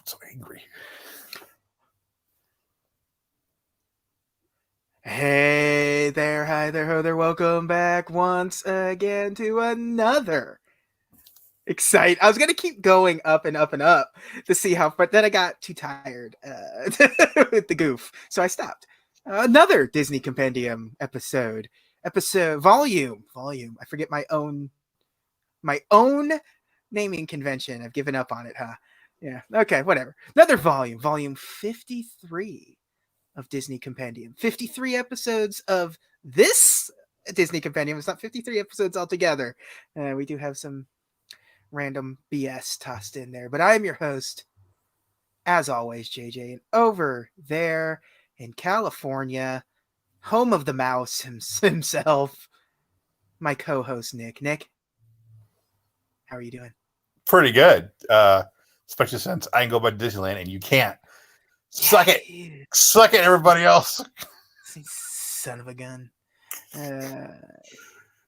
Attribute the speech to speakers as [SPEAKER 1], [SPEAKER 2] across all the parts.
[SPEAKER 1] so angry.
[SPEAKER 2] Hey there, hi there, ho there, welcome back once again to another excite. I was gonna keep going up and up and up to see how, but then I got too tired with the goof, so I stopped. Another Disney Compendium episode, volume. I forget my own naming convention. I've given up on it, huh? Yeah. Okay, whatever. Another volume 53 of Disney Compendium. 53 episodes of this Disney Compendium. It's not 53 episodes altogether. We do have some random BS tossed in there. But I am your host, as always, JJ. And over there in California, home of the mouse himself, my co-host, Nick. Nick, how are you doing?
[SPEAKER 1] Pretty good. Especially since I can go back to Disneyland and you can't. Suck it. Suck it, everybody else.
[SPEAKER 2] Son of a gun.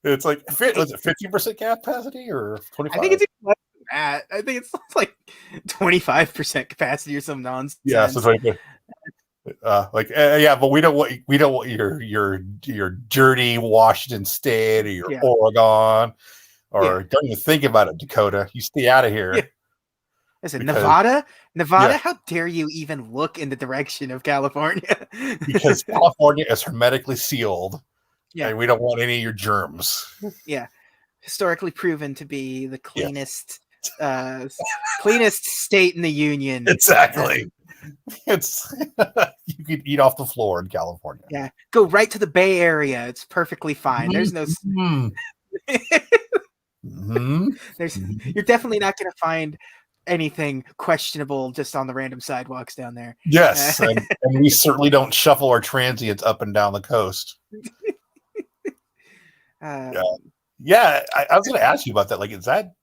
[SPEAKER 1] It's like, was it 50% capacity or 25?
[SPEAKER 2] I think it's less than that. I think it's like 25% capacity or some nonsense.
[SPEAKER 1] Yeah, so it's but we don't want your dirty Washington State or your Oregon or don't even think about it, Dakota. You stay out of here.
[SPEAKER 2] Yeah. Listen, Nevada, how dare you even look in the direction of California?
[SPEAKER 1] Because California is hermetically sealed.
[SPEAKER 2] Yeah.
[SPEAKER 1] And we don't want any of your germs.
[SPEAKER 2] Yeah. Historically proven to be the cleanest cleanest state in the union.
[SPEAKER 1] Exactly. It's you could eat off the floor in California.
[SPEAKER 2] Yeah. Go right to the Bay Area. It's perfectly fine. There's no you're definitely not going to find anything questionable just on the random sidewalks down there.
[SPEAKER 1] Yes, and we certainly don't shuffle our transients up and down the coast. I was going to ask you about that. Like, is that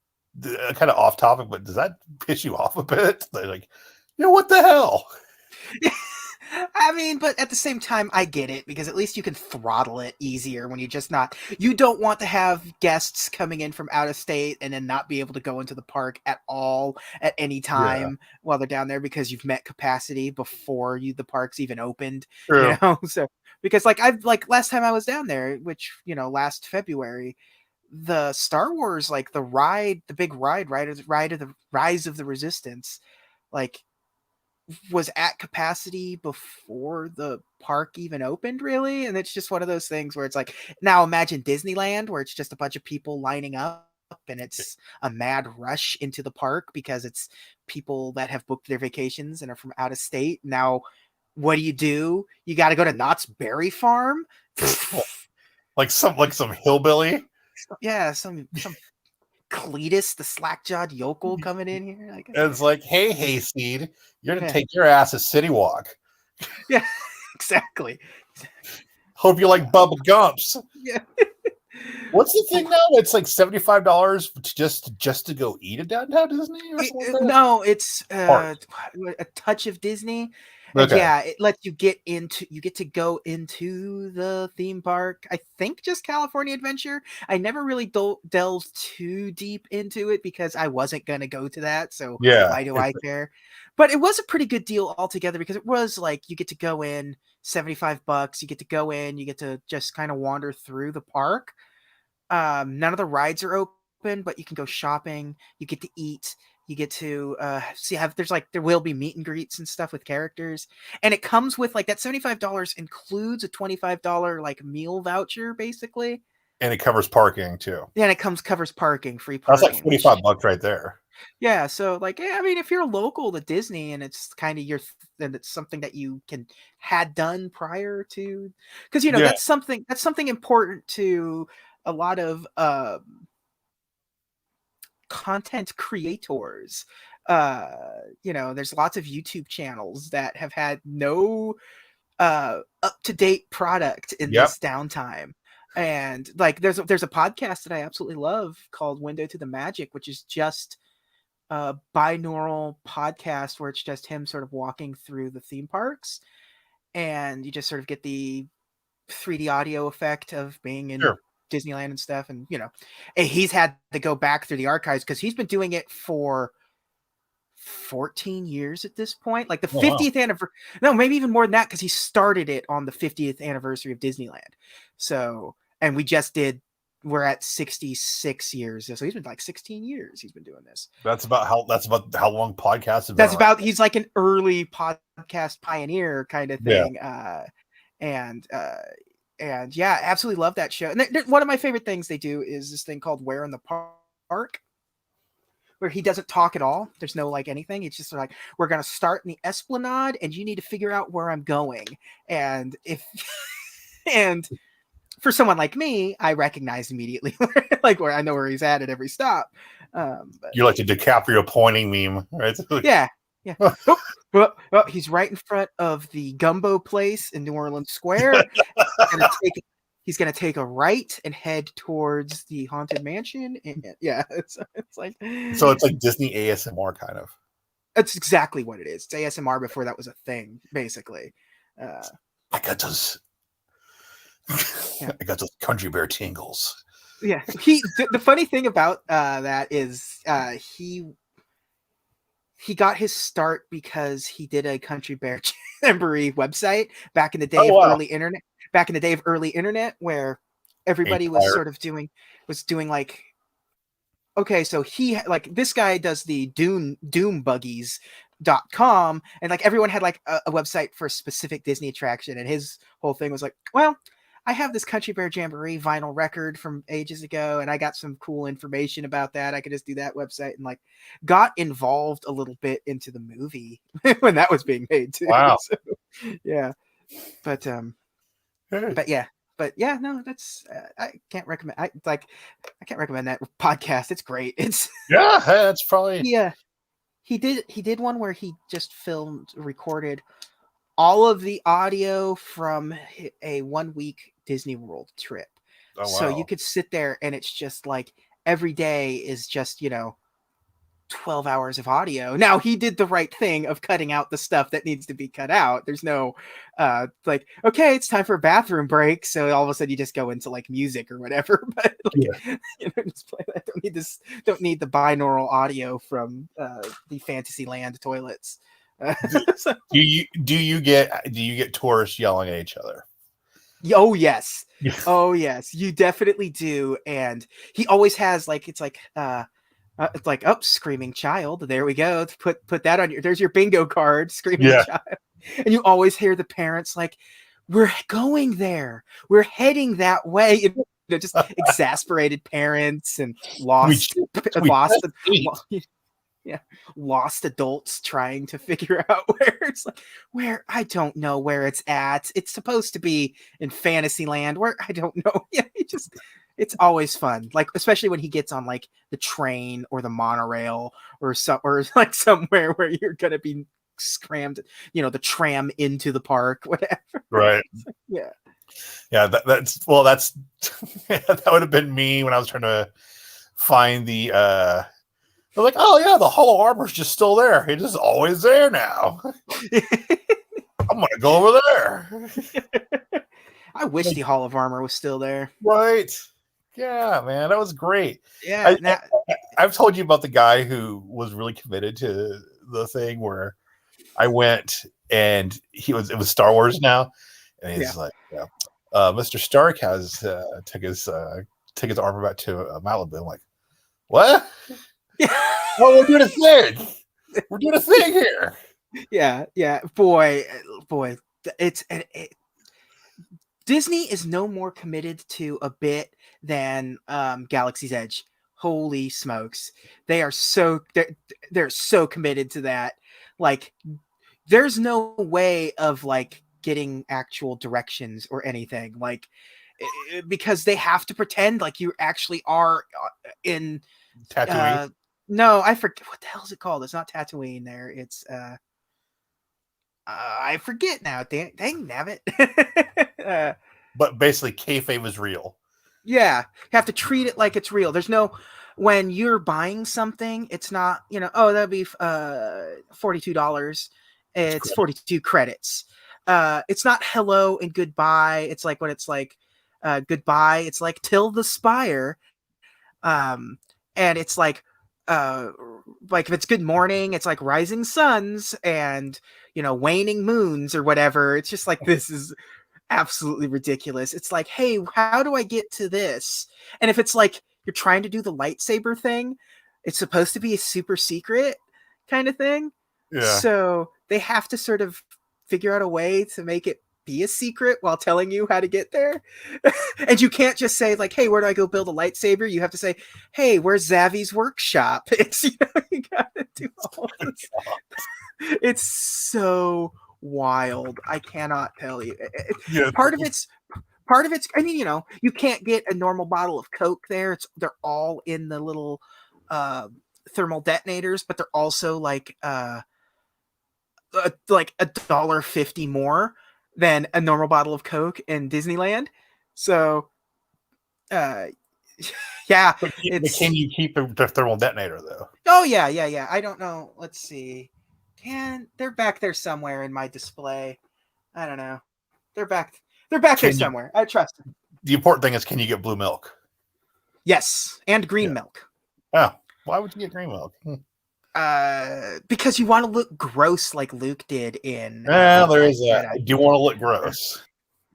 [SPEAKER 1] kind of off topic, but does that piss you off a bit? Like, what the hell?
[SPEAKER 2] I mean, but at the same time, I get it, because at least you can throttle it easier when you don't want to have guests coming in from out of state and then not be able to go into the park at all at any time while they're down there because you've met capacity before the park's even opened.
[SPEAKER 1] True.
[SPEAKER 2] So because last time I was down there, which, last February, the Star Wars, the big ride of the Rise of the Resistance, was at capacity before the park even opened, really. And it's just one of those things where it's like, now imagine Disneyland, where it's just a bunch of people lining up and it's a mad rush into the park because it's people that have booked their vacations and are from out of state. Now, what do? You got to go to Knott's Berry Farm?
[SPEAKER 1] like some hillbilly?
[SPEAKER 2] Yeah, some Cletus, the slack-jawed yokel, coming in here.
[SPEAKER 1] It's like, hey, Hayseed, you're going to take your ass a city walk.
[SPEAKER 2] Yeah, exactly.
[SPEAKER 1] Hope you like Bubba Gumps.
[SPEAKER 2] Yeah.
[SPEAKER 1] What's the thing now? It's like $75 just to go eat at Downtown Disney?
[SPEAKER 2] No, it's a touch of Disney. Okay. Yeah, it lets you get to go into the theme park. I think just California Adventure. I never really delved too deep into it because I wasn't going to go to that. So why do I care? But it was a pretty good deal altogether, because it was like, you get to go in $75. You get to go in, you get to just kind of wander through the park. None of the rides are open, but you can go shopping. You get to eat. You get to there will be meet and greets and stuff with characters, and it comes with that $75 includes a $25 meal voucher, basically,
[SPEAKER 1] and it covers parking too.
[SPEAKER 2] Yeah, and it covers parking, free parking.
[SPEAKER 1] That's like $45 right there.
[SPEAKER 2] Yeah, so I mean, if you're local to Disney and it's kind of then it's something that you had done prior to, because that's something important to a lot of content creators. There's lots of YouTube channels that have had no up-to-date product in this downtime. And there's a podcast that I absolutely love called Window to the Magic, which is just a binaural podcast where it's just him sort of walking through the theme parks, and you just sort of get the 3D audio effect of being in Disneyland and stuff. And he's had to go back through the archives because he's been doing it for 14 years at this point, like the
[SPEAKER 1] Oh,
[SPEAKER 2] 50th anniversary. No, maybe even more than that, because he started it on the 50th anniversary of Disneyland. So, and we're at 66 years. So he's been like 16 years he's been doing this.
[SPEAKER 1] That's about how long podcasts have been.
[SPEAKER 2] That's about, he's like an early podcast pioneer kind of thing.
[SPEAKER 1] Yeah.
[SPEAKER 2] And yeah, absolutely love that show. And one of my favorite things they do is this thing called Where in the Park, where he doesn't talk at all. There's no like anything. It's just like, we're going to start in the Esplanade and you need to figure out where I'm going. And and for someone like me, I recognize immediately where I know where he's at every stop. But,
[SPEAKER 1] you like the DiCaprio pointing meme, right?
[SPEAKER 2] Yeah. Well, he's right in front of the Gumbo place in New Orleans Square. He's gonna take a right and head towards the Haunted Mansion. And yeah, it's like,
[SPEAKER 1] so it's like Disney ASMR kind of.
[SPEAKER 2] That's exactly what it is. It's ASMR before that was a thing, basically.
[SPEAKER 1] I got those. I got those Country Bear tingles.
[SPEAKER 2] Yeah, the funny thing about that is he got his start because he did a Country Bear Jamboree website back in the day of early internet. Back in the day of early internet, where everybody was sort of doing like, okay, so he like this guy does the doombuggies.com, and like everyone had like a website for a specific Disney attraction, and his whole thing was like, well, I have this Country Bear Jamboree vinyl record from ages ago, and I got some cool information about that. I could just do that website, and like got involved a little bit into the movie when that was being made too.
[SPEAKER 1] Wow.
[SPEAKER 2] So, yeah. But yeah, no, that's I can't recommend. I can't recommend that podcast. It's great. It's
[SPEAKER 1] that's probably
[SPEAKER 2] He did one where he just recorded all of the audio from a 1 week Disney World trip. Oh, wow. So you could sit there and it's just like every day is just 12 hours of audio. Now he did the right thing of cutting out the stuff that needs to be cut out. There's no like, okay, it's time for a bathroom break, so all of a sudden you just go into like music or whatever. But like, just play that. Don't need the binaural audio from the Fantasyland toilets.
[SPEAKER 1] So. Do you get tourists yelling at each other?
[SPEAKER 2] Oh yes. Oh yes, you definitely do. And he always has like, it's like screaming child. There we go. Put that on there's your bingo card, screaming child. And you always hear the parents like, we're going there. We're heading that way. Just exasperated parents and lost adults trying to figure out where it's like, where I don't know where it's at. It's supposed to be in Fantasyland, where I don't know. Yeah, it's always fun, like especially when he gets on like the train or the monorail or like somewhere where you're gonna be crammed, the tram into the park, whatever.
[SPEAKER 1] Right.
[SPEAKER 2] Yeah.
[SPEAKER 1] That's that would have been me when I was trying to find the they're like, oh yeah, the Hall of Armor's just still there. It is always there now. I'm gonna go over there.
[SPEAKER 2] I wish the Hall of Armor was still there.
[SPEAKER 1] Right. Yeah, man, that was great.
[SPEAKER 2] Yeah.
[SPEAKER 1] I've told you about the guy who was really committed to the thing where I went and it was Star Wars now. And he's like, Mr. Stark has took his armor back to Malibu. I'm like, what? Well, we're doing a thing. We're doing a thing here.
[SPEAKER 2] Yeah. Boy, Disney is no more committed to a bit than Galaxy's Edge. Holy smokes. They're so committed to that. Like, there's no way of like getting actual directions or anything, like, because they have to pretend like you actually are in
[SPEAKER 1] Tatooine.
[SPEAKER 2] No, I forget what the hell is it called. It's not Tatooine there. It's I forget now. Dang nabbit.
[SPEAKER 1] But basically kayfabe is real.
[SPEAKER 2] Yeah, you have to treat it like it's real. There's no, when you're buying something, it's not, that'd be $42. It's 42 credits. It's not hello and goodbye. It's like when it's like goodbye, it's like till the spire. And it's like like if it's good morning, it's like rising suns and waning moons or whatever. It's just like, this is absolutely ridiculous. It's like, hey, how do I get to this? And if it's like you're trying to do the lightsaber thing, it's supposed to be a super secret kind of thing.
[SPEAKER 1] Yeah.
[SPEAKER 2] So they have to sort of figure out a way to make it be a secret while telling you how to get there. And you can't just say like, hey, where do I go build a lightsaber? You have to say, hey, where's Zavi's workshop? It's, you gotta do all this. It's so wild. I cannot tell you. Part of it's, I mean, you can't get a normal bottle of Coke there. They're all in the little thermal detonators, but they're also like $1.50 more than a normal bottle of Coke in Disneyland. So yeah.
[SPEAKER 1] But can you keep the thermal detonator though?
[SPEAKER 2] Oh yeah. I don't know. Let's see. They're back there somewhere in my display. I don't know. They're back there somewhere. I trust them.
[SPEAKER 1] The important thing is, can you get blue milk?
[SPEAKER 2] Yes, and green milk.
[SPEAKER 1] Oh, why would you get green milk?
[SPEAKER 2] Because you want to look gross like Luke did in.
[SPEAKER 1] There is that. You want to look gross.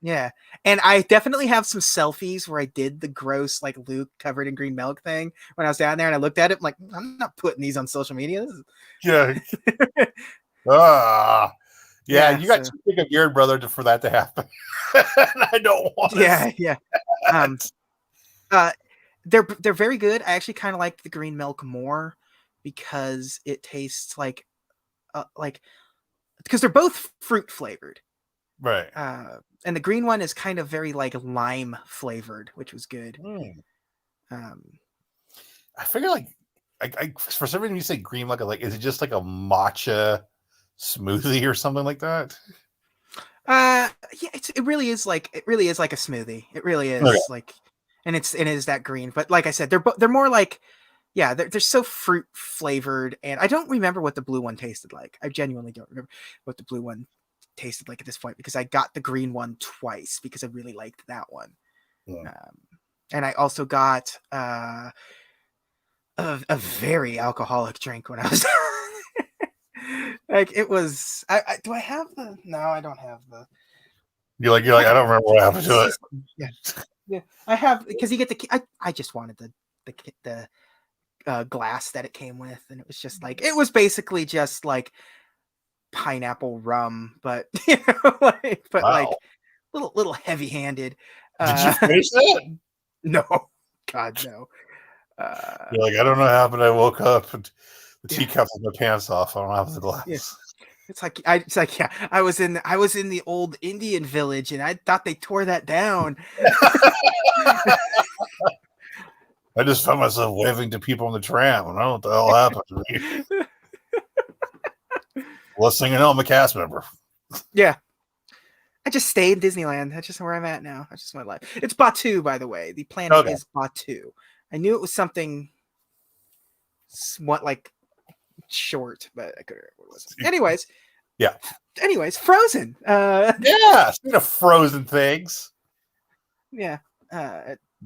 [SPEAKER 2] Yeah, and I definitely have some selfies where I did the gross like Luke covered in green milk thing when I was down there, and I looked at it. I'm like, I'm not putting these on social media.
[SPEAKER 1] Yeah. You got too big a beard, brother, for that to happen. I don't want.
[SPEAKER 2] Yeah. They're very good. I actually kind of like the green milk more because it tastes like because they're both fruit flavored,
[SPEAKER 1] right?
[SPEAKER 2] And the green one is kind of very like lime flavored, which was good.
[SPEAKER 1] I figure like I for some reason you say green milk, like is it just like a matcha smoothie or something like that?
[SPEAKER 2] Yeah, it really is like a smoothie. It really is like, and it is that green. But like I said, they're more like, yeah, they're so fruit flavored, and I don't remember what the blue one tasted like. I genuinely don't remember what the blue one tasted like at this point because I got the green one twice because I really liked that one. And I also got a very alcoholic drink when I was like it was. Do I have the? No, I don't have the.
[SPEAKER 1] You're like I don't remember what happened to
[SPEAKER 2] it. Yeah, I have because you get the. I just wanted the glass that it came with, and it was just like it was basically just like pineapple rum, but like little heavy handed.
[SPEAKER 1] Did you finish that?
[SPEAKER 2] No, God no.
[SPEAKER 1] You're like I don't know what happened. I woke up and the teacup with my pants off. I don't have the glass.
[SPEAKER 2] Yeah. It's like I was in the old Indian village and I thought they tore that down.
[SPEAKER 1] I just found myself waving to people on the tram. I don't know what the hell happened to me. Let's sing an Elma cast member.
[SPEAKER 2] Yeah. I just stay in Disneyland. That's just where I'm at now. That's just my life. It's Batuu, by the way. The planet is Batuu. I knew it was something somewhat like short, but I couldn't remember what it was. Anyways, Frozen.
[SPEAKER 1] Speaking of frozen things.
[SPEAKER 2] Yeah.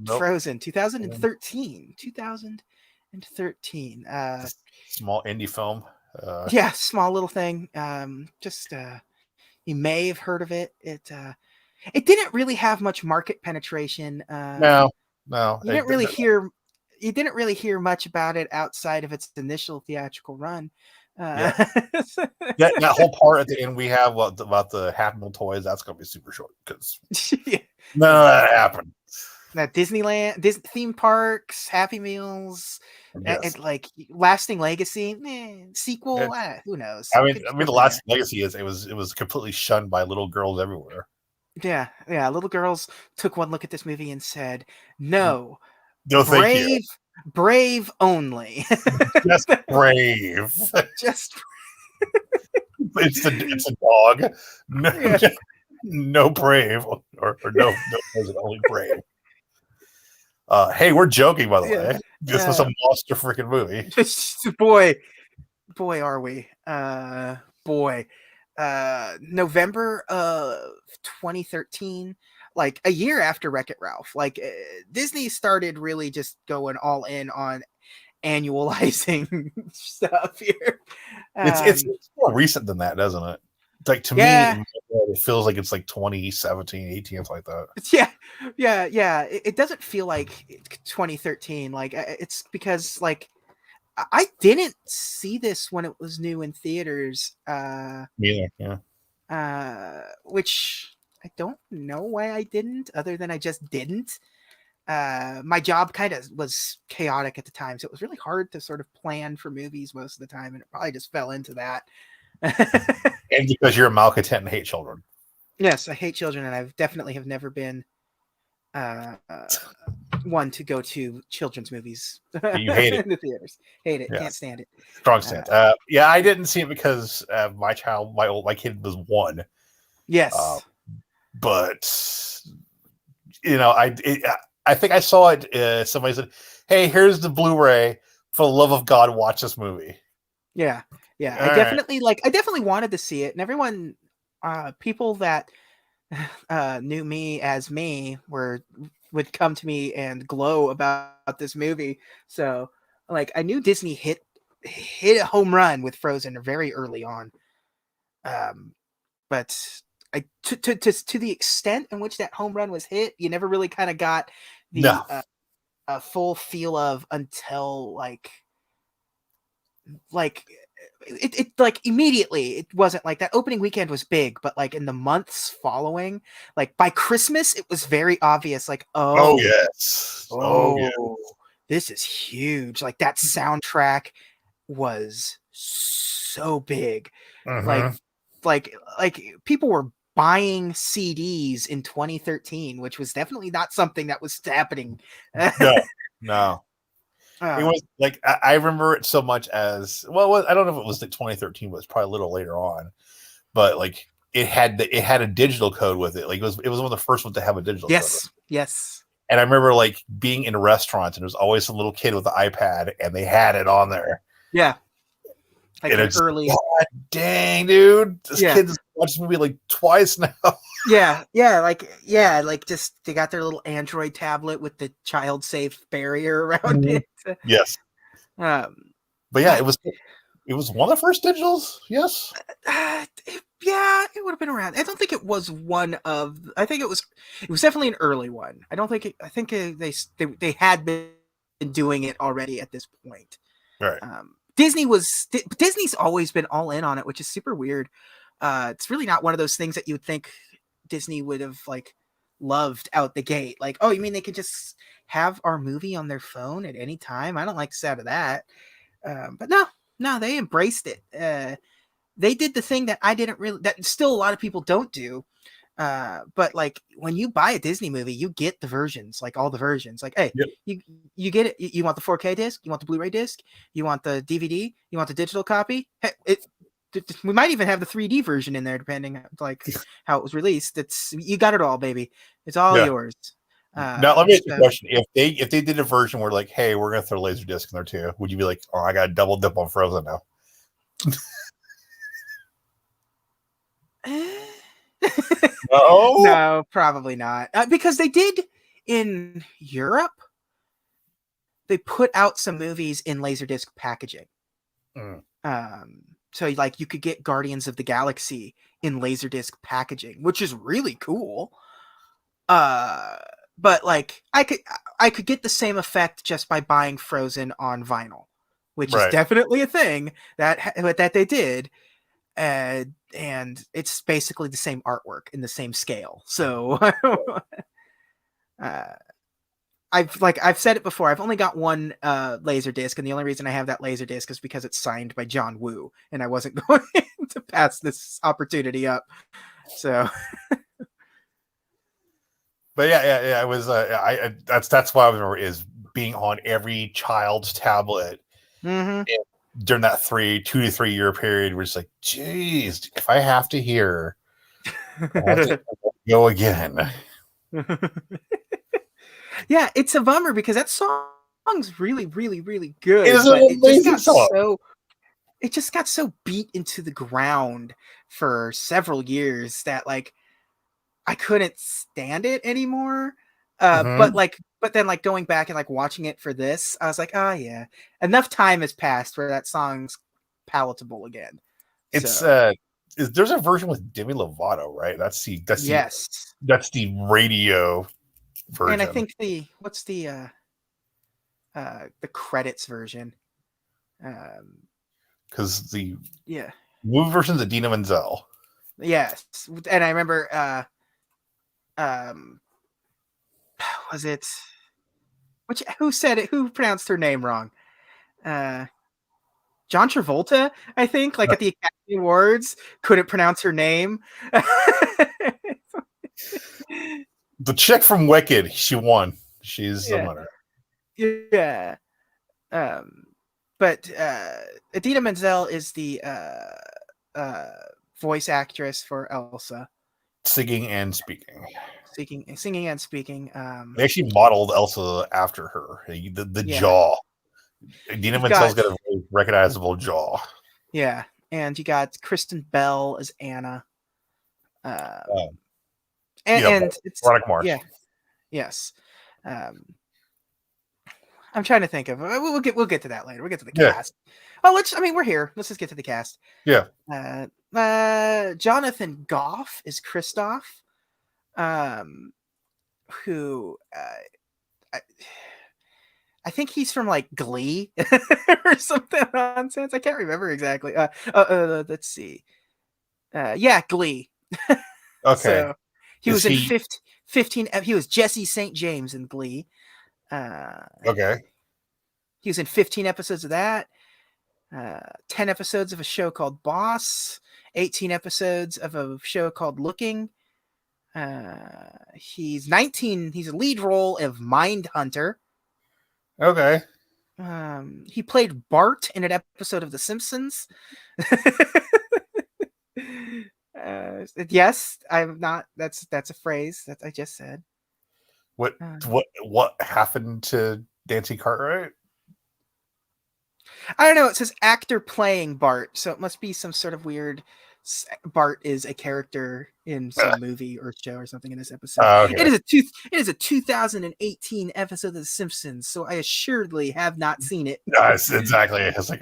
[SPEAKER 2] Frozen 2013. 2013.
[SPEAKER 1] Small indie film.
[SPEAKER 2] Small little thing. You may have heard of it. It didn't really have much market penetration.
[SPEAKER 1] No.
[SPEAKER 2] You didn't really hear much about it outside of its initial theatrical run.
[SPEAKER 1] That whole part at the end we have about the Happy Meal toys, that's going to be super short because none of that happened.
[SPEAKER 2] That Disneyland, theme parks, Happy Meals, and like Lasting Legacy, sequel, who knows?
[SPEAKER 1] I mean, the Lasting Legacy is it was completely shunned by little girls everywhere.
[SPEAKER 2] Yeah. Little girls took one look at this movie and said, "No,
[SPEAKER 1] thank you.
[SPEAKER 2] Brave only,
[SPEAKER 1] just brave,
[SPEAKER 2] just."
[SPEAKER 1] it's a dog. No brave or no only brave. Hey, we're joking, by the way. This was a monster freaking movie.
[SPEAKER 2] Boy, are we? November of 2013, like a year after Wreck-It Ralph, like Disney started really just going all in on annualizing stuff here.
[SPEAKER 1] It's more recent than that, doesn't it? Like to
[SPEAKER 2] Yeah.
[SPEAKER 1] me, it feels like it's like 2017, 18, something like that.
[SPEAKER 2] Yeah. It doesn't feel like 2013. Like it's because like I didn't see this when it was new in theaters.
[SPEAKER 1] Neither, yeah.
[SPEAKER 2] Which I don't know why I didn't, other than I just didn't. My job kind of was chaotic at the time, so it was really hard to sort of plan for movies most of the time, and it probably just fell into that.
[SPEAKER 1] And because you're a malcontent and hate children.
[SPEAKER 2] Yes, I hate children, and I've definitely have never been one to go to children's movies.
[SPEAKER 1] You hate it
[SPEAKER 2] in the theaters. Hate it.
[SPEAKER 1] Yes.
[SPEAKER 2] Can't stand it.
[SPEAKER 1] Strong stance. Yeah, I didn't see it because my kid was 1.
[SPEAKER 2] Yes.
[SPEAKER 1] But you know, I think I saw it. Somebody said, "Hey, here's the Blu-ray. For the love of God, watch this movie."
[SPEAKER 2] Yeah.
[SPEAKER 1] All
[SPEAKER 2] I definitely wanted to see it, and everyone, people that knew me as me would come to me and glow about this movie. So like I knew Disney hit a home run with Frozen very early on. But to the extent in which that home run was hit, you never really kind of got the a full feel of until like it like immediately it wasn't like that opening weekend was big, but like in the months following, like by Christmas it was very obvious, like
[SPEAKER 1] yes,
[SPEAKER 2] this is huge. Like that soundtrack was so big.
[SPEAKER 1] Mm-hmm.
[SPEAKER 2] Like people were buying CDs in 2013, which was definitely not something that was happening.
[SPEAKER 1] No. It was like I remember it so much as well. I don't know if it was like 2013, but it's probably a little later on. But like it had a digital code with it. Like it was one of the first ones to have a digital code.
[SPEAKER 2] Yes.
[SPEAKER 1] And I remember like being in restaurants, and there was always some little kid with an iPad, and they had it on there.
[SPEAKER 2] Yeah. Like
[SPEAKER 1] and
[SPEAKER 2] early.
[SPEAKER 1] God dang, dude! This kid's watched this movie like twice now.
[SPEAKER 2] Like just they got their little Android tablet with the child safe barrier around it.
[SPEAKER 1] Yes. But yeah, it was one of the first digitals. Yes.
[SPEAKER 2] It would have been around. I don't think it was one of. I think it was definitely an early one. I don't think. I think they had been doing it already at this point.
[SPEAKER 1] Right.
[SPEAKER 2] Disney's always been all in on it, which is super weird. It's really not one of those things that you would think Disney would have like loved out the gate. Like, oh, you mean they could just have our movie on their phone at any time? I don't like the sound of that. But no, they embraced it. They did the thing that that still a lot of people don't do. But like when you buy a Disney movie, you get the versions, like all the versions. Like, hey, you get it. You want the 4K disc? You want the Blu-ray disc? You want the DVD? You want the digital copy? Hey, we might even have the 3D version in there, depending on like how it was released. You got it all, baby. It's all yours.
[SPEAKER 1] Now let me ask you a question: if they did a version where like, hey, we're gonna throw Laserdisc in there too, would you be like, oh, I got a double dip on Frozen now?
[SPEAKER 2] No, probably not. Because they did in Europe. They put out some movies in Laserdisc packaging. So like you could get Guardians of the Galaxy in Laserdisc packaging, which is really cool. But like I could get the same effect just by buying Frozen on vinyl, which is definitely a thing that they did. And it's basically the same artwork in the same scale. So I've said it before. I've only got one laser disc, and the only reason I have that laser disc is because it's signed by John Woo, and I wasn't going to pass this opportunity up. So,
[SPEAKER 1] but yeah, it was. That's why I remember is being on every child's tablet during that 2 to 3 year period. We're just like, geez, if I have to hear, I have to go again.
[SPEAKER 2] Yeah, it's a bummer because that song's really, really, really good.
[SPEAKER 1] It is an amazing song.
[SPEAKER 2] It just got so beat into the ground for several years that like I couldn't stand it anymore. But like but then like going back and like watching it for this, I was like, oh yeah, enough time has passed where that song's palatable again.
[SPEAKER 1] It's
[SPEAKER 2] so.
[SPEAKER 1] There's a version with Demi Lovato, right? That's
[SPEAKER 2] Yes.
[SPEAKER 1] the radio version.
[SPEAKER 2] And I think the credits version.
[SPEAKER 1] Because the
[SPEAKER 2] Yeah.
[SPEAKER 1] movie version's Idina Menzel.
[SPEAKER 2] Yes. And I remember was it who said it? Who pronounced her name wrong? John Travolta, I think, like at the Academy Awards, couldn't pronounce her name.
[SPEAKER 1] The chick from Wicked, she won. She's the winner.
[SPEAKER 2] Yeah. But Idina Menzel is the voice actress for Elsa.
[SPEAKER 1] Singing and speaking.
[SPEAKER 2] Singing and speaking.
[SPEAKER 1] They actually modeled Elsa after her. The jaw. Idina Menzel's got a very recognizable jaw.
[SPEAKER 2] Yeah, and you got Kristen Bell as Anna. And it's
[SPEAKER 1] Veronica Mars.
[SPEAKER 2] Yeah. Yes. I'm trying to think of. We'll get to that later. We'll get to the cast. Oh, we're here. Let's just get to the cast.
[SPEAKER 1] Yeah.
[SPEAKER 2] Jonathan Goff is Kristoff, who I think he's from like Glee or something nonsense. I can't remember exactly. Let's see. Glee.
[SPEAKER 1] Okay.
[SPEAKER 2] So he was in 15. He was Jesse St. James in Glee.
[SPEAKER 1] Okay.
[SPEAKER 2] He was in 15 episodes of that. 10 episodes of a show called Boss. 18 episodes of a show called Looking. He's 19. He's a lead role of Mindhunter.
[SPEAKER 1] Okay.
[SPEAKER 2] He played Bart in an episode of The Simpsons. Yes, I'm not. That's a phrase that I just said.
[SPEAKER 1] What happened to Nancy Cartwright?
[SPEAKER 2] I don't know. It says actor playing Bart, so it must be some sort of weird. Bart is a character in some movie or show or something in this episode. Okay. It is a 2018 episode of The Simpsons, so I assuredly have not seen it.
[SPEAKER 1] Yes, exactly. It's like,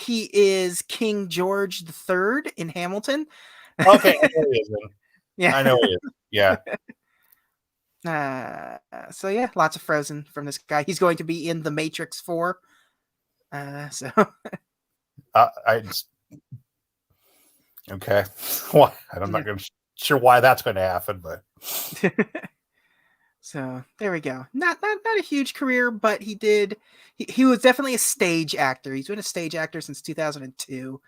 [SPEAKER 2] he is King George III in Hamilton.
[SPEAKER 1] Okay, I know he is.
[SPEAKER 2] Yeah,
[SPEAKER 1] I know he is. Yeah.
[SPEAKER 2] So yeah, lots of Frozen from this guy. He's going to be in The Matrix 4. So.
[SPEAKER 1] Okay. Well, I'm not sure why that's going to happen, but.
[SPEAKER 2] So there we go. Not a huge career, but he was definitely a stage actor. He's been a stage actor since 2002.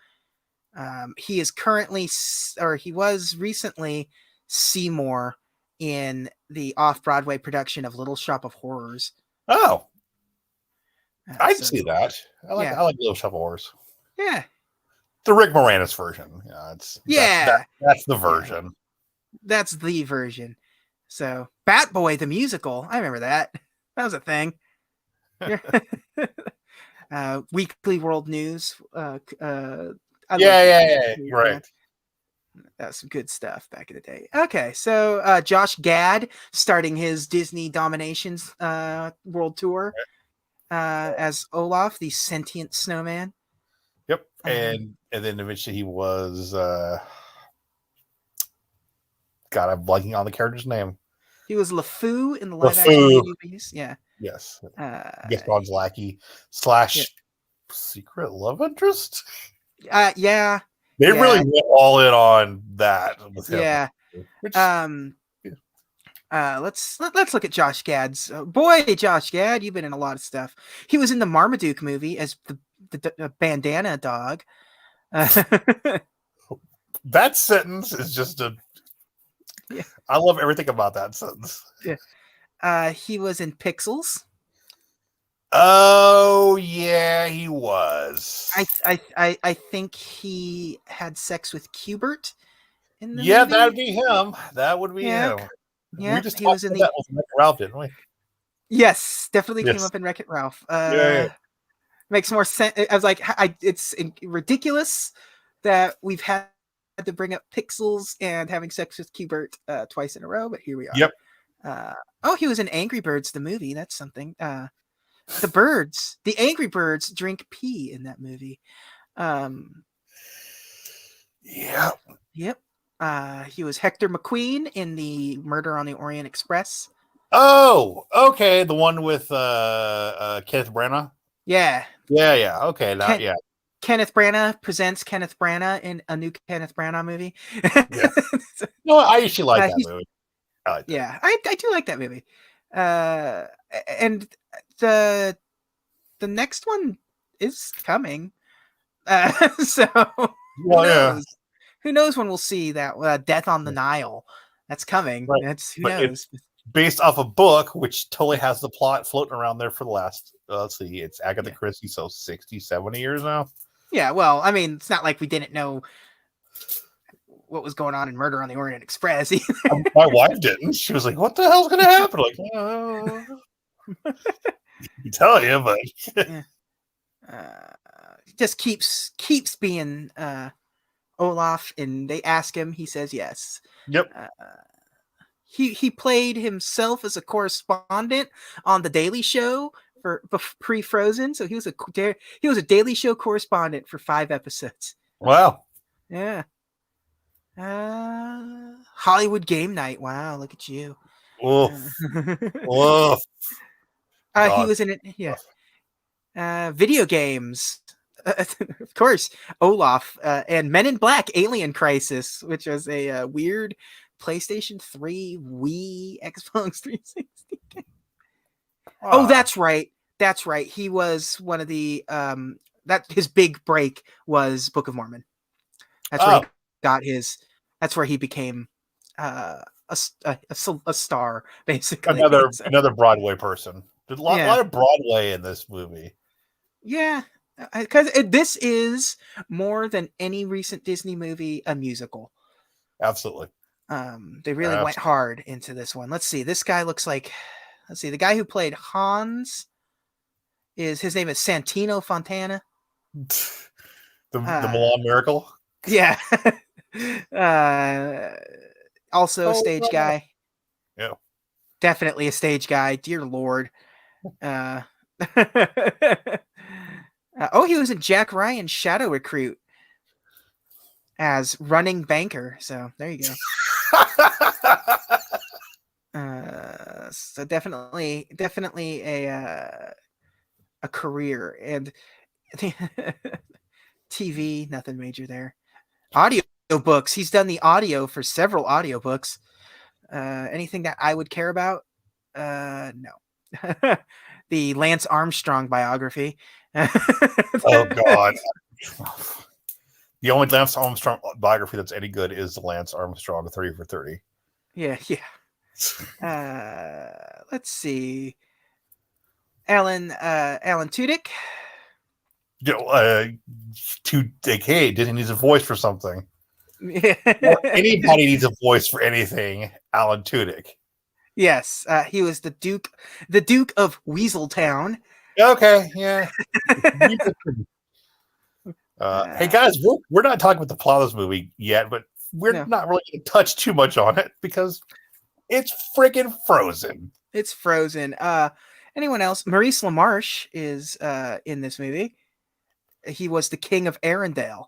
[SPEAKER 2] He is currently, or he was recently, Seymour in the off-Broadway production of Little Shop of Horrors.
[SPEAKER 1] Oh, I'd see that. I like Little Shop of Horrors.
[SPEAKER 2] Yeah.
[SPEAKER 1] The Rick Moranis version.
[SPEAKER 2] Yeah.
[SPEAKER 1] That's the version.
[SPEAKER 2] That's the version. So, Bat Boy the musical. I remember that. That was a thing. Weekly World News.
[SPEAKER 1] Yeah. Right.
[SPEAKER 2] That's some good stuff back in the day. Okay, so Josh Gad starting his Disney Dominations world tour as Olaf, the sentient snowman.
[SPEAKER 1] Yep, and then eventually he was. God, I'm blanking on the character's name.
[SPEAKER 2] He was LeFou in the live action movies. Yeah.
[SPEAKER 1] Yes. Gaston's lackey / secret love interest.
[SPEAKER 2] Yeah.
[SPEAKER 1] They really went all in on that with him.
[SPEAKER 2] Yeah. Let's look at Josh Gad's boy. Josh Gad, you've been in a lot of stuff. He was in the Marmaduke movie as the bandana dog.
[SPEAKER 1] That sentence is just I love everything about that sentence.
[SPEAKER 2] Yeah. He was in Pixels.
[SPEAKER 1] Oh yeah, he was.
[SPEAKER 2] I think he had sex with Q*bert in the movie.
[SPEAKER 1] That'd be him. That would be him.
[SPEAKER 2] Yeah,
[SPEAKER 1] we just talked about that with Wreck-It Ralph, didn't we?
[SPEAKER 2] Yes, definitely came up in Wreck-It Ralph. Makes more sense. I was like, it's ridiculous that we've had to bring up Pixels and having sex with Q*bert twice in a row, but here we are.
[SPEAKER 1] Yep.
[SPEAKER 2] He was in Angry Birds the movie. That's something. The Angry Birds drink pee in that movie.
[SPEAKER 1] Yeah.
[SPEAKER 2] Yep. He was Hector McQueen in the Murder on the Orient Express.
[SPEAKER 1] Oh, okay. The one with Kenneth Branagh.
[SPEAKER 2] Yeah.
[SPEAKER 1] Yeah. Okay. Yeah.
[SPEAKER 2] Kenneth Branagh presents Kenneth Branagh in a new Kenneth Branagh movie.
[SPEAKER 1] Yeah. No, I actually like that movie. I like that.
[SPEAKER 2] Yeah, I do like that movie. And the next one is coming. So who knows when we'll see that Death on the Nile? That's coming.
[SPEAKER 1] Right.
[SPEAKER 2] That's who knows.
[SPEAKER 1] It's based off a book which totally has the plot floating around there for the last let's see, it's Agatha Christie, so 60, 70 years now.
[SPEAKER 2] Yeah, well, I mean, it's not like we didn't know what was going on in Murder on the Orient Express.
[SPEAKER 1] My wife didn't. She was like, "What the hell's going to happen?" Like, I tell you, but
[SPEAKER 2] just keeps being Olaf, and they ask him, he says yes.
[SPEAKER 1] Yep.
[SPEAKER 2] He played himself as a correspondent on the Daily Show for pre-Frozen, so he was a Daily Show correspondent for 5 episodes.
[SPEAKER 1] Wow.
[SPEAKER 2] Yeah. Hollywood Game Night. Wow, look at you.
[SPEAKER 1] Whoa.
[SPEAKER 2] He was in it. Yeah. Video games. Of course, Olaf and Men in Black: Alien Crisis, which was a weird PlayStation 3, Wii, Xbox 360 game. Oh, that's right. That's right. He was one of the that his big break was Book of Mormon. That's where he got his. That's where he became a star, basically.
[SPEAKER 1] Another Broadway person. There's a lot of Broadway in this movie.
[SPEAKER 2] Yeah, because this is more than any recent Disney movie a musical.
[SPEAKER 1] Absolutely.
[SPEAKER 2] They really went hard into this one. Let's see. This guy looks like. Let's see. The guy who played Hans his name is Santino Fontana.
[SPEAKER 1] The Milan Miracle.
[SPEAKER 2] Yeah. Also a stage guy.
[SPEAKER 1] Yeah.
[SPEAKER 2] Definitely a stage guy. Dear Lord. He was in Jack Ryan's Shadow Recruit as running banker. So there you go. So definitely a career. And TV, nothing major there. Audio books. He's done the audio for several audiobooks. Anything that I would care about? No. The Lance Armstrong biography.
[SPEAKER 1] Oh God. The only Lance Armstrong biography that's any good is the Lance Armstrong 30 for 30.
[SPEAKER 2] Yeah. Let's see. Alan Tudyk.
[SPEAKER 1] Hey, Disney needs a voice for something. Anybody needs a voice for anything. Alan Tudyk.
[SPEAKER 2] Yes, he was the Duke of Weaseltown.
[SPEAKER 1] Okay, yeah. Hey guys, we're not talking about the plot of this movie yet, but we're not really going to touch too much on it because it's freaking Frozen.
[SPEAKER 2] It's Frozen. Anyone else? Maurice LaMarche is in this movie. He was the King of Arendelle.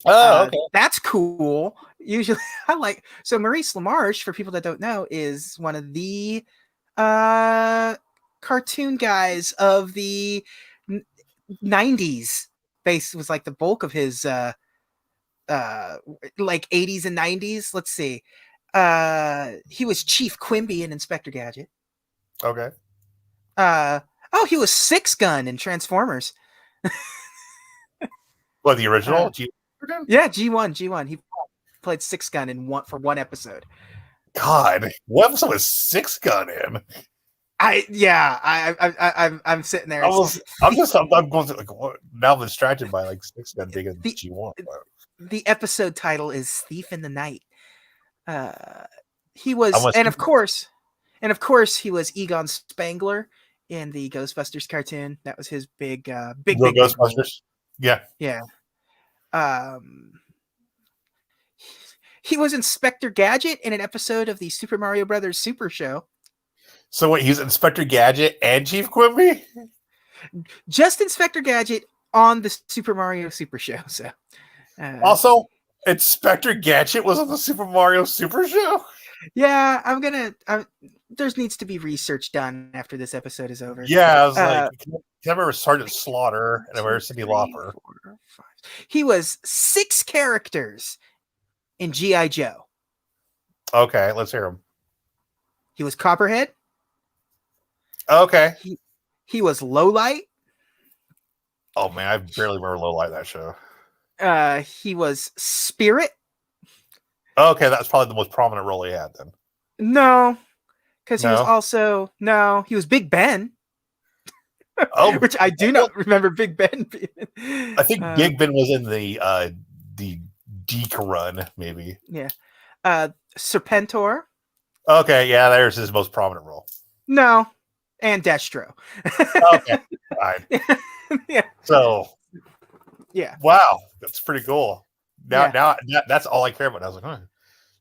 [SPEAKER 1] Oh, okay.
[SPEAKER 2] That's cool. Usually, so Maurice LaMarche, for people that don't know, is one of the cartoon guys of the 90s. Was like the bulk of his like 80s and 90s. Let's see. He was Chief Quimby in Inspector Gadget.
[SPEAKER 1] Okay.
[SPEAKER 2] He was Six Gun in Transformers.
[SPEAKER 1] Well, the original G1?
[SPEAKER 2] Yeah, G1. He played Six Gun for one episode.
[SPEAKER 1] God, what episode was Six Gun in?
[SPEAKER 2] I'm sitting there.
[SPEAKER 1] I'm going to now I'm distracted by like Six Gun being in G1.
[SPEAKER 2] The episode title is Thief in the Night. He was, and of course, he was Egon Spangler in the Ghostbusters cartoon. That was his big
[SPEAKER 1] Ghostbusters. Yeah.
[SPEAKER 2] He was Inspector Gadget in an episode of the Super Mario Brothers Super Show.
[SPEAKER 1] So wait, he's Inspector Gadget and Chief Quimby?
[SPEAKER 2] Just Inspector Gadget on the Super Mario Super Show. So
[SPEAKER 1] also, Inspector Gadget was on the Super Mario Super Show?
[SPEAKER 2] Yeah, there needs to be research done after this episode is over.
[SPEAKER 1] Yeah, I was like, can I remember Sergeant Slaughter and I remember Cyndi Lauper.
[SPEAKER 2] He was 6 characters in G.I. Joe.
[SPEAKER 1] Okay, let's hear him.
[SPEAKER 2] He was Copperhead.
[SPEAKER 1] Okay.
[SPEAKER 2] He was Lowlight.
[SPEAKER 1] Oh man, I barely remember Lowlight that show.
[SPEAKER 2] He was Spirit.
[SPEAKER 1] Okay, that's probably the most prominent role he had then.
[SPEAKER 2] No, because he was also he was Big Ben.
[SPEAKER 1] Oh,
[SPEAKER 2] which I do not remember Big Ben being in.
[SPEAKER 1] I think Big Ben was in the Deke run, maybe.
[SPEAKER 2] Yeah. Serpentor.
[SPEAKER 1] Okay, yeah, there's his most prominent role.
[SPEAKER 2] No, and Destro.
[SPEAKER 1] Okay, fine.
[SPEAKER 2] Yeah.
[SPEAKER 1] So,
[SPEAKER 2] yeah.
[SPEAKER 1] Wow, that's pretty cool. Now that's all I care about. I was like, huh,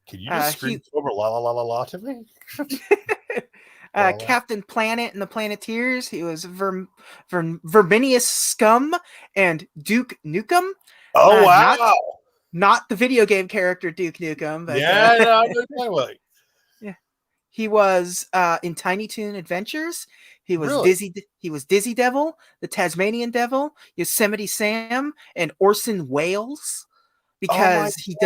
[SPEAKER 1] can you just scream over la la la la la to me?
[SPEAKER 2] Captain Planet and the Planeteers. He was Verminius Scum and Duke Nukem.
[SPEAKER 1] Oh wow!
[SPEAKER 2] Not the video game character Duke Nukem. But,
[SPEAKER 1] yeah.
[SPEAKER 2] He was in Tiny Toon Adventures. He was Dizzy Devil, the Tasmanian Devil, Yosemite Sam, and Orson Welles, because he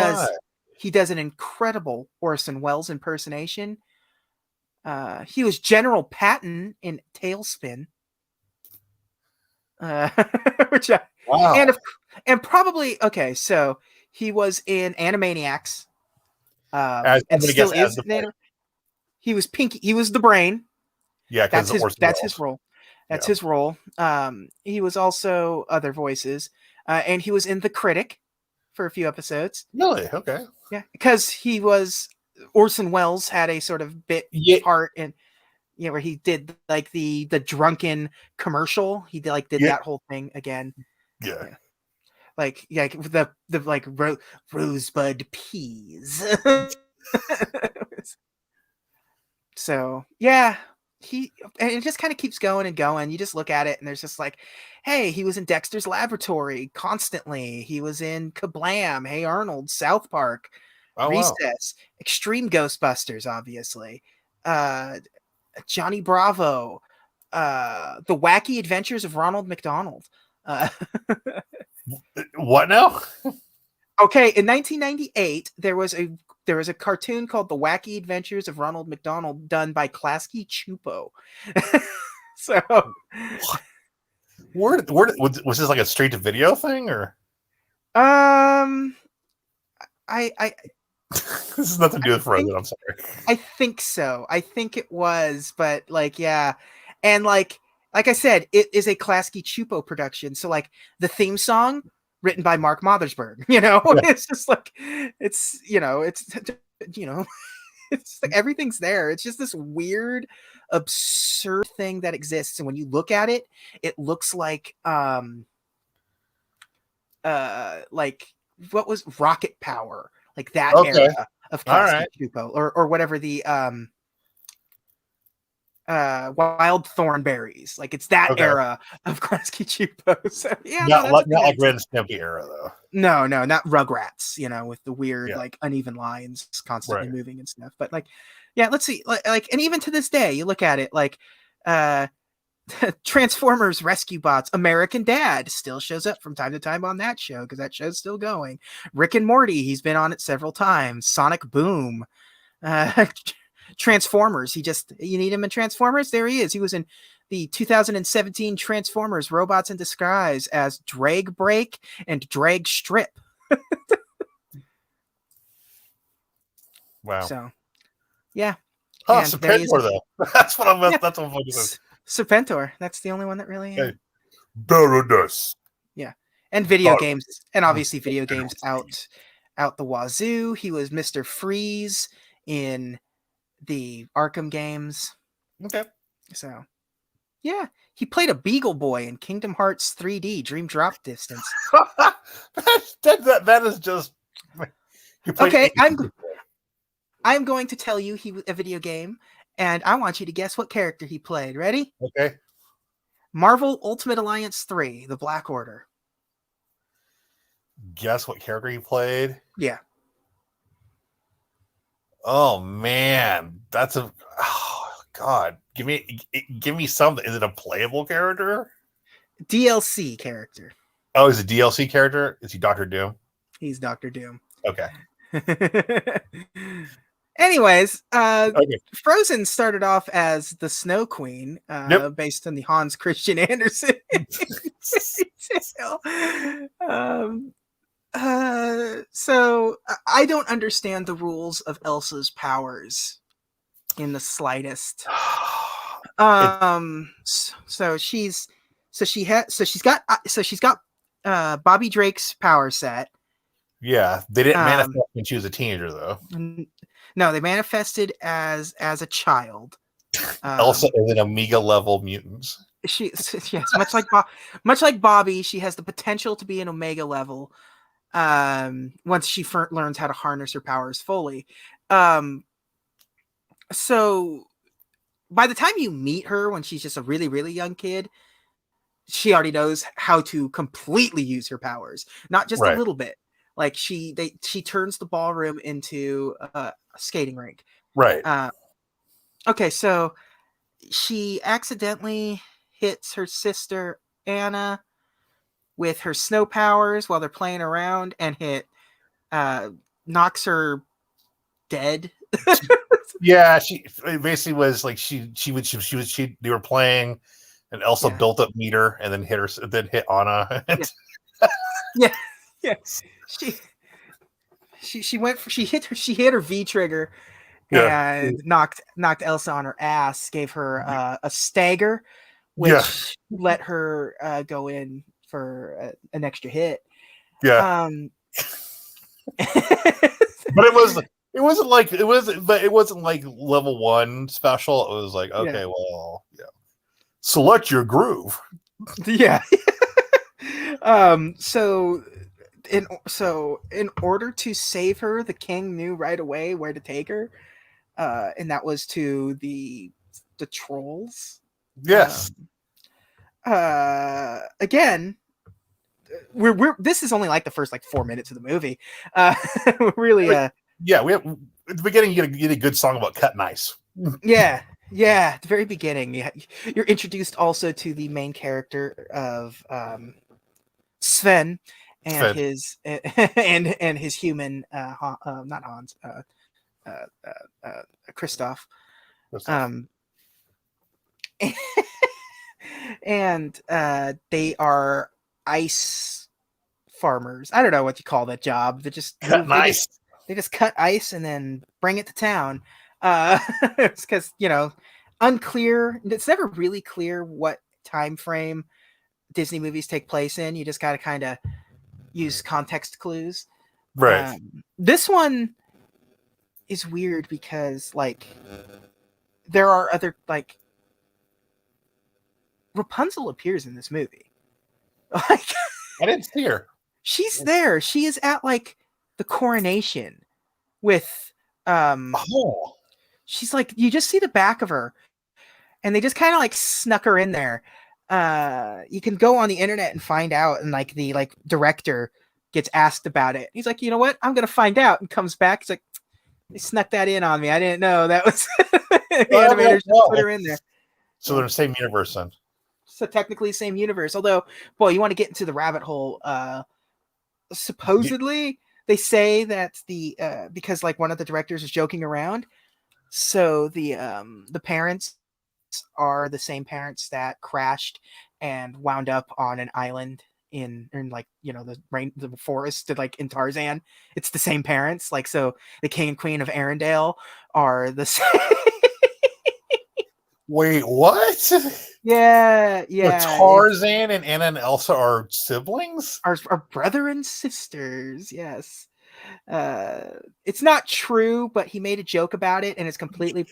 [SPEAKER 2] does an incredible Orson Welles impersonation. He was General Patton in Tailspin, which and probably okay. So he was in Animaniacs, and still is. He was Pinky. He was the brain.
[SPEAKER 1] Yeah,
[SPEAKER 2] that's his role. That's his role. He was also other voices, and he was in The Critic for a few episodes.
[SPEAKER 1] Really? Okay.
[SPEAKER 2] Yeah, because he was Orson Welles had a sort of bit part in, where he did like the drunken commercial. He did that whole thing again.
[SPEAKER 1] Yeah.
[SPEAKER 2] Like the rosebud peas. So yeah, and it just kind of keeps going and going. You just look at it and there's just like, hey, he was in Dexter's Laboratory constantly. He was in Kablam, Hey Arnold, South Park, Recess, Extreme Ghostbusters, obviously, Johnny Bravo, The Wacky Adventures of Ronald McDonald.
[SPEAKER 1] What now?
[SPEAKER 2] Okay, in 1998, there was a cartoon called The Wacky Adventures of Ronald McDonald done by Klasky Chupo. So,
[SPEAKER 1] was this like a straight to video thing, or? This is nothing to do with Frozen. I'm sorry.
[SPEAKER 2] I think so. I think it was, but yeah, and like I said, it is a Klasky Chupo production. So like the theme song written by Mark Mothersbaugh. It's just like it's like everything's there. It's just this weird, absurd thing that exists, and when you look at it, it looks like what was Rocket Power. Like that era of Klasky Chupo, or whatever the Wild Thornberries. Like it's that era of Klasky Chupo. So yeah,
[SPEAKER 1] not like Ren and Stimpy era though.
[SPEAKER 2] No, not Rugrats. With the weird like uneven lines constantly moving and stuff. But let's see. Like, and even to this day, you look at it like Transformers Rescue Bots, American Dad still shows up from time to time on that show because that show's still going. Rick and Morty, he's been on it several times. Sonic Boom, Transformers. You need him in Transformers. There he is. He was in the 2017 Transformers Robots in Disguise as Drag Break and Drag Strip.
[SPEAKER 1] Wow.
[SPEAKER 2] So, yeah.
[SPEAKER 1] Oh, Serpentor though. That's what I'm.
[SPEAKER 2] Yeah.
[SPEAKER 1] That's what I'm focusing on.
[SPEAKER 2] Serpentor. That's the only one that really.
[SPEAKER 1] Baroness.
[SPEAKER 2] Yeah, and video games, and obviously video games out the wazoo. He was Mr. Freeze in the Arkham games.
[SPEAKER 1] Okay.
[SPEAKER 2] So, yeah, he played a Beagle Boy in Kingdom Hearts 3D Dream Drop Distance.
[SPEAKER 1] that is just
[SPEAKER 2] okay. I'm going to tell you a video game, and I want you to guess what character he played. Ready?
[SPEAKER 1] Okay.
[SPEAKER 2] Marvel Ultimate Alliance 3, The Black Order.
[SPEAKER 1] Guess what character he played?
[SPEAKER 2] Yeah.
[SPEAKER 1] Oh man, that's a God. Give me something. Is it a playable character?
[SPEAKER 2] DLC character.
[SPEAKER 1] Oh, is it a DLC character? Is he Doctor Doom?
[SPEAKER 2] He's Doctor Doom.
[SPEAKER 1] Okay.
[SPEAKER 2] Anyways,
[SPEAKER 1] Okay.
[SPEAKER 2] Frozen started off as the Snow Queen, based on the Hans Christian Andersen. So I don't understand the rules of Elsa's powers in the slightest. So she's got Bobby Drake's power set.
[SPEAKER 1] Yeah, they didn't manifest when she was a teenager, though.
[SPEAKER 2] No, they manifested as a child.
[SPEAKER 1] Elsa is an Omega level mutant.
[SPEAKER 2] Yes, much like Bobby, she has the potential to be an Omega level. Once she learns how to harness her powers fully. So by the time you meet her when she's just a really, really young kid, she already knows how to completely use her powers, not just a little bit. Like she turns the ballroom into a skating rink.
[SPEAKER 1] Right.
[SPEAKER 2] Okay, so she accidentally hits her sister Anna with her snow powers while they're playing around, and knocks her dead.
[SPEAKER 1] Yeah, she basically was like they were playing, and Elsa built up meter and then hit Anna.
[SPEAKER 2] Yeah. She hit her V trigger and knocked Elsa on her ass, gave her a stagger, which let her go in for an extra hit.
[SPEAKER 1] Yeah. But it wasn't like level 1 special. It was like, okay, well, yeah. Select your groove.
[SPEAKER 2] Yeah. So in order to save her, the king knew right away where to take her. And that was to the trolls.
[SPEAKER 1] Yes.
[SPEAKER 2] Again, this is only like the first 4 minutes of the movie. Really.
[SPEAKER 1] We have at the beginning. You get a good song about cutting ice.
[SPEAKER 2] Yeah. At the very beginning, you're introduced also to the main character of Sven and his and his human, not Hans, Kristoff. And they are ice farmers. I don't know what you call that job. They just cut ice. They just cut ice and then bring it to town. It's because unclear. It's never really clear what time frame Disney movies take place in. You just got to kind of use context clues.
[SPEAKER 1] Right.
[SPEAKER 2] This one is weird because there are other Rapunzel appears in this movie.
[SPEAKER 1] I didn't see her.
[SPEAKER 2] She's there. She is at the coronation with she's you just see the back of her, and they just kind of snuck her in there. You can go on the internet and find out, and the director gets asked about it. He's like, you know what? I'm gonna find out, and comes back. He's like, they snuck that in on me. I didn't know that was the animators put her in there.
[SPEAKER 1] So they're the same universe then.
[SPEAKER 2] So technically same universe. Although, boy, you want to get into the rabbit hole. Supposedly they say that because one of the directors is joking around. So the parents are the same parents that crashed and wound up on an island in the forest in Tarzan. It's the same parents. So the king and queen of Arendelle are the same.
[SPEAKER 1] Wait, what?
[SPEAKER 2] Yeah.
[SPEAKER 1] Tarzan and Anna and Elsa are siblings?
[SPEAKER 2] Are brother and sisters, yes. It's not true, but he made a joke about it, and it's completely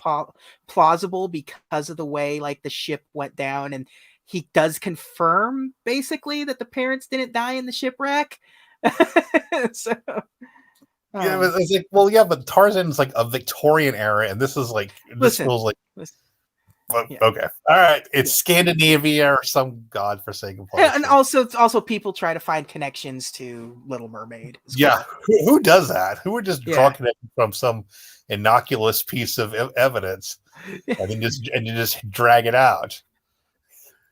[SPEAKER 2] plausible because of the way the ship went down, and he does confirm basically that the parents didn't die in the shipwreck. So
[SPEAKER 1] it's but Tarzan's a Victorian era, and this is this feels Yeah. Okay. All right. It's Scandinavia or some godforsaken place.
[SPEAKER 2] And also people try to find connections to Little Mermaid.
[SPEAKER 1] Yeah. Who does that? Who would just draw connections from some innocuous piece of evidence and then just drag it out?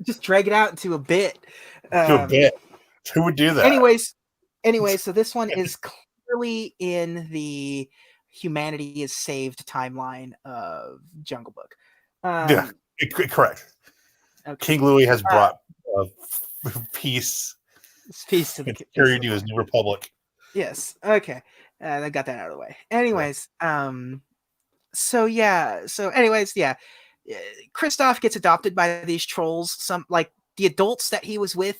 [SPEAKER 2] Just drag it out into a bit.
[SPEAKER 1] To a bit. Who would do that?
[SPEAKER 2] Anyways, so this one is clearly in the Humanity is Saved timeline of Jungle Book.
[SPEAKER 1] Correct. Okay. King Louis has brought peace
[SPEAKER 2] to the
[SPEAKER 1] period to his new republic.
[SPEAKER 2] Yes. Okay. I got that out of the way. Anyways, So Kristoff gets adopted by these trolls. Some like the adults that he was with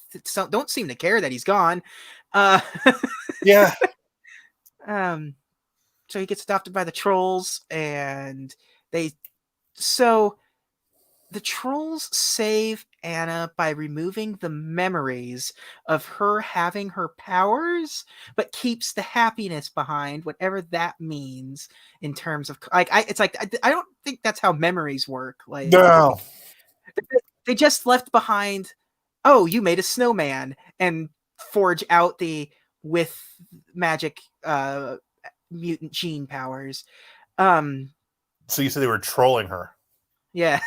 [SPEAKER 2] don't seem to care that he's gone.
[SPEAKER 1] Yeah.
[SPEAKER 2] So he gets adopted by the trolls, and the trolls save Anna by removing the memories of her having her powers, but keeps the happiness behind, whatever that means in terms of I don't think that's how memories work. Like,
[SPEAKER 1] no,
[SPEAKER 2] they just left behind. Oh, you made a snowman and forge out with magic mutant gene powers.
[SPEAKER 1] So you said they were trolling her.
[SPEAKER 2] Yeah.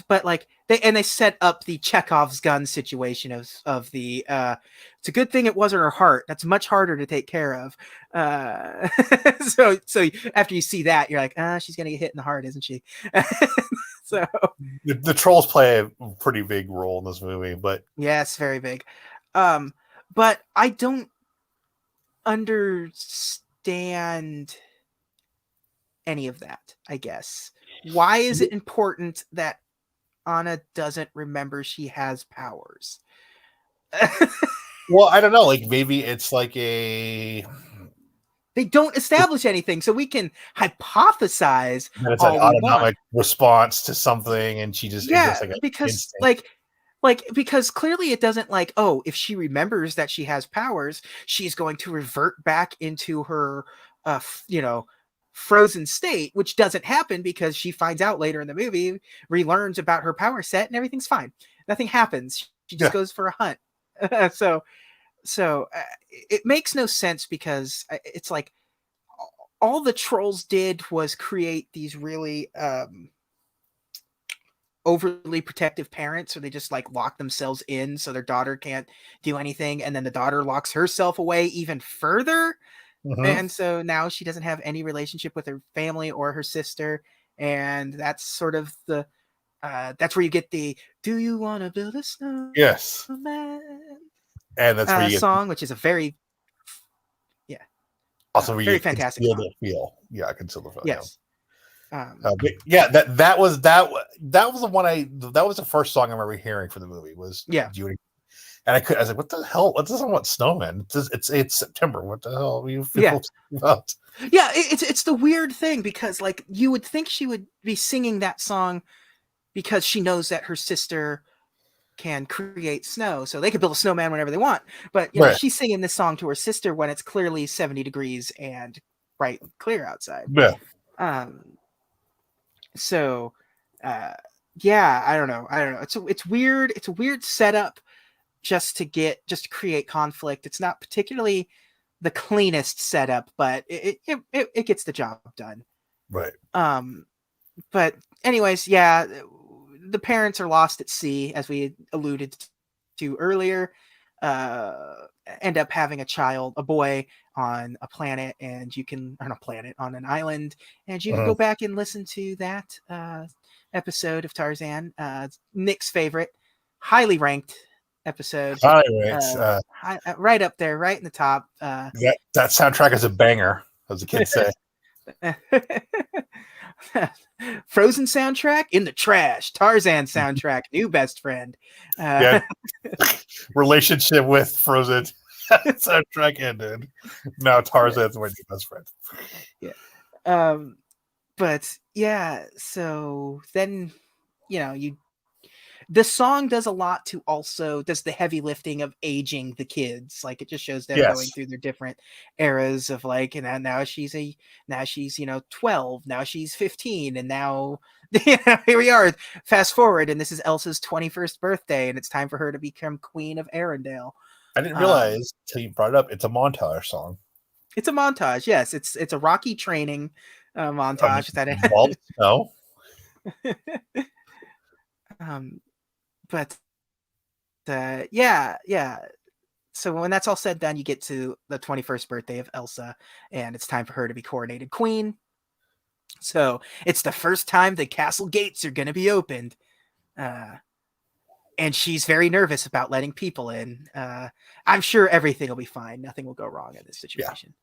[SPEAKER 2] But they set up the Chekhov's gun situation of the it's a good thing it wasn't her heart. That's much harder to take care of. So after you see that, you're like, she's gonna get hit in the heart, isn't she? So
[SPEAKER 1] the trolls play a pretty big role in this movie, but
[SPEAKER 2] yes, very big. But I don't understand any of that, I guess. Why is it important that Anna doesn't remember she has powers?
[SPEAKER 1] Well, I don't know. Like, maybe it's like they
[SPEAKER 2] don't establish anything, so we can hypothesize.
[SPEAKER 1] And it's an autonomic response to something, and she just
[SPEAKER 2] because clearly it doesn't if she remembers that she has powers, she's going to revert back into her frozen state, which doesn't happen because she finds out later in the movie, relearns about her power set, and everything's fine. Nothing happens. She just goes for a hunt. So it makes no sense because it's like all the trolls did was create these really overly protective parents, so they just lock themselves in so their daughter can't do anything, and then the daughter locks herself away even further. Mm-hmm. And so now she doesn't have any relationship with her family or her sister. And that's sort of that's where you get the "Do you want to build a snowman?"
[SPEAKER 1] Yes. And that's where you get
[SPEAKER 2] song, which is a very,
[SPEAKER 1] also
[SPEAKER 2] very fantastic
[SPEAKER 1] feel. Yeah, I can still feel.
[SPEAKER 2] Yes.
[SPEAKER 1] That was the one that was the first song I remember hearing for the movie was Judy. And I was like, what the hell? What's this on? What snowman? It's September. What the hell are you about?
[SPEAKER 2] Yeah, it's the weird thing because you would think she would be singing that song because she knows that her sister can create snow, so they can build a snowman whenever they want. But she's singing this song to her sister when it's clearly 70 degrees and bright clear outside.
[SPEAKER 1] Yeah.
[SPEAKER 2] So, I don't know. It's weird. It's a weird setup. Just to create conflict. It's not particularly the cleanest setup, but it gets the job done.
[SPEAKER 1] Right.
[SPEAKER 2] But anyways, the parents are lost at sea, as we alluded to earlier. End up having a boy on a planet, and on an island, and you can go back and listen to that episode of Tarzan. Nick's favorite, highly ranked episode. Right up there, right in the top.
[SPEAKER 1] That soundtrack is a banger, as the kids say.
[SPEAKER 2] Frozen soundtrack in the trash. Tarzan soundtrack, new best friend.
[SPEAKER 1] Relationship with Frozen soundtrack ended. Now Tarzan's my new best friend.
[SPEAKER 2] But so then the song does a lot to also does the heavy lifting of aging the kids. Like it just shows them going
[SPEAKER 1] Yes.
[SPEAKER 2] through their different eras of like, and now she's 12, now she's 15, and now here we are. Fast forward, and this is Elsa's 21st birthday, and it's time for her to become Queen of Arendelle.
[SPEAKER 1] I didn't realize till you brought it up. It's a montage song.
[SPEAKER 2] It's a montage. Yes, it's a Rocky training montage
[SPEAKER 1] No.
[SPEAKER 2] But yeah. So when that's all said and done, you get to the 21st birthday of Elsa, and it's time for her to be coronated queen. So it's the first time the castle gates are going to be opened. And she's very nervous about letting people in. I'm sure everything will be fine. Nothing will go wrong in this situation.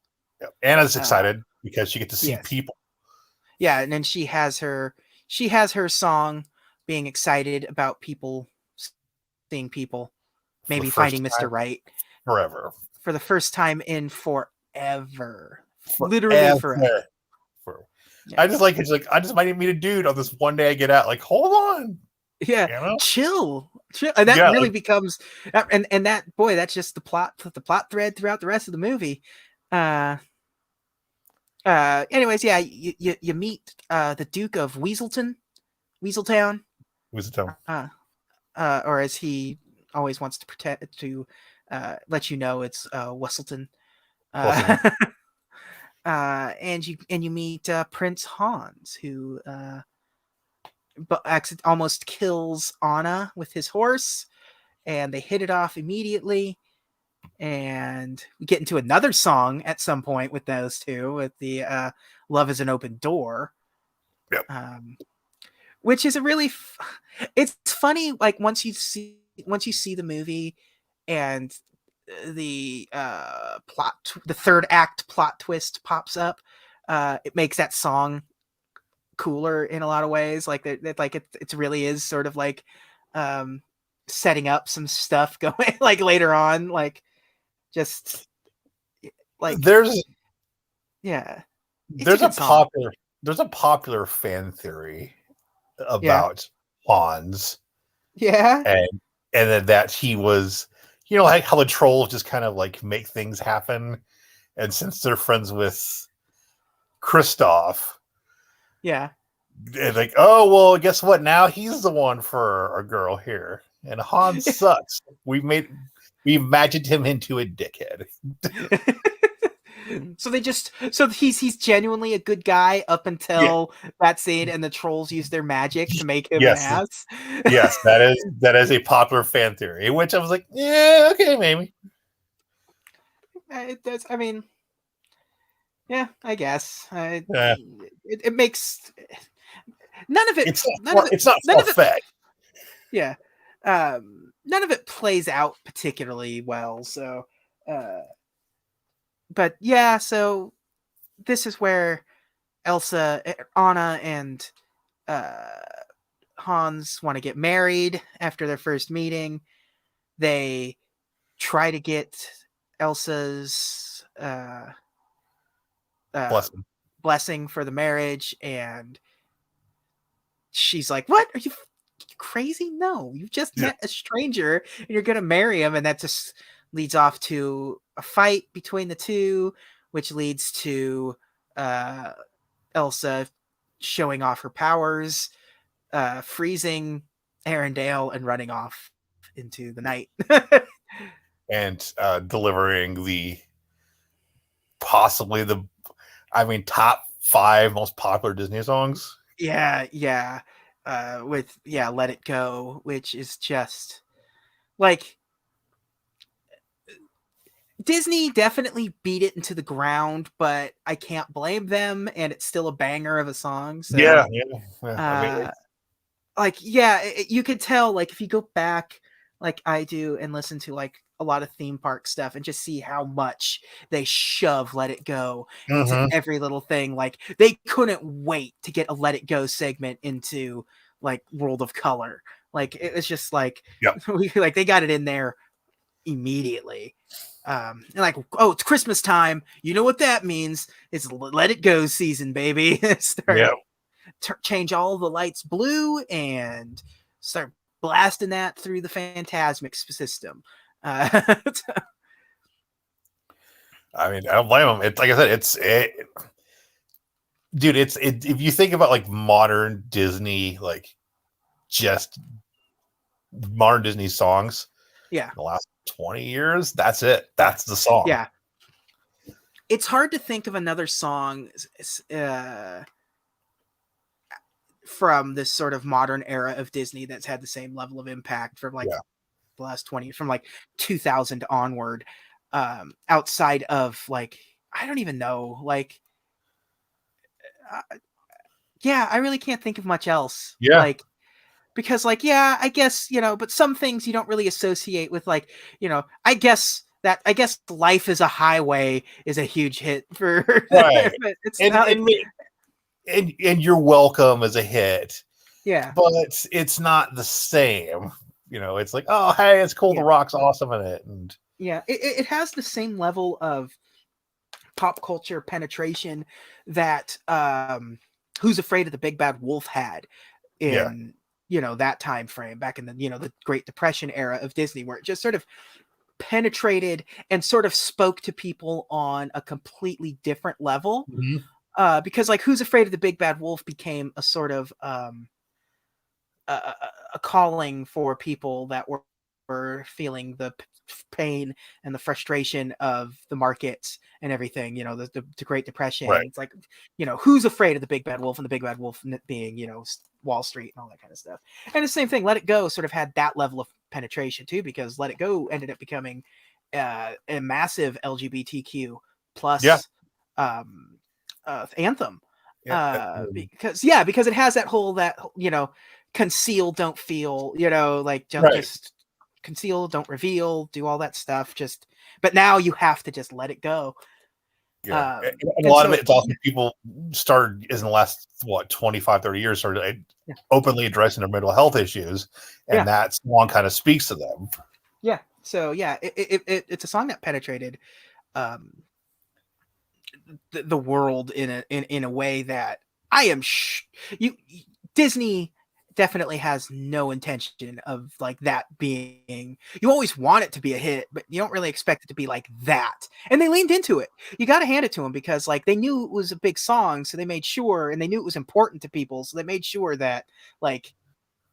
[SPEAKER 1] Yeah. Anna's excited because she gets to see people.
[SPEAKER 2] Yeah, and then she has her song, being excited about people, seeing people, maybe finding Mr. Right.
[SPEAKER 1] Forever.
[SPEAKER 2] For the first time in forever. Literally forever.
[SPEAKER 1] Yeah. I just like it's like I just might meet a dude on this one day I get out. Like, hold on.
[SPEAKER 2] Yeah, chill. And that really becomes and that boy, that's just the plot thread throughout the rest of the movie. Anyways, yeah, you meet the Duke of Weaseltown, or as he always wants to let you know, it's Weselton. And you meet Prince Hans, who almost kills Anna with his horse, and they hit it off immediately. And we get into another song at some point with those two, with the "Love Is an Open Door," which is a really it's funny. Like once you see the movie and the the third act plot twist pops up, it makes that song cooler in a lot of ways. Like it really is sort of like setting up some stuff going like later on, like just like
[SPEAKER 1] there's
[SPEAKER 2] a
[SPEAKER 1] popular fan theory about Hans.
[SPEAKER 2] Yeah.
[SPEAKER 1] And then that he was, like how the trolls just kind of like make things happen. And since they're friends with Kristoff, like, oh, well, guess what? Now he's the one for our girl here. And Hans sucks. We imagined him into a dickhead.
[SPEAKER 2] So he's genuinely a good guy up until that scene, and the trolls use their magic to make him an ass.
[SPEAKER 1] Yes, that is a popular fan theory, which I was like, yeah, okay, maybe.
[SPEAKER 2] It does. I mean, yeah, I guess. It makes none of it. It's not
[SPEAKER 1] far-fetched.
[SPEAKER 2] Yeah. None of it plays out particularly well. So, but yeah, so this is where Elsa, Anna, and Hans want to get married after their first meeting. They try to get Elsa's blessing for the marriage, and she's like, "What? Are you crazy? No, you just met a stranger and you're gonna marry him." And that just leads off to a fight between the two, which leads to Elsa showing off her powers, freezing Arendelle and running off into the night.
[SPEAKER 1] And delivering top 5 most popular Disney songs.
[SPEAKER 2] Let It Go, which is just like Disney definitely beat it into the ground, but I can't blame them, and it's still a banger of a song. So, you could tell, like, if you go back like I do and listen to like a lot of theme park stuff and just see how much they shove Let It Go into every little thing. Like they couldn't wait to get a Let It Go segment into like World of Color. Like it was just like, they got it in there immediately. And like, oh, it's Christmas time. You know what that means? It's Let It Go season, baby. Change all the lights blue and start blasting that through the Fantasmic system.
[SPEAKER 1] I mean, I don't blame them. It's like I said, dude. If you think about like modern Disney, like just modern Disney songs,
[SPEAKER 2] yeah,
[SPEAKER 1] the last 20 years, that's it. That's the song.
[SPEAKER 2] Yeah, it's hard to think of another song from this sort of modern era of Disney that's had the same level of impact from like the last 20, from like 2000 onward, outside of like, I don't even know, like, I really can't think of much else. Like, because like, I guess, but some things you don't really associate with, like, I guess Life is a Highway is a huge hit for
[SPEAKER 1] right.
[SPEAKER 2] It's
[SPEAKER 1] and You're Welcome is a hit.
[SPEAKER 2] Yeah.
[SPEAKER 1] But it's not the same. It's like, oh, hey, it's cool. The Rock's awesome in it. And
[SPEAKER 2] it has the same level of pop culture penetration that Who's Afraid of the Big Bad Wolf had in that time frame back in the the Great Depression era of Disney, where it just sort of penetrated and sort of spoke to people on a completely different level. Because like Who's Afraid of the Big Bad Wolf became a sort of a calling for people that were feeling the pain and the frustration of the markets and everything, the Great Depression.
[SPEAKER 1] Right.
[SPEAKER 2] It's like, who's afraid of the Big Bad Wolf, and the Big Bad Wolf being, Wall Street and all that kind of stuff. And the same thing, Let It Go sort of had that level of penetration too, because Let It Go ended up becoming a massive LGBTQ plus anthem. Because it has that whole, conceal, don't feel, like don't just conceal, don't reveal, do all that stuff. But now you have to just let it go.
[SPEAKER 1] And a lot of it's also people started in the last 25, 30 years started openly addressing their mental health issues, and that song kind of speaks to them.
[SPEAKER 2] So it's a song that penetrated the world in a way that I am Disney definitely has no intention of like that being. You always want it to be a hit, but you don't really expect it to be like that. And they leaned into it. You got to hand it to them, because like they knew it was a big song, so they made sure, and they knew it was important to people, so they made sure that like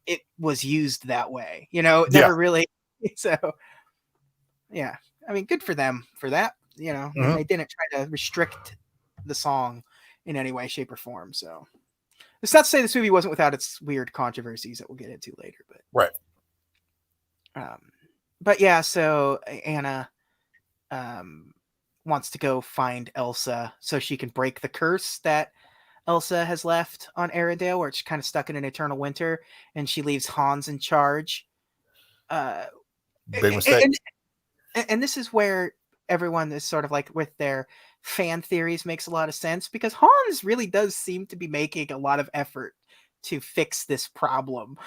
[SPEAKER 2] it was used that way. Never really. So I mean, good for them for that. They didn't try to restrict the song in any way, shape, or form. So it's not to say this movie wasn't without its weird controversies that we'll get into later, but so Anna wants to go find Elsa so she can break the curse that Elsa has left on Arendelle, where it's kind of stuck in an eternal winter, and she leaves Hans in charge.
[SPEAKER 1] Big mistake.
[SPEAKER 2] And this is where everyone is sort of like with their fan theories makes a lot of sense, because Hans really does seem to be making a lot of effort to fix this problem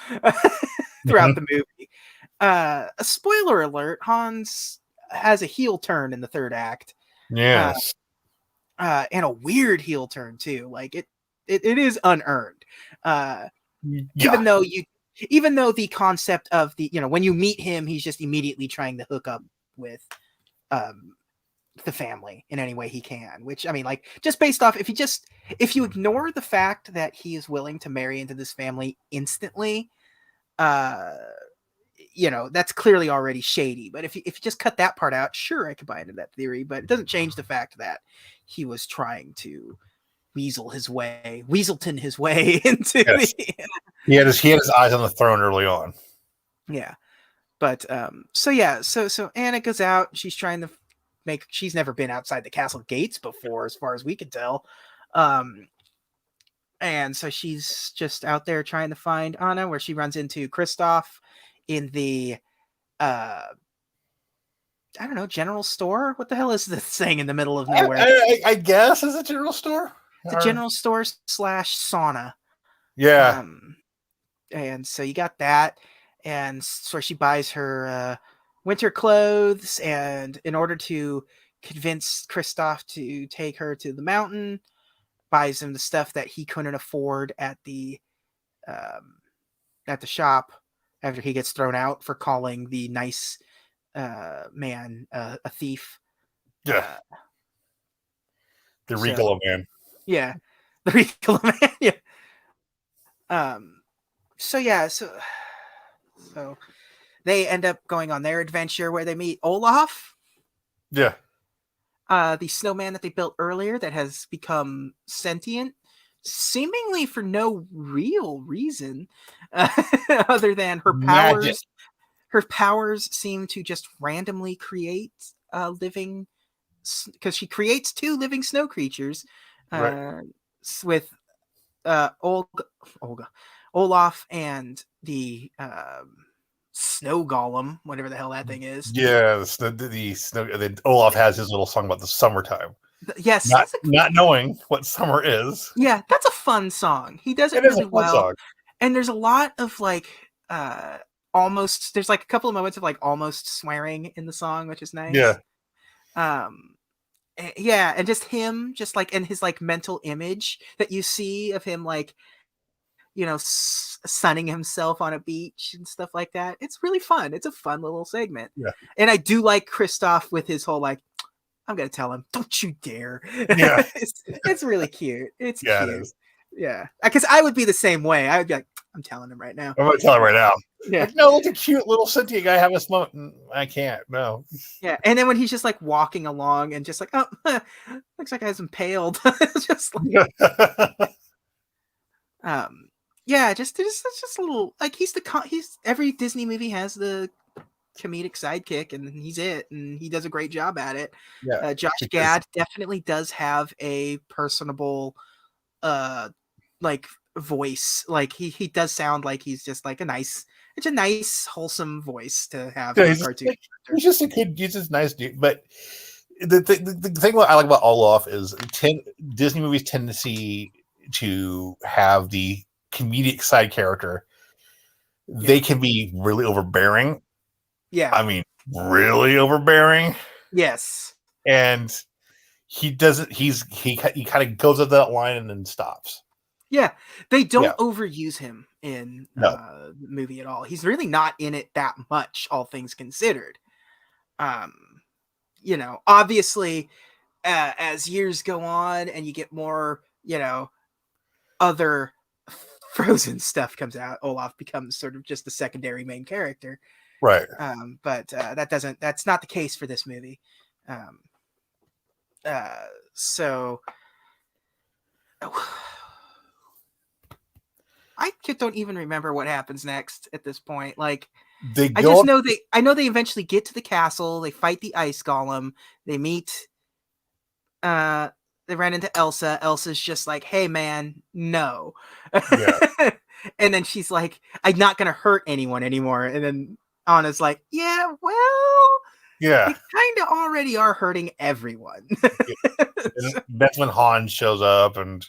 [SPEAKER 2] throughout the movie. A spoiler alert, Hans has a heel turn in the third act.
[SPEAKER 1] Yes.
[SPEAKER 2] And a weird heel turn too. Like it is unearned. Even though the concept of the, when you meet him, he's just immediately trying to hook up with the family in any way he can, which, I mean, like, just based off, if you ignore the fact that he is willing to marry into this family instantly, that's clearly already shady. But if you just cut that part out, sure, I could buy into that theory, but it doesn't change the fact that he was trying to weaselton his way into
[SPEAKER 1] he had his eyes on the throne early on.
[SPEAKER 2] But so Anna goes out. She's trying to she's never been outside the castle gates before, as far as we can tell. And so she's just out there trying to find Anna, where she runs into Kristoff in the I don't know, general store. What the hell is this thing in the middle of nowhere?
[SPEAKER 1] I guess it's a general store.
[SPEAKER 2] It's a general store / sauna. And so you got that. And so she buys her winter clothes, and in order to convince Kristoff to take her to the mountain, buys him the stuff that he couldn't afford at the shop, after he gets thrown out for calling the nice man a thief.
[SPEAKER 1] Yeah. The
[SPEAKER 2] So,
[SPEAKER 1] Ricola man.
[SPEAKER 2] Yeah. The Ricola man. Yeah. So yeah, so they end up going on their adventure where they meet Olaf.
[SPEAKER 1] Yeah.
[SPEAKER 2] The snowman that they built earlier that has become sentient, seemingly for no real reason, other than her powers.
[SPEAKER 1] Magic.
[SPEAKER 2] Her powers seem to just randomly create living, because she creates 2 living snow creatures,
[SPEAKER 1] Right.
[SPEAKER 2] with Olaf and the snow golem, whatever the hell that thing is.
[SPEAKER 1] Yeah, the snow. Then Olaf has his little song about the summertime.
[SPEAKER 2] Yes,
[SPEAKER 1] not knowing what summer is.
[SPEAKER 2] Yeah, that's a fun song. He does it
[SPEAKER 1] It is
[SPEAKER 2] really
[SPEAKER 1] a fun
[SPEAKER 2] well.
[SPEAKER 1] song.
[SPEAKER 2] And there's a lot of like almost, there's like a couple of moments of like almost swearing in the song, which is nice.
[SPEAKER 1] Yeah.
[SPEAKER 2] Yeah, and just him, just like in his like mental image that you see of him, like, you know, sunning himself on a beach and stuff like that. It's really fun. It's a fun little segment.
[SPEAKER 1] Yeah.
[SPEAKER 2] And I do like Kristoff with his whole like, I'm gonna tell him, don't you dare.
[SPEAKER 1] Yeah.
[SPEAKER 2] It's really cute. It's
[SPEAKER 1] Yeah,
[SPEAKER 2] cute.
[SPEAKER 1] it is.
[SPEAKER 2] Yeah, because I would be the same way. I would be like, I'm telling him right now.
[SPEAKER 1] I'm gonna tell him right now.
[SPEAKER 2] Yeah.
[SPEAKER 1] Like, no, look at cute little sentient guy have a smoke. I can't. No.
[SPEAKER 2] Yeah, and then when he's just like walking along and just like, oh, looks like I was impaled. It's just like, yeah, just it's just a little like he's every Disney movie has the comedic sidekick, and he's it, and he does a great job at it.
[SPEAKER 1] Yeah.
[SPEAKER 2] Josh Gad definitely does have a personable like voice. Like he does sound like he's just like it's a nice wholesome voice to have.
[SPEAKER 1] Yeah, he's just a kid. He's just nice dude. But the thing what I like about Olaf is Disney movies tendency to have the comedic side character.
[SPEAKER 2] Yeah.
[SPEAKER 1] They can be really overbearing.
[SPEAKER 2] Yeah,
[SPEAKER 1] I mean, really overbearing.
[SPEAKER 2] Yes,
[SPEAKER 1] and he doesn't. He kind of goes up that line and then stops.
[SPEAKER 2] Yeah, they don't overuse him in the movie at all. He's really not in it that much, all things considered. You know, obviously, as years go on and you get more, you know, other Frozen stuff comes out, Olaf becomes sort of just the secondary main character.
[SPEAKER 1] Right.
[SPEAKER 2] But that's not the case for this movie. So I don't even remember what happens next at this point. Like, I know they eventually get to the castle. They fight the ice golem. They meet. They ran into Elsa. Elsa's just like, "Hey, man, no." Yeah. And then she's like, "I'm not gonna hurt anyone anymore." And then Anna's like, "Yeah, well,
[SPEAKER 1] yeah,
[SPEAKER 2] they kind of already are hurting everyone."
[SPEAKER 1] That's when Han shows up, and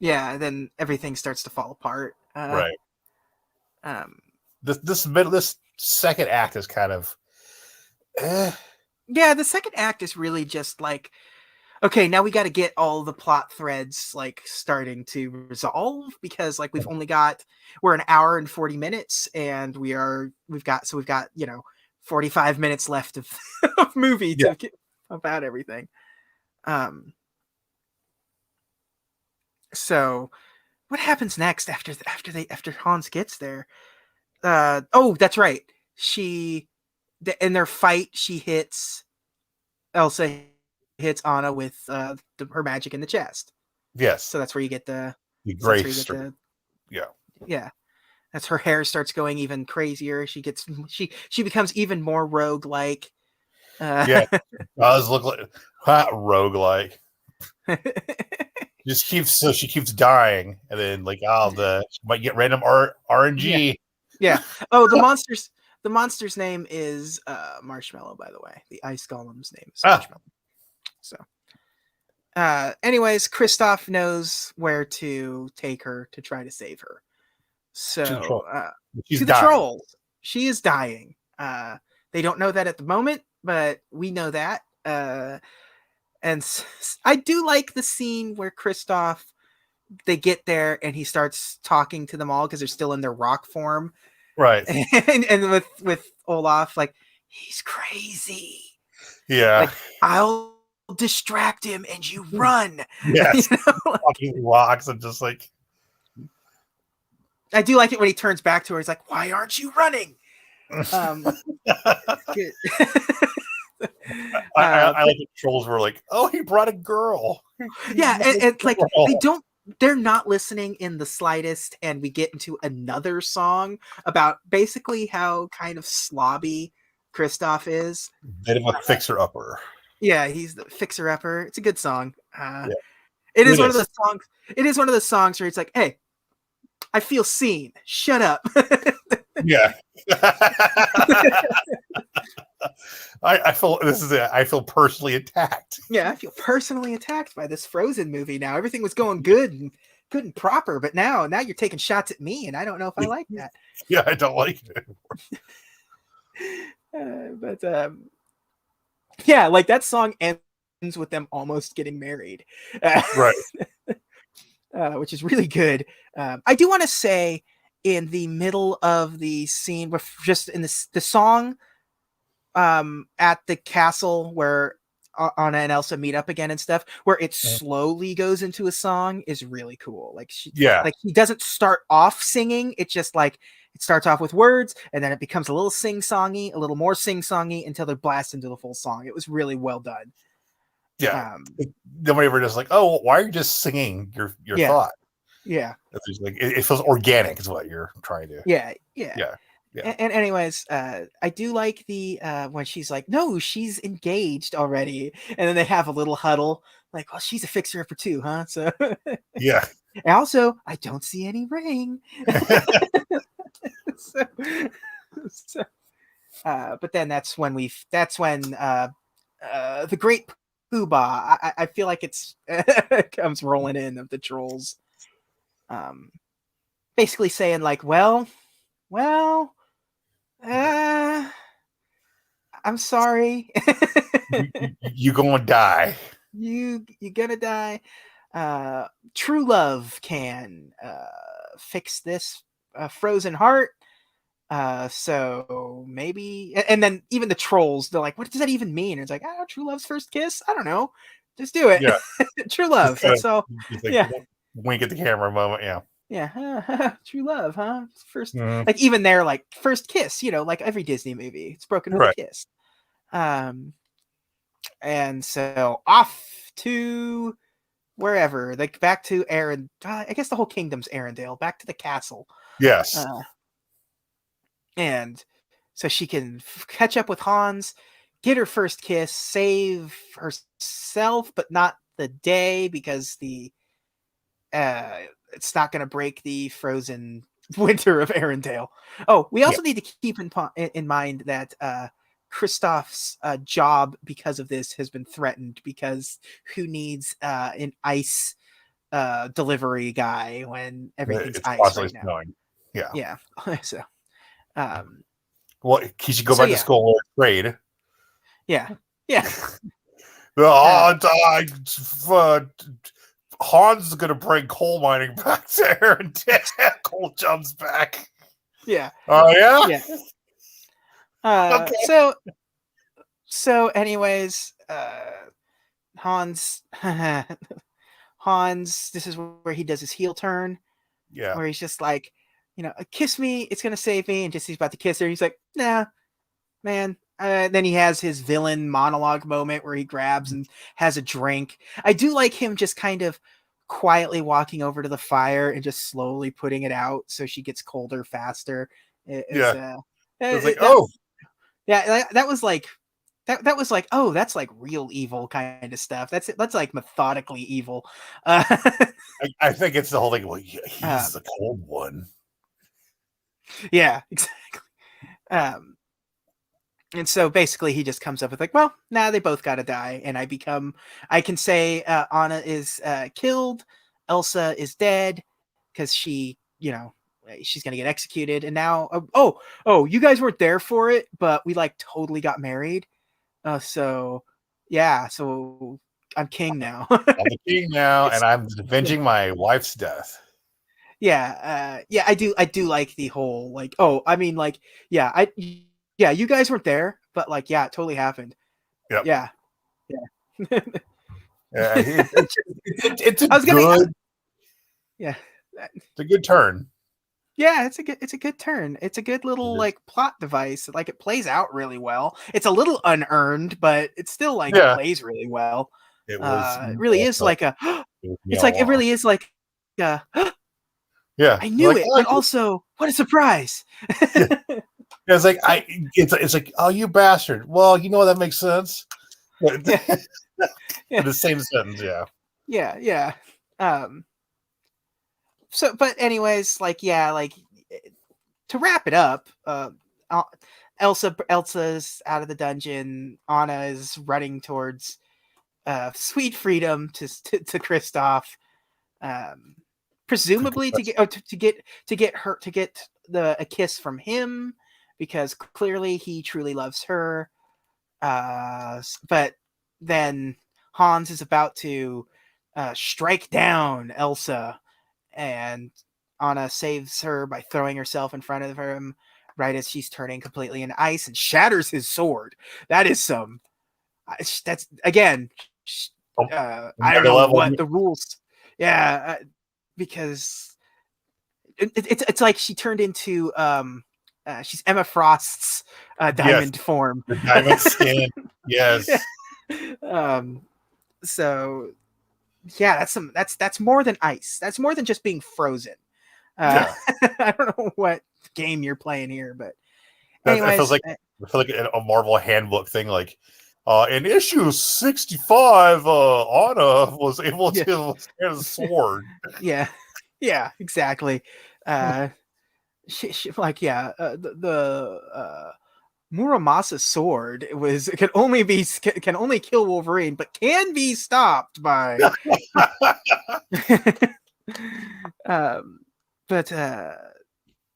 [SPEAKER 2] then everything starts to fall apart.
[SPEAKER 1] Right. This second act is kind of.
[SPEAKER 2] Yeah, the second act is really just like, okay, now we got to get all the plot threads like starting to resolve, because like we're an hour and 40 minutes and we've got 45 minutes left of movie to get about everything. So what happens next after Hans gets there? Oh, that's right. In their fight, Elsa hits Anna with her magic in the chest.
[SPEAKER 1] Yes.
[SPEAKER 2] So that's where you get the
[SPEAKER 1] grace.
[SPEAKER 2] Yeah. That's her hair starts going even crazier. She becomes even more rogue-like.
[SPEAKER 1] Does look like rogue-like. She keeps dying, and then she might get random RNG.
[SPEAKER 2] Yeah. Oh, the monster's name is Marshmallow, by the way. The ice golem's name is Marshmallow. So, anyways, Kristoff knows where to take her to try to save her. So, to the trolls. She is dying. They don't know that at the moment, but we know that. And I do like the scene where Kristoff, they get there and he starts talking to them all because they're still in their rock form.
[SPEAKER 1] Right.
[SPEAKER 2] And with Olaf, like, he's crazy.
[SPEAKER 1] Yeah.
[SPEAKER 2] Like, I'll distract him and you run.
[SPEAKER 1] Yes.
[SPEAKER 2] You know? Like,
[SPEAKER 1] Fucking rocks and just like.
[SPEAKER 2] I do like it when he turns back to her. He's like, "Why aren't you running?" Good.
[SPEAKER 1] I like the trolls were like, "Oh, he brought a girl."
[SPEAKER 2] Yeah, and like they're not listening in the slightest, and we get into another song about basically how kind of slobby Kristoff is.
[SPEAKER 1] Bit of a fixer upper.
[SPEAKER 2] Yeah, he's the fixer upper. It's a good song.
[SPEAKER 1] Yeah.
[SPEAKER 2] It is one of the songs. It is one of the songs where it's like, "Hey, I feel seen. Shut up."
[SPEAKER 1] Yeah. I feel this is it. I feel personally attacked.
[SPEAKER 2] Yeah, I feel personally attacked by this Frozen movie now. Everything was going good and proper, but now you're taking shots at me, and I don't know if I like that.
[SPEAKER 1] Yeah, I don't like it
[SPEAKER 2] anymore. Yeah, like that song ends with them almost getting married,
[SPEAKER 1] right?
[SPEAKER 2] Which is really good. I do want to say, in the middle of the scene, with just in the song, at the castle where Anna and Elsa meet up again and stuff, where it slowly goes into a song, is really cool. Like like he doesn't start off singing. It's just like it starts off with words, and then it becomes a little sing-songy, a little more sing-songy, until they blast into the full song. It was really well done.
[SPEAKER 1] Yeah. Nobody ever just like, "Oh, why are you just singing your thought?"
[SPEAKER 2] Yeah.
[SPEAKER 1] It's like it feels organic, is what you're trying to.
[SPEAKER 2] Yeah.
[SPEAKER 1] And
[SPEAKER 2] anyways, I do like the when she's like, "No, she's engaged already," and then they have a little huddle, like, "Well, she's a fixer upper too, huh?" So
[SPEAKER 1] yeah.
[SPEAKER 2] And also, I don't see any ring. But then that's when the great poobah. I feel like it's comes rolling in of the trolls, basically saying like, well, I'm sorry.
[SPEAKER 1] You gonna die.
[SPEAKER 2] You gonna die. True love can fix this frozen heart. So maybe, and then even the trolls, they're like, "What does that even mean?" And it's like, "Oh, true love's first kiss. I don't know. Just do it."
[SPEAKER 1] Yeah.
[SPEAKER 2] True love. That's all.
[SPEAKER 1] Like,
[SPEAKER 2] yeah.
[SPEAKER 1] Wink at the camera moment. Yeah.
[SPEAKER 2] Yeah. True love, huh? First, like even they're like first kiss. Like every Disney movie, it's broken with a kiss. And so off to wherever, like back to I guess the whole kingdom's Arendelle, back to the castle.
[SPEAKER 1] Yes.
[SPEAKER 2] And so she can catch up with Hans, get her first kiss, save herself, but not the day, because it's not going to break the frozen winter of Arendelle. Oh, we also need to keep in mind that Kristoff's job because of this has been threatened, because who needs an ice delivery guy when everything's ice right now?
[SPEAKER 1] Snowing.
[SPEAKER 2] Yeah. So
[SPEAKER 1] well, he should go back to school or trade.
[SPEAKER 2] Yeah.
[SPEAKER 1] Hans is gonna bring coal mining back there, and coal jumps back.
[SPEAKER 2] Yeah.
[SPEAKER 1] Oh yeah.
[SPEAKER 2] Okay. So anyways, Hans, this is where he does his heel turn.
[SPEAKER 1] Yeah.
[SPEAKER 2] Where he's just like, kiss me, it's gonna save me, and just he's about to kiss her, he's like, nah, man. Then he has his villain monologue moment where he grabs and has a drink. I do like him just kind of quietly walking over to the fire and just slowly putting it out so she gets colder faster. That was like that was like, oh, that's like real evil kind of stuff. That's like methodically evil.
[SPEAKER 1] I think it's the whole thing. Well, he's the cold one.
[SPEAKER 2] Yeah, exactly. And so basically he just comes up with like, well, they both got to die. And I can say Anna is killed. Elsa is dead because she's going to get executed. And now, you guys weren't there for it, but we like totally got married. So I'm king now.
[SPEAKER 1] I'm the king now, and I'm avenging my wife's death.
[SPEAKER 2] yeah, I do like the whole like, oh, I mean, like, yeah, you guys weren't there, but like, yeah, it totally happened.
[SPEAKER 1] Yep.
[SPEAKER 2] Yeah, yeah.
[SPEAKER 1] Yeah, it's a
[SPEAKER 2] I was gonna,
[SPEAKER 1] good,
[SPEAKER 2] yeah,
[SPEAKER 1] it's a good turn.
[SPEAKER 2] yeah, it's a good turn. It's a good little
[SPEAKER 1] It is.
[SPEAKER 2] like plot device. Like it plays out really well. It's a little unearned, but it's still like it
[SPEAKER 1] Yeah,
[SPEAKER 2] plays really well.
[SPEAKER 1] it was.
[SPEAKER 2] It really is like a.
[SPEAKER 1] It was me
[SPEAKER 2] It's
[SPEAKER 1] all
[SPEAKER 2] like it
[SPEAKER 1] along.
[SPEAKER 2] really is like. Uh,
[SPEAKER 1] Yeah,
[SPEAKER 2] I
[SPEAKER 1] you're
[SPEAKER 2] knew
[SPEAKER 1] like,
[SPEAKER 2] it,
[SPEAKER 1] oh,
[SPEAKER 2] but also what a surprise!
[SPEAKER 1] yeah. Yeah, it's like it's like, oh, you bastard. Well, you know what, that makes sense. But
[SPEAKER 2] Yeah, yeah,
[SPEAKER 1] the same sentence, yeah.
[SPEAKER 2] yeah, yeah. Um. So, but anyways, like, yeah, like to wrap it up, uh, Elsa's out of the dungeon. Anna is running towards sweet freedom to Kristoff, um, presumably to get to get a kiss from him because clearly he truly loves her. But then Hans is about to strike down Elsa, and Anna saves her by throwing herself in front of him right as she's turning completely into ice and shatters his sword. That is some. That's again.
[SPEAKER 1] Oh,
[SPEAKER 2] I don't
[SPEAKER 1] another
[SPEAKER 2] know
[SPEAKER 1] level.
[SPEAKER 2] what the rules. Yeah, because it's like she turned into she's Emma Frost's
[SPEAKER 1] Yes,
[SPEAKER 2] diamond form.
[SPEAKER 1] the diamond skin. Yes.
[SPEAKER 2] um, so yeah, that's more than ice. That's more than just being frozen.
[SPEAKER 1] Yeah.
[SPEAKER 2] I don't know what game you're playing here, but
[SPEAKER 1] It feels
[SPEAKER 2] anyways,
[SPEAKER 1] like a Marvel handbook thing. Like, in issue 65, Anna was able
[SPEAKER 2] yeah,
[SPEAKER 1] to get a sword.
[SPEAKER 2] yeah, yeah, exactly. Uh, like yeah, the Muramasa sword was can only kill Wolverine, but can be stopped by. um, but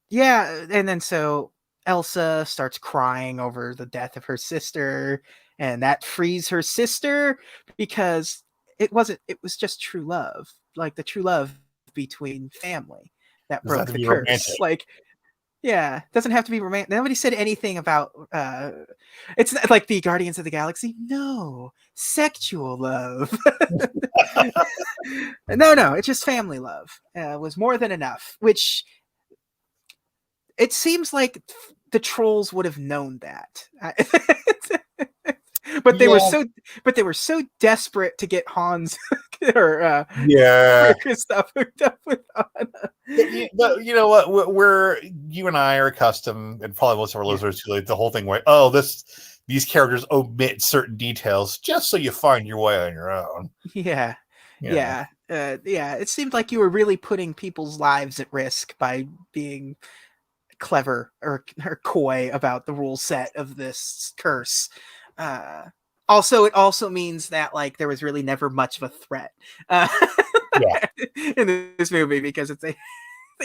[SPEAKER 2] yeah, and then so Elsa starts crying over the death of her sister, and that frees her sister because it was just true love, like the true love between family that
[SPEAKER 1] Does that have
[SPEAKER 2] broke
[SPEAKER 1] to
[SPEAKER 2] the
[SPEAKER 1] be
[SPEAKER 2] curse.
[SPEAKER 1] romantic?
[SPEAKER 2] Like, yeah, doesn't have to be romantic. Nobody said anything about it's not like the Guardians of the Galaxy. No, sexual love. No, it's just family love. Was more than enough, which it seems like the trolls would have known that. but
[SPEAKER 1] Yeah.
[SPEAKER 2] they were so desperate to get Hans or
[SPEAKER 1] Yeah.
[SPEAKER 2] Kristoff hooked up with Anna.
[SPEAKER 1] But you know what? You and I are accustomed, and probably most of our listeners, to like the whole thing where, oh, these characters omit certain details just so you find your way on your own.
[SPEAKER 2] Yeah,
[SPEAKER 1] Yeah.
[SPEAKER 2] yeah, yeah. It seemed like you were really putting people's lives at risk by being clever or coy about the rule set of this curse. Uh, Also, it also means that like there was really never much of a threat
[SPEAKER 1] Yeah.
[SPEAKER 2] in this movie because they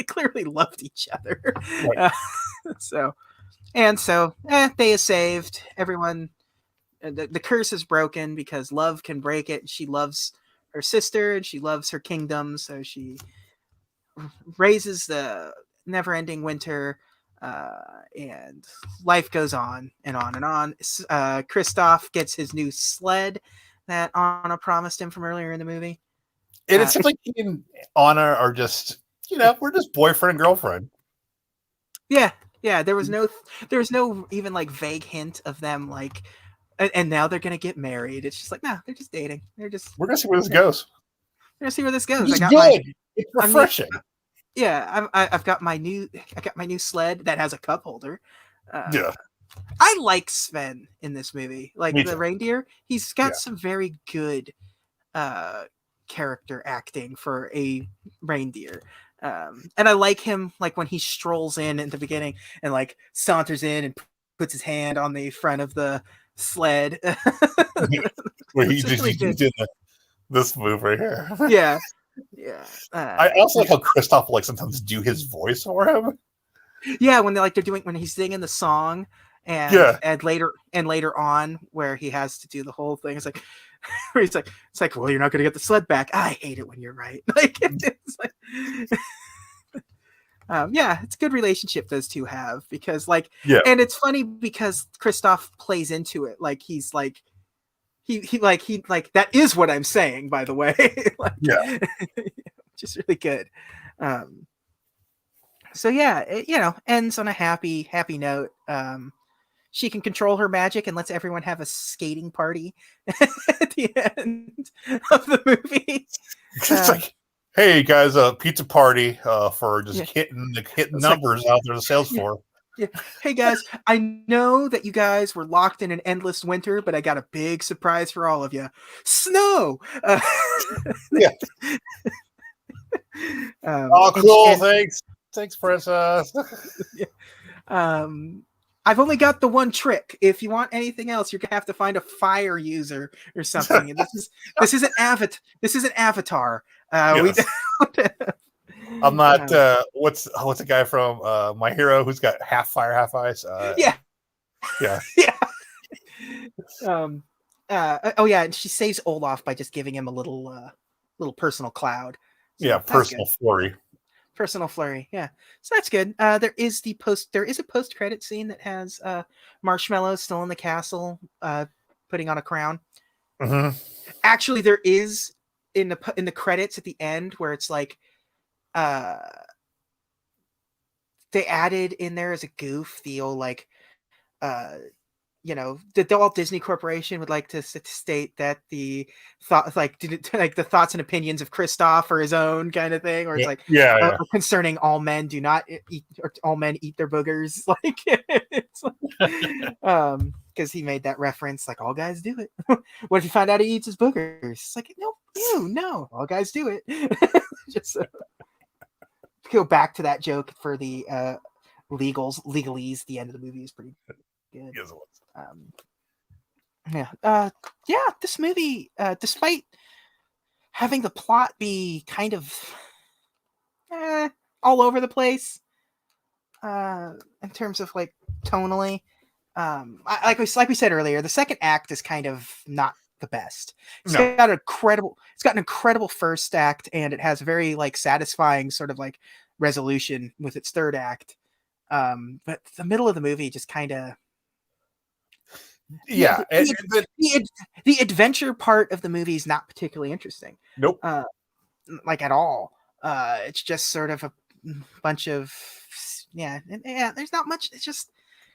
[SPEAKER 2] clearly loved each other.
[SPEAKER 1] Right.
[SPEAKER 2] Uh, so they is saved. Everyone, the curse is broken because love can break it. She loves her sister and she loves her kingdom, so she raises the never-ending winter, and life goes on and on and on. Kristoff gets his new sled that Anna promised him from earlier in the movie.
[SPEAKER 1] And it seems like he and Anna are just, we're just boyfriend and girlfriend.
[SPEAKER 2] Yeah, yeah. There was no even like vague hint of them like, and now they're gonna get married. It's just like, no, they're just dating.
[SPEAKER 1] We're gonna see where this goes.
[SPEAKER 2] We're gonna see where this goes.
[SPEAKER 1] It's good. It's refreshing.
[SPEAKER 2] I've got my new sled that has a cup holder.
[SPEAKER 1] Yeah.
[SPEAKER 2] I like Sven in this movie, like
[SPEAKER 1] Me
[SPEAKER 2] the
[SPEAKER 1] too.
[SPEAKER 2] reindeer. He's got
[SPEAKER 1] Yeah.
[SPEAKER 2] some very good character acting for a reindeer. And I like him like when he strolls in at the beginning and like saunters in and puts his hand on the front of the sled.
[SPEAKER 1] Where
[SPEAKER 2] It's
[SPEAKER 1] he
[SPEAKER 2] really good.
[SPEAKER 1] did this move right here.
[SPEAKER 2] Yeah, yeah.
[SPEAKER 1] I also like how Kristoff like sometimes do his voice for him.
[SPEAKER 2] Yeah, when they're doing when he's singing the song,
[SPEAKER 1] Yeah.
[SPEAKER 2] and later on where he has to do the whole thing, it's like where he's like, well, you're not gonna get the sled back. I hate it when you're right. Like it's like Yeah, it's a good relationship those two have because
[SPEAKER 1] Yeah.
[SPEAKER 2] and it's funny because Kristoff plays into it like he's like he like that is what I'm saying, by the way. Like,
[SPEAKER 1] Yeah.
[SPEAKER 2] just really good. Um, so yeah, it, ends on a happy note. She can control her magic and lets everyone have a skating party at the end of the movie.
[SPEAKER 1] It's like, hey guys, a pizza party for just
[SPEAKER 2] Yeah.
[SPEAKER 1] hitting
[SPEAKER 2] It's like,
[SPEAKER 1] numbers out there to sales
[SPEAKER 2] yeah,
[SPEAKER 1] for.
[SPEAKER 2] yeah. Hey guys, I know that you guys were locked in an endless winter, but I got a big surprise for all of you. Snow.
[SPEAKER 1] Yeah. Oh, cool. Thanks, princess.
[SPEAKER 2] Yeah. I've only got the one trick. If you want anything else, you're gonna have to find a fire user or something. And this isn't Avatar. We
[SPEAKER 1] Yes. I'm not. What's the guy from My Hero who's got half fire, half ice?
[SPEAKER 2] Yeah.
[SPEAKER 1] Yeah.
[SPEAKER 2] Yeah. Oh yeah, and she saves Olaf by just giving him a little personal cloud. So
[SPEAKER 1] Yeah, personal flurry.
[SPEAKER 2] Personal flurry, yeah. So that's good. There is a post credit scene that has Marshmallow still in the castle, putting on a crown.
[SPEAKER 1] Mm-hmm.
[SPEAKER 2] Actually, there is in the credits at the end where it's like, they added in there as a goof the old like, the Walt Disney Corporation would like to state that the thought, like the thoughts and opinions of Kristoff are his own kind of thing, or it's like,
[SPEAKER 1] yeah.
[SPEAKER 2] concerning all men do not eat, or all men eat their boogers, like, it's like, because he made that reference, like all guys do it. What if you find out he eats his boogers? It's like, no, all guys do it. Just go back to that joke for the legalese. The end of the movie is pretty good.
[SPEAKER 1] Yes, it was.
[SPEAKER 2] This movie, despite having the plot be kind of all over the place, in terms of like tonally, like we said earlier, the second act is kind of not the best. It's got an incredible first act, and it has a very like satisfying sort of like resolution with its third act. But the middle of the movie just kind of, the adventure part of the movie is not particularly interesting.
[SPEAKER 1] Nope.
[SPEAKER 2] Like at all. It's just sort of a bunch of there's not much. It's just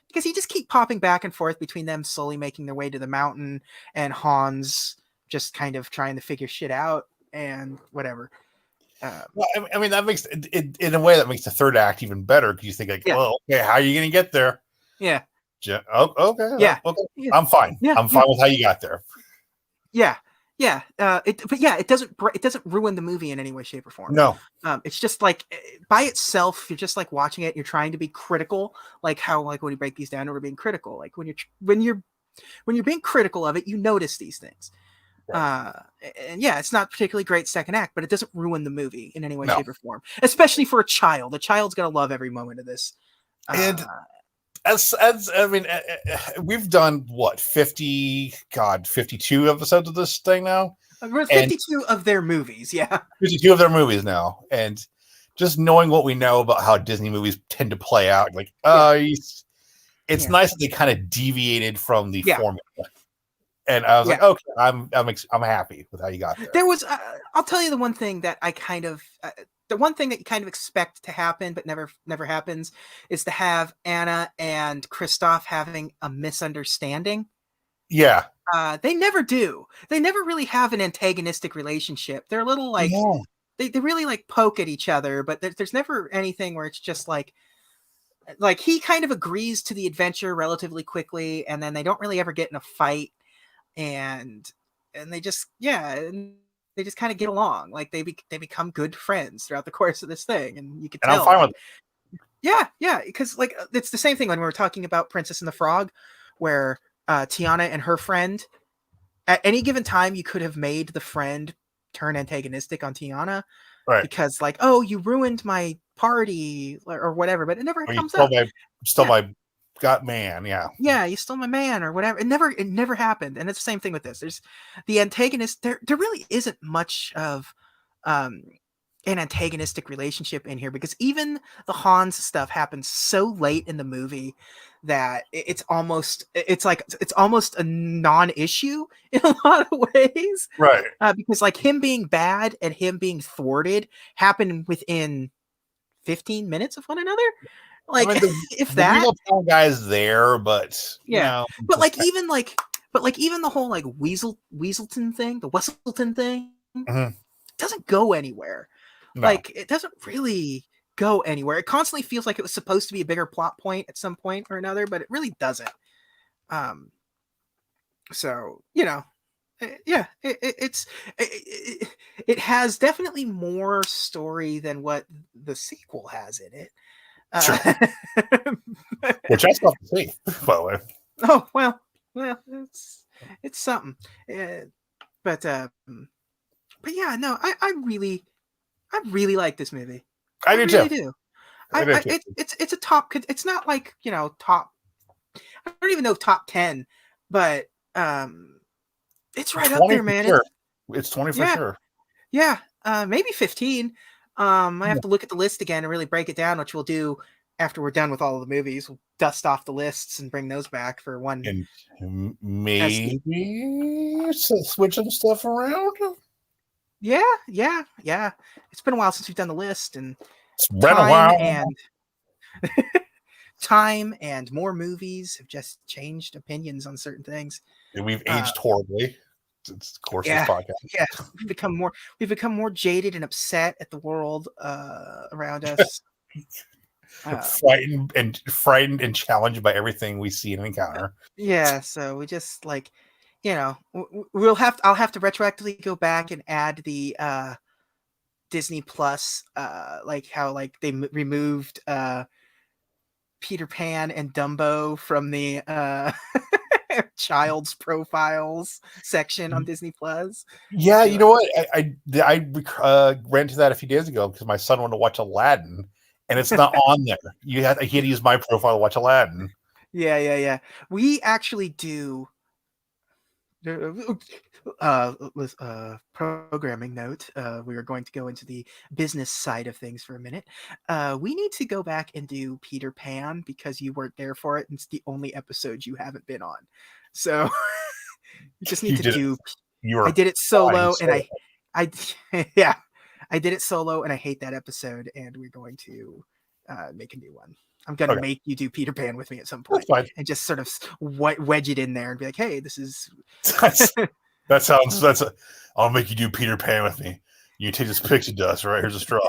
[SPEAKER 2] because you just keep popping back and forth between them slowly making their way to the mountain and Hans just kind of trying to figure shit out and whatever.
[SPEAKER 1] Well, I mean, that makes it in a way that makes the third act even better because you think like, well, okay, how are you going to get there?
[SPEAKER 2] Yeah.
[SPEAKER 1] Oh, okay.
[SPEAKER 2] Yeah.
[SPEAKER 1] Okay. I'm fine. Yeah. I'm fine with how you got there.
[SPEAKER 2] Yeah. Yeah. It doesn't ruin the movie in any way, shape, or form.
[SPEAKER 1] No.
[SPEAKER 2] It's just like by itself, you're just like watching it. You're trying to be critical, like how like when you break these down, we're being critical. Like when you're being critical of it, you notice these things. Right. And yeah, it's not particularly great second act, but it doesn't ruin the movie in any way, shape, or form. Especially for a child. A child's gonna love every moment of this.
[SPEAKER 1] And as I mean, we've done what 52 episodes of this thing now.
[SPEAKER 2] 52 of their movies, yeah.
[SPEAKER 1] 52 of their movies now, and just knowing what we know about how Disney movies tend to play out, like, it's nice that they kind of deviated from the formula. And I was like, okay, I'm happy with how you got there.
[SPEAKER 2] There was, I'll tell you the one thing that I kind of, the one thing that you kind of expect to happen, but never happens, is to have Anna and Kristoff having a misunderstanding.
[SPEAKER 1] Yeah.
[SPEAKER 2] They never do. They never really have an antagonistic relationship. They're a little like, they really like poke at each other, but there's never anything where it's just like he kind of agrees to the adventure relatively quickly, and then they don't really ever get in a fight. And they just they just kind of get along, like they become good friends throughout the course of this thing, and you could tell.
[SPEAKER 1] I'm fine with
[SPEAKER 2] it. Yeah, because like it's the same thing when we were talking about Princess and the Frog, where Tiana and her friend, at any given time, you could have made the friend turn antagonistic on Tiana,
[SPEAKER 1] right?
[SPEAKER 2] Because like, oh, you ruined my party or whatever, but it never comes up.
[SPEAKER 1] My got man,
[SPEAKER 2] yeah, you stole my man or whatever. It never happened. And it's the same thing with this. There's the antagonist. There really isn't much of an antagonistic relationship in here, because even the Hans stuff happens so late in the movie that it's almost a non-issue in a lot of ways,
[SPEAKER 1] Right.
[SPEAKER 2] because like him being bad and him being thwarted happen within 15 minutes of one another, like,
[SPEAKER 1] I mean,
[SPEAKER 2] if
[SPEAKER 1] the
[SPEAKER 2] that.
[SPEAKER 1] real town guy is there, but
[SPEAKER 2] Yeah, but
[SPEAKER 1] just
[SPEAKER 2] like even the whole like Weaselton thing, the Wesselton thing,
[SPEAKER 1] Mhm.
[SPEAKER 2] doesn't go anywhere.
[SPEAKER 1] No.
[SPEAKER 2] Like, it doesn't really go anywhere. It constantly feels like it was supposed to be a bigger plot point at some point or another, but it really doesn't. Um, so yeah, it has definitely more story than what the sequel has in it.
[SPEAKER 1] Sure.
[SPEAKER 2] Uh,
[SPEAKER 1] Which I still have to see, by the way.
[SPEAKER 2] oh well, it's something. But yeah, no, I really like this movie.
[SPEAKER 1] I
[SPEAKER 2] I
[SPEAKER 1] do
[SPEAKER 2] really
[SPEAKER 1] too.
[SPEAKER 2] do.
[SPEAKER 1] I do
[SPEAKER 2] I
[SPEAKER 1] too.
[SPEAKER 2] it's a top. It's not like top. I don't even know if top 10, but it's right up
[SPEAKER 1] 20
[SPEAKER 2] there,
[SPEAKER 1] for
[SPEAKER 2] man.
[SPEAKER 1] sure. It's 20 for
[SPEAKER 2] Yeah,
[SPEAKER 1] sure.
[SPEAKER 2] yeah. Maybe 15. I have to look at the list again and really break it down, which we'll do after we're done with all of the movies. We'll dust off the lists and bring those back for one.
[SPEAKER 1] And maybe switch some stuff around.
[SPEAKER 2] Yeah, yeah, yeah. It's been a while since we've done the list, and
[SPEAKER 1] It's been a
[SPEAKER 2] time
[SPEAKER 1] while.
[SPEAKER 2] and time and more movies have just changed opinions on certain things.
[SPEAKER 1] We've aged horribly. It's the course of this
[SPEAKER 2] Yeah,
[SPEAKER 1] podcast.
[SPEAKER 2] yeah. We've become more jaded and upset at the world around us.
[SPEAKER 1] Frightened and challenged by everything we see and encounter.
[SPEAKER 2] Yeah, so we just like, I'll have to retroactively go back and add the Disney Plus, like how like they removed Peter Pan and Dumbo from the child's profiles section on Disney Plus.
[SPEAKER 1] Yeah,
[SPEAKER 2] So,
[SPEAKER 1] you know what? I ran into that a few days ago because my son wanted to watch Aladdin, and it's not on there. He had to use my profile to watch Aladdin.
[SPEAKER 2] yeah. We actually do. With programming note, we are going to go into the business side of things for a minute. We need to go back and do Peter Pan because you weren't there for it, and it's the only episode you haven't been on. So you just need
[SPEAKER 1] You
[SPEAKER 2] to
[SPEAKER 1] did
[SPEAKER 2] do.
[SPEAKER 1] it. You were
[SPEAKER 2] I did it
[SPEAKER 1] fine,
[SPEAKER 2] solo, and I yeah, I did it solo, and I hate that episode. And we're going to make a new one. I'm gonna
[SPEAKER 1] okay.
[SPEAKER 2] make you do Peter Pan with me at some
[SPEAKER 1] That's
[SPEAKER 2] point,
[SPEAKER 1] fine.
[SPEAKER 2] and just sort of wedge it in there and be like, "Hey, this is."
[SPEAKER 1] That sounds. I'll make you do Peter Pan with me. You take this pixie dust, right? Here's a straw.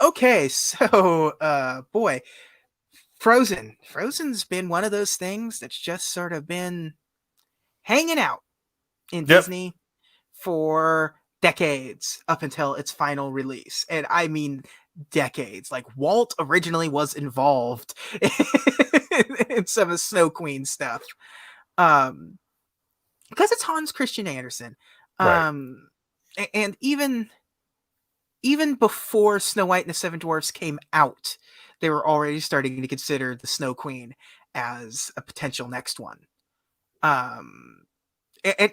[SPEAKER 2] Okay, so boy, Frozen. Frozen's been one of those things that's just sort of been hanging out in Disney for decades up until its final release. And I mean decades. Like Walt originally was involved in some of Snow Queen stuff. Because it's Hans Christian Andersen.
[SPEAKER 1] Right.
[SPEAKER 2] And even before Snow White and the Seven Dwarfs came out, they were already starting to consider the Snow Queen as a potential next one. And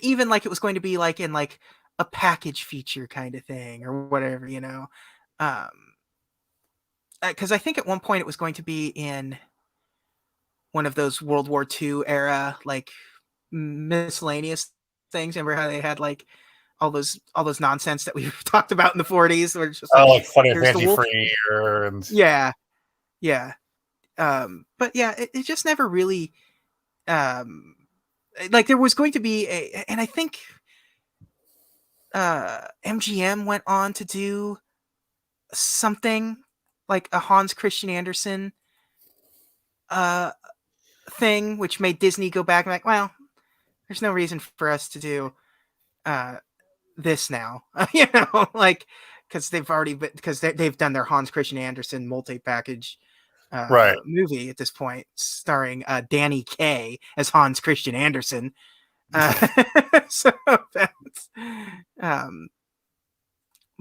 [SPEAKER 2] even like it was going to be like in like a package feature kind of thing or whatever, because I think at one point it was going to be in one of those World War II era like miscellaneous things. Remember how they had like all those nonsense that we've talked about in the 40s, where it's just like
[SPEAKER 1] Funny and
[SPEAKER 2] here's the
[SPEAKER 1] Fancy
[SPEAKER 2] wolf.
[SPEAKER 1] Free and
[SPEAKER 2] Yeah. But yeah, it just never really like there was going to be and I think MGM went on to do something like a Hans Christian Andersen thing, which made Disney go back and like, well, there's no reason for us to do this now, like because they've done their Hans Christian Andersen multi-package
[SPEAKER 1] right.
[SPEAKER 2] movie at this point, starring Danny Kaye as Hans Christian Andersen. So that's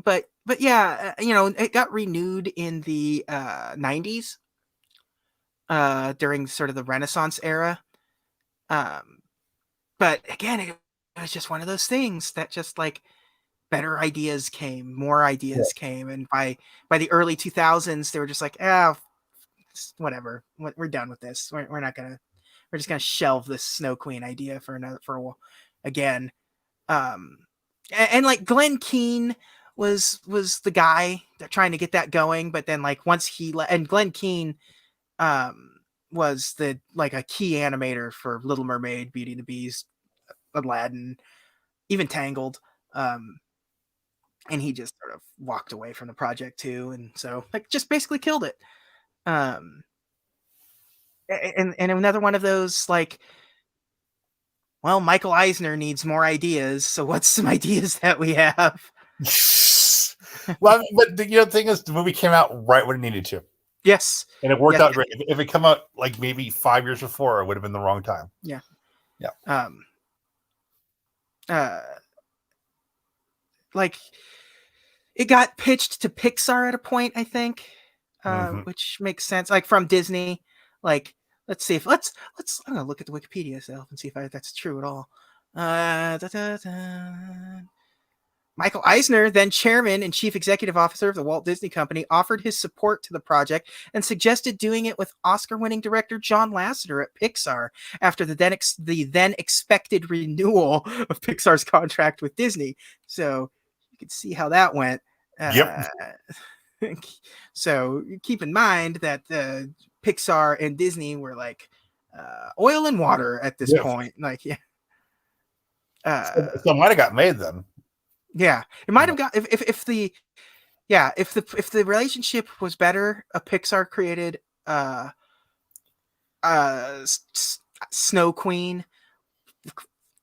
[SPEAKER 2] but yeah, it got renewed in the 90s during sort of the Renaissance era. But again, it was just one of those things that just like better ideas came, more ideas came, and by the early 2000s, they were just like, whatever, we're done with this. We're not gonna, we're just gonna shelve this Snow Queen idea for a while again. And like Glenn Keane was the guy that trying to get that going, but then like once he and Glenn Keane was the like a key animator for Little Mermaid, Beauty and the Beast, Aladdin, even Tangled. And he just sort of walked away from the project too, and so like just basically killed it. And another one of those like, well, Michael Eisner needs more ideas, so what's some ideas that we have?
[SPEAKER 1] Well, but the thing is, the movie came out right when it needed to.
[SPEAKER 2] Yes,
[SPEAKER 1] and it worked out great. If it come out like maybe 5 years before, it would have been the wrong time.
[SPEAKER 2] Yeah. Like it got pitched to Pixar at a point, I think, which makes sense. Like from Disney, like let's see if let's I'm gonna look at the Wikipedia itself and see if that's true at all. Michael Eisner, then chairman and chief executive officer of the Walt Disney Company, offered his support to the project and suggested doing it with Oscar-winning director John Lasseter at Pixar after the then expected renewal of Pixar's contract with Disney. So you can see how that went.
[SPEAKER 1] Yep.
[SPEAKER 2] So keep in mind that Pixar and Disney were like oil and water at this point. Like, yeah.
[SPEAKER 1] So it might have got made then.
[SPEAKER 2] Yeah, it might have got if the relationship was better, a Pixar created Snow Queen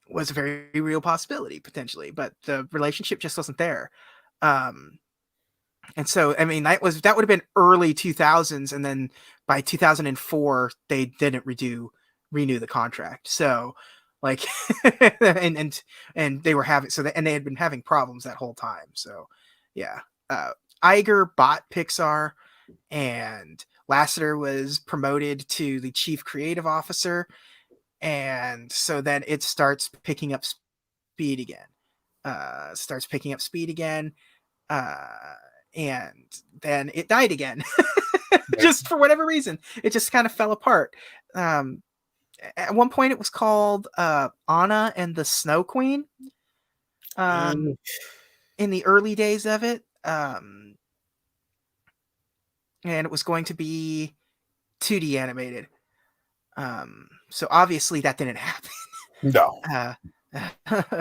[SPEAKER 2] was a very real possibility potentially, but the relationship just wasn't there. And so I mean that would have been early 2000s, and then by 2004 they didn't renew the contract. So like and they were having and they had been having problems that whole time. So yeah, Iger bought Pixar, and Lasseter was promoted to the chief creative officer, and so then it starts picking up speed again. And then it died again. Just for whatever reason, it just kind of fell apart. At one point it was called Anna and the Snow Queen in the early days of it, and it was going to be 2D animated, so obviously that didn't happen.
[SPEAKER 1] No.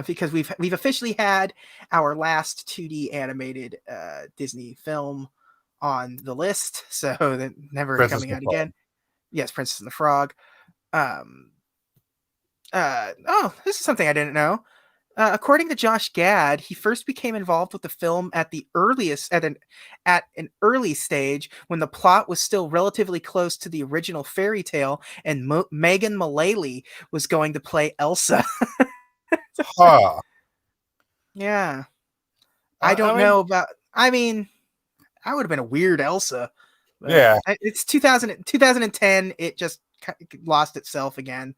[SPEAKER 2] Because we've officially had our last 2D animated Disney film on the list, so that never
[SPEAKER 1] Princess
[SPEAKER 2] coming out again. Yes, Princess and the Frog. This is something I didn't know. According to Josh Gad, he first became involved with the film at an early stage when the plot was still relatively close to the original fairy tale, and Megan Mullally was going to play Elsa. Yeah. I don't know about. I mean, I would have been a weird Elsa.
[SPEAKER 1] Yeah.
[SPEAKER 2] It's 2010. It just lost itself again.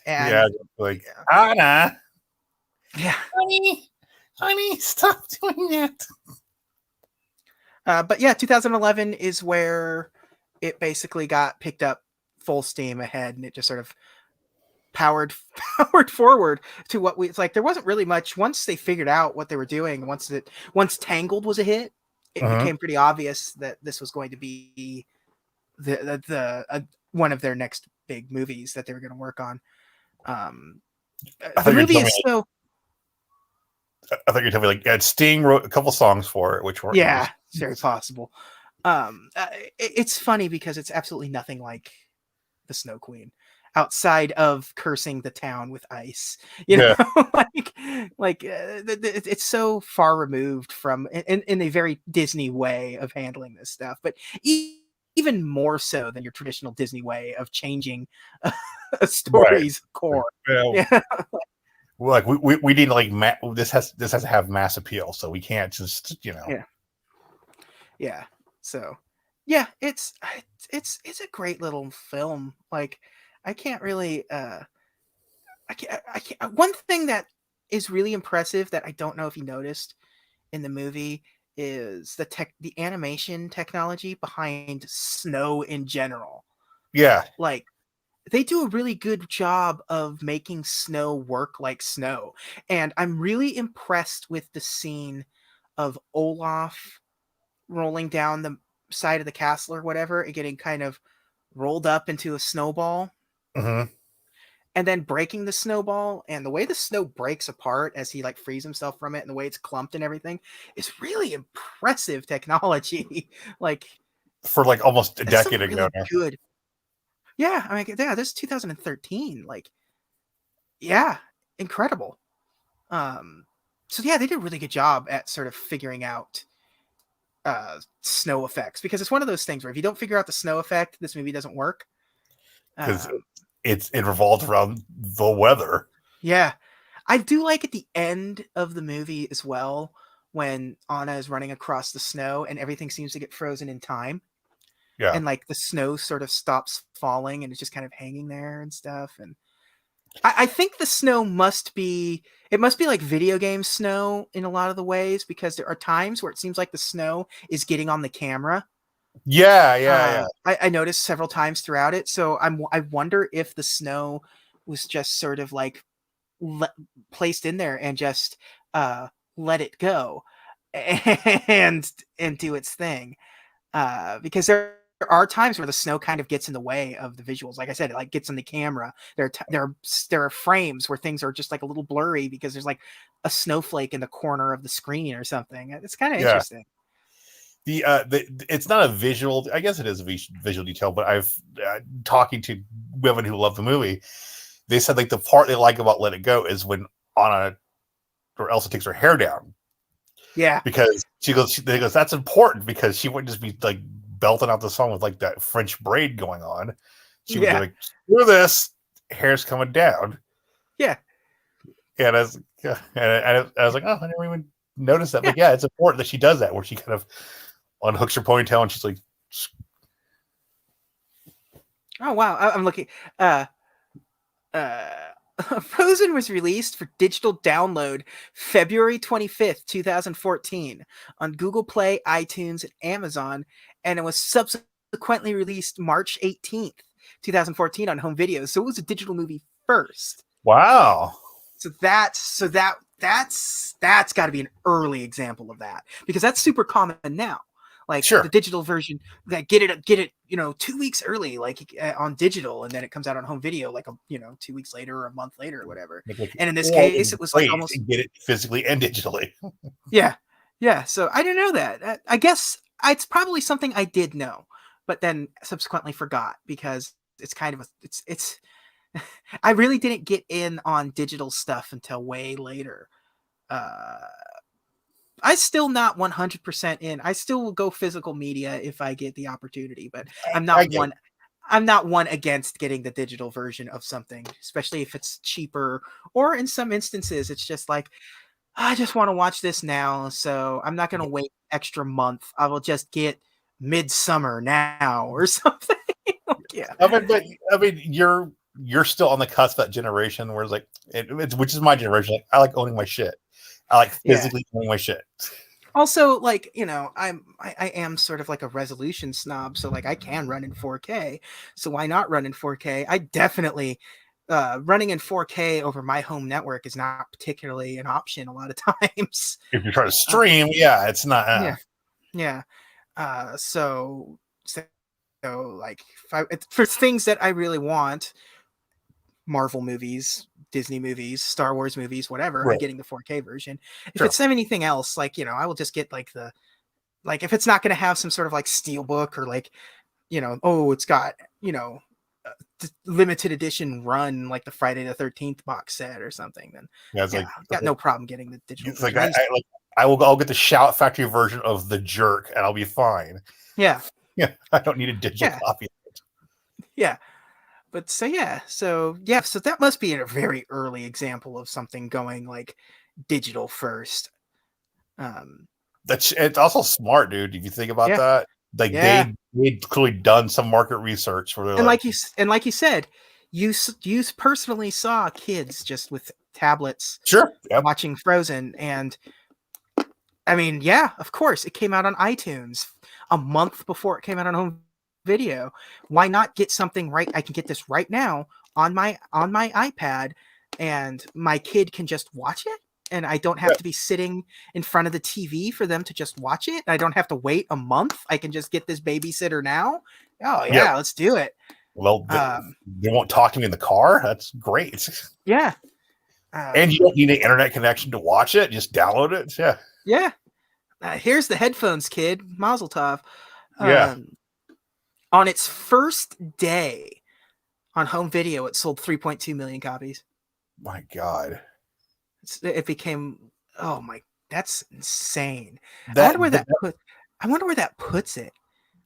[SPEAKER 2] And,
[SPEAKER 1] yeah, like Anna.
[SPEAKER 2] Yeah,
[SPEAKER 1] honey, stop doing that.
[SPEAKER 2] But yeah, 2011 is where it basically got picked up full steam ahead, and it just sort of powered forward to what it's like. There wasn't really much once they figured out what they were doing. Once Tangled was a hit, it became pretty obvious that this was going to be the one of their next big movies that they were going to work on. The movie is so.
[SPEAKER 1] I thought you were telling me like Sting wrote a couple songs for it, which were
[SPEAKER 2] it's very possible. It's funny because it's absolutely nothing like the Snow Queen, outside of cursing the town with ice. You know, it's so far removed from in a very Disney way of handling this stuff, but even more so than your traditional Disney way of changing a story's core. Yeah.
[SPEAKER 1] Like we need like this has to have mass appeal, so we can't just
[SPEAKER 2] yeah. So yeah, it's a great little film. Like I can't really I can't one thing that is really impressive that I don't know if you noticed in the movie is the animation technology behind snow in general.
[SPEAKER 1] Yeah.
[SPEAKER 2] Like, they do a really good job of making snow work like snow. And I'm really impressed with the scene of Olaf rolling down the side of the castle or whatever and getting kind of rolled up into a snowball.
[SPEAKER 1] Mm-hmm.
[SPEAKER 2] And then breaking the snowball, and the way the snow breaks apart as he like frees himself from it and the way it's clumped and everything is really impressive technology. Like,
[SPEAKER 1] For like almost a
[SPEAKER 2] it's
[SPEAKER 1] decade ago
[SPEAKER 2] really
[SPEAKER 1] now.
[SPEAKER 2] good. Yeah, I mean, yeah, this is 2013. Like, yeah, incredible. So yeah, they did a really good job at sort of figuring out snow effects, because it's one of those things where if you don't figure out the snow effect, this movie doesn't work.
[SPEAKER 1] Because
[SPEAKER 2] Um,
[SPEAKER 1] it revolves around the weather.
[SPEAKER 2] yeah, I do like at the end of the movie as well when Anna is running across the snow and everything seems to get frozen in time,
[SPEAKER 1] Yeah.
[SPEAKER 2] and like the snow sort of stops falling and it's just kind of hanging there and stuff. And I think the snow must be like video game snow in a lot of the ways, because there are times where it seems like the snow is getting on the camera.
[SPEAKER 1] Yeah.
[SPEAKER 2] I noticed several times throughout it. So I wonder if the snow was just sort of like placed in there and just let it go and do its thing. Because there are times where the snow kind of gets in the way of the visuals. Like I said, it like gets in the camera. There are frames where things are just like a little blurry because there's like a snowflake in the corner of the screen or something. It's kind of
[SPEAKER 1] Yeah.
[SPEAKER 2] interesting.
[SPEAKER 1] It's not a visual. I guess it is a visual detail, but I've talking to women who love the movie. They said like the part they like about Let It Go is when Anna or Elsa takes her hair down.
[SPEAKER 2] Yeah,
[SPEAKER 1] because they goes, that's important because she wouldn't just be like belting out the song with like that French braid going on. She would be like, screw this, hair's coming down.
[SPEAKER 2] Yeah.
[SPEAKER 1] And I was like, oh, I never even noticed that. But yeah, it's important that she does that, where she kind of unhooks her ponytail and she's like,
[SPEAKER 2] oh wow, I'm looking. Frozen was released for digital download February 25th, 2014 on Google Play, iTunes, and Amazon, and it was subsequently released March 18th, 2014 on home video. So it was a digital movie first.
[SPEAKER 1] Wow.
[SPEAKER 2] So that's got to be an early example of that, because that's super common now. Like
[SPEAKER 1] sure.
[SPEAKER 2] The digital version, that get it, 2 weeks early, like on digital, and then it comes out on home video, like 2 weeks later or a month later or whatever. And in this case, it was like almost
[SPEAKER 1] get it physically and digitally.
[SPEAKER 2] yeah. So I didn't know that. I guess it's probably something I did know, but then subsequently forgot, because it's kind of it's. I really didn't get in on digital stuff until way later. I still not 100% in. I still will go physical media if I get the opportunity, but I'm not one against getting the digital version of something, especially if it's cheaper, or in some instances it's just like, I just want to watch this now, so I'm not going to wait extra month. I will just get Midsummer now or something. Yeah.
[SPEAKER 1] I mean, you're still on the cusp of that generation where it's like, which is my generation. Like, I like owning my shit. I like physically owning my shit.
[SPEAKER 2] Also, like, I am sort of like a resolution snob, so like I can run in 4K. So why not run in 4K? I definitely running in 4K over my home network is not particularly an option a lot of times.
[SPEAKER 1] If you're trying to stream, it's not.
[SPEAKER 2] Yeah. So like, for things that I really want, Marvel movies, Disney movies, Star Wars movies, whatever, right, I'm getting the 4K version. If it's anything else, like, I will just get like if it's not going to have some sort of like steelbook or like, it's got, limited edition run, like the Friday the 13th box set or something, then I've got no problem getting the digital version.
[SPEAKER 1] I'll get the Shout Factory version of The Jerk and I'll be fine.
[SPEAKER 2] Yeah.
[SPEAKER 1] I don't need a digital copy of it.
[SPEAKER 2] Yeah. But so that must be a very early example of something going like digital first.
[SPEAKER 1] It's also smart, dude. If you think about that, like they'd clearly done some market research for
[SPEAKER 2] and like you said, you personally saw kids just with tablets,
[SPEAKER 1] sure,
[SPEAKER 2] watching Frozen, and I mean, yeah, of course. It came out on iTunes a month before it came out on home video. Why not get something right? I can get this right now on my iPad, and my kid can just watch it, and I don't have to be sitting in front of the TV for them to just watch it. I don't have to wait a month. I can just get this babysitter now. Oh yeah, let's do it.
[SPEAKER 1] Well, they won't talk to me in the car. That's great.
[SPEAKER 2] Yeah.
[SPEAKER 1] And you don't need an internet connection to watch it. Just download it. Yeah.
[SPEAKER 2] Yeah. Here's the headphones, kid. Mazel tov.
[SPEAKER 1] Yeah.
[SPEAKER 2] On its first day on home video, it sold 3.2 million copies.
[SPEAKER 1] My God.
[SPEAKER 2] It became, oh my, that's insane. I wonder where that puts it.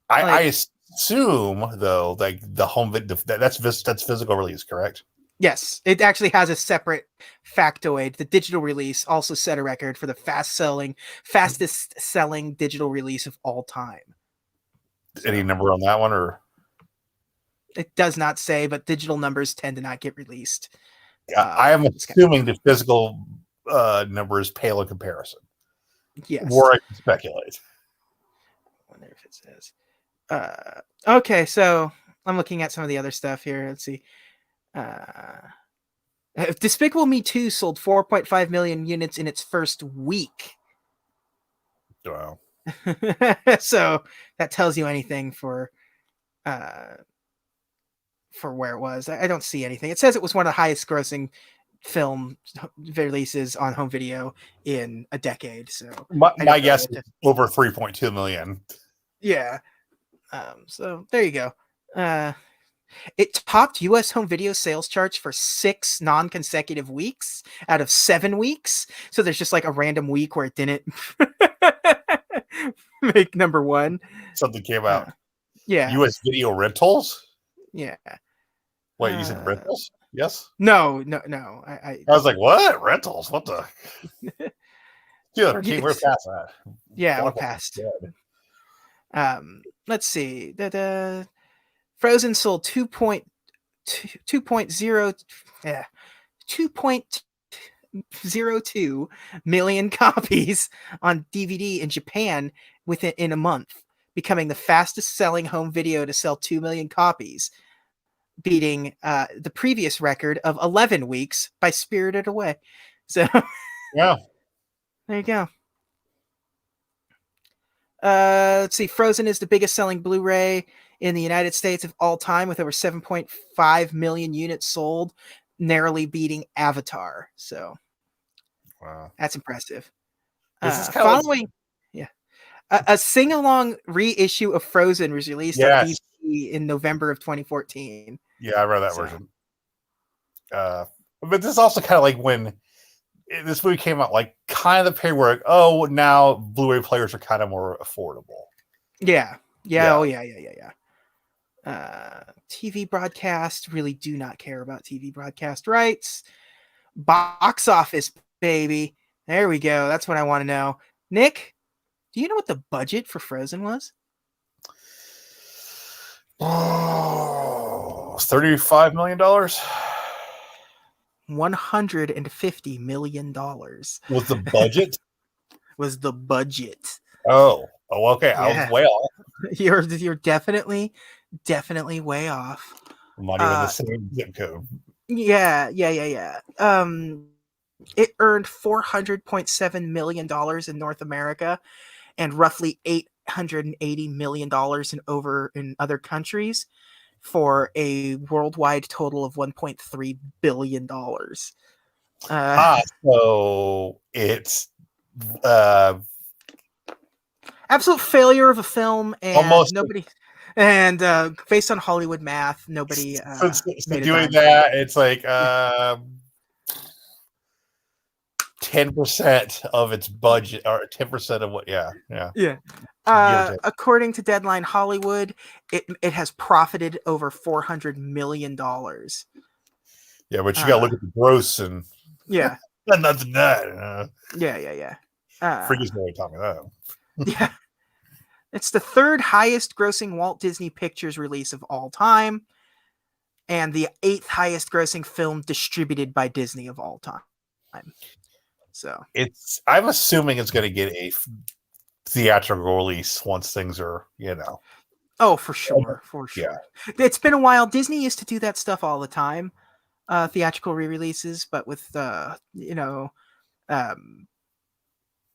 [SPEAKER 1] I assume though, like the home video, that's physical release, correct?
[SPEAKER 2] Yes, it actually has a separate factoid. The digital release also set a record for the fastest selling digital release of all time.
[SPEAKER 1] Any number on that one, or
[SPEAKER 2] it does not say, but digital numbers tend to not get released.
[SPEAKER 1] I am assuming the physical numbers pale in comparison.
[SPEAKER 2] Yes,
[SPEAKER 1] or I can speculate.
[SPEAKER 2] I wonder if it says. Okay, so I'm looking at some of the other stuff here. Let's see. Despicable Me 2 sold 4.5 million units in its first week.
[SPEAKER 1] Wow.
[SPEAKER 2] So that tells you anything for where it was. I don't see anything. It says it was one of the highest grossing film releases on home video in a decade. So
[SPEAKER 1] my guess is over 3.2 million.
[SPEAKER 2] Yeah. So there you go. It topped U.S. home video sales charts for 6 non-consecutive weeks out of 7 weeks. So there's just like a random week where it didn't make number one.
[SPEAKER 1] Something came out.
[SPEAKER 2] Yeah.
[SPEAKER 1] U.S. video rentals?
[SPEAKER 2] Yeah.
[SPEAKER 1] Wait, you said rentals? Yes?
[SPEAKER 2] No. I
[SPEAKER 1] was like, what? Rentals? What the? We're past that.
[SPEAKER 2] Yeah, we're past. Let's see. Frozen sold 2.02 million copies on DVD in Japan in a month, becoming the fastest selling home video to sell 2 million copies, beating the previous record of 11 weeks by Spirited Away. So
[SPEAKER 1] yeah,
[SPEAKER 2] there you go. Let's see. Frozen is the biggest selling Blu-ray in the United States of all time, with over 7.5 million units sold, narrowly beating Avatar. So,
[SPEAKER 1] wow,
[SPEAKER 2] that's impressive.
[SPEAKER 1] Following,
[SPEAKER 2] a sing-along reissue of Frozen was released on DVD in November of 2014.
[SPEAKER 1] Yeah, I read that version. But this is also kind of like when this movie came out, like kind of the period where, now Blu-ray players are kind of more affordable.
[SPEAKER 2] Yeah. Oh, yeah. TV broadcast, really do not care about TV broadcast rights. Box office, baby. There we go. That's what I want to know. Nick, do you know what the budget for Frozen was?
[SPEAKER 1] Oh, $35 million.
[SPEAKER 2] $150 million
[SPEAKER 1] was the budget.
[SPEAKER 2] Was the budget?
[SPEAKER 1] Oh, okay. Yeah. I was way off.
[SPEAKER 2] You're definitely way off.
[SPEAKER 1] I'm not even the same zip code.
[SPEAKER 2] Yeah. It earned $400.7 million in North America, and roughly $880 million in other countries, for a worldwide total of $1.3 billion.
[SPEAKER 1] So it's
[SPEAKER 2] absolute failure of a film, and
[SPEAKER 1] almost
[SPEAKER 2] nobody. And based on Hollywood math, nobody
[SPEAKER 1] doing that. It's like 10% of its budget, or 10% of what? Yeah.
[SPEAKER 2] According to Deadline Hollywood, it has profited over $400 million.
[SPEAKER 1] Yeah, but you got to look at the gross and nothing that.
[SPEAKER 2] Yeah.
[SPEAKER 1] Freaky's no way talking that.
[SPEAKER 2] Yeah. It's the third highest grossing Walt Disney Pictures release of all time, and the 8th highest grossing film distributed by Disney of all time. So
[SPEAKER 1] I'm assuming it's going to get a theatrical release once things are,
[SPEAKER 2] Oh, for sure.
[SPEAKER 1] Yeah.
[SPEAKER 2] It's been a while. Disney used to do that stuff all the time, theatrical re-releases, but with the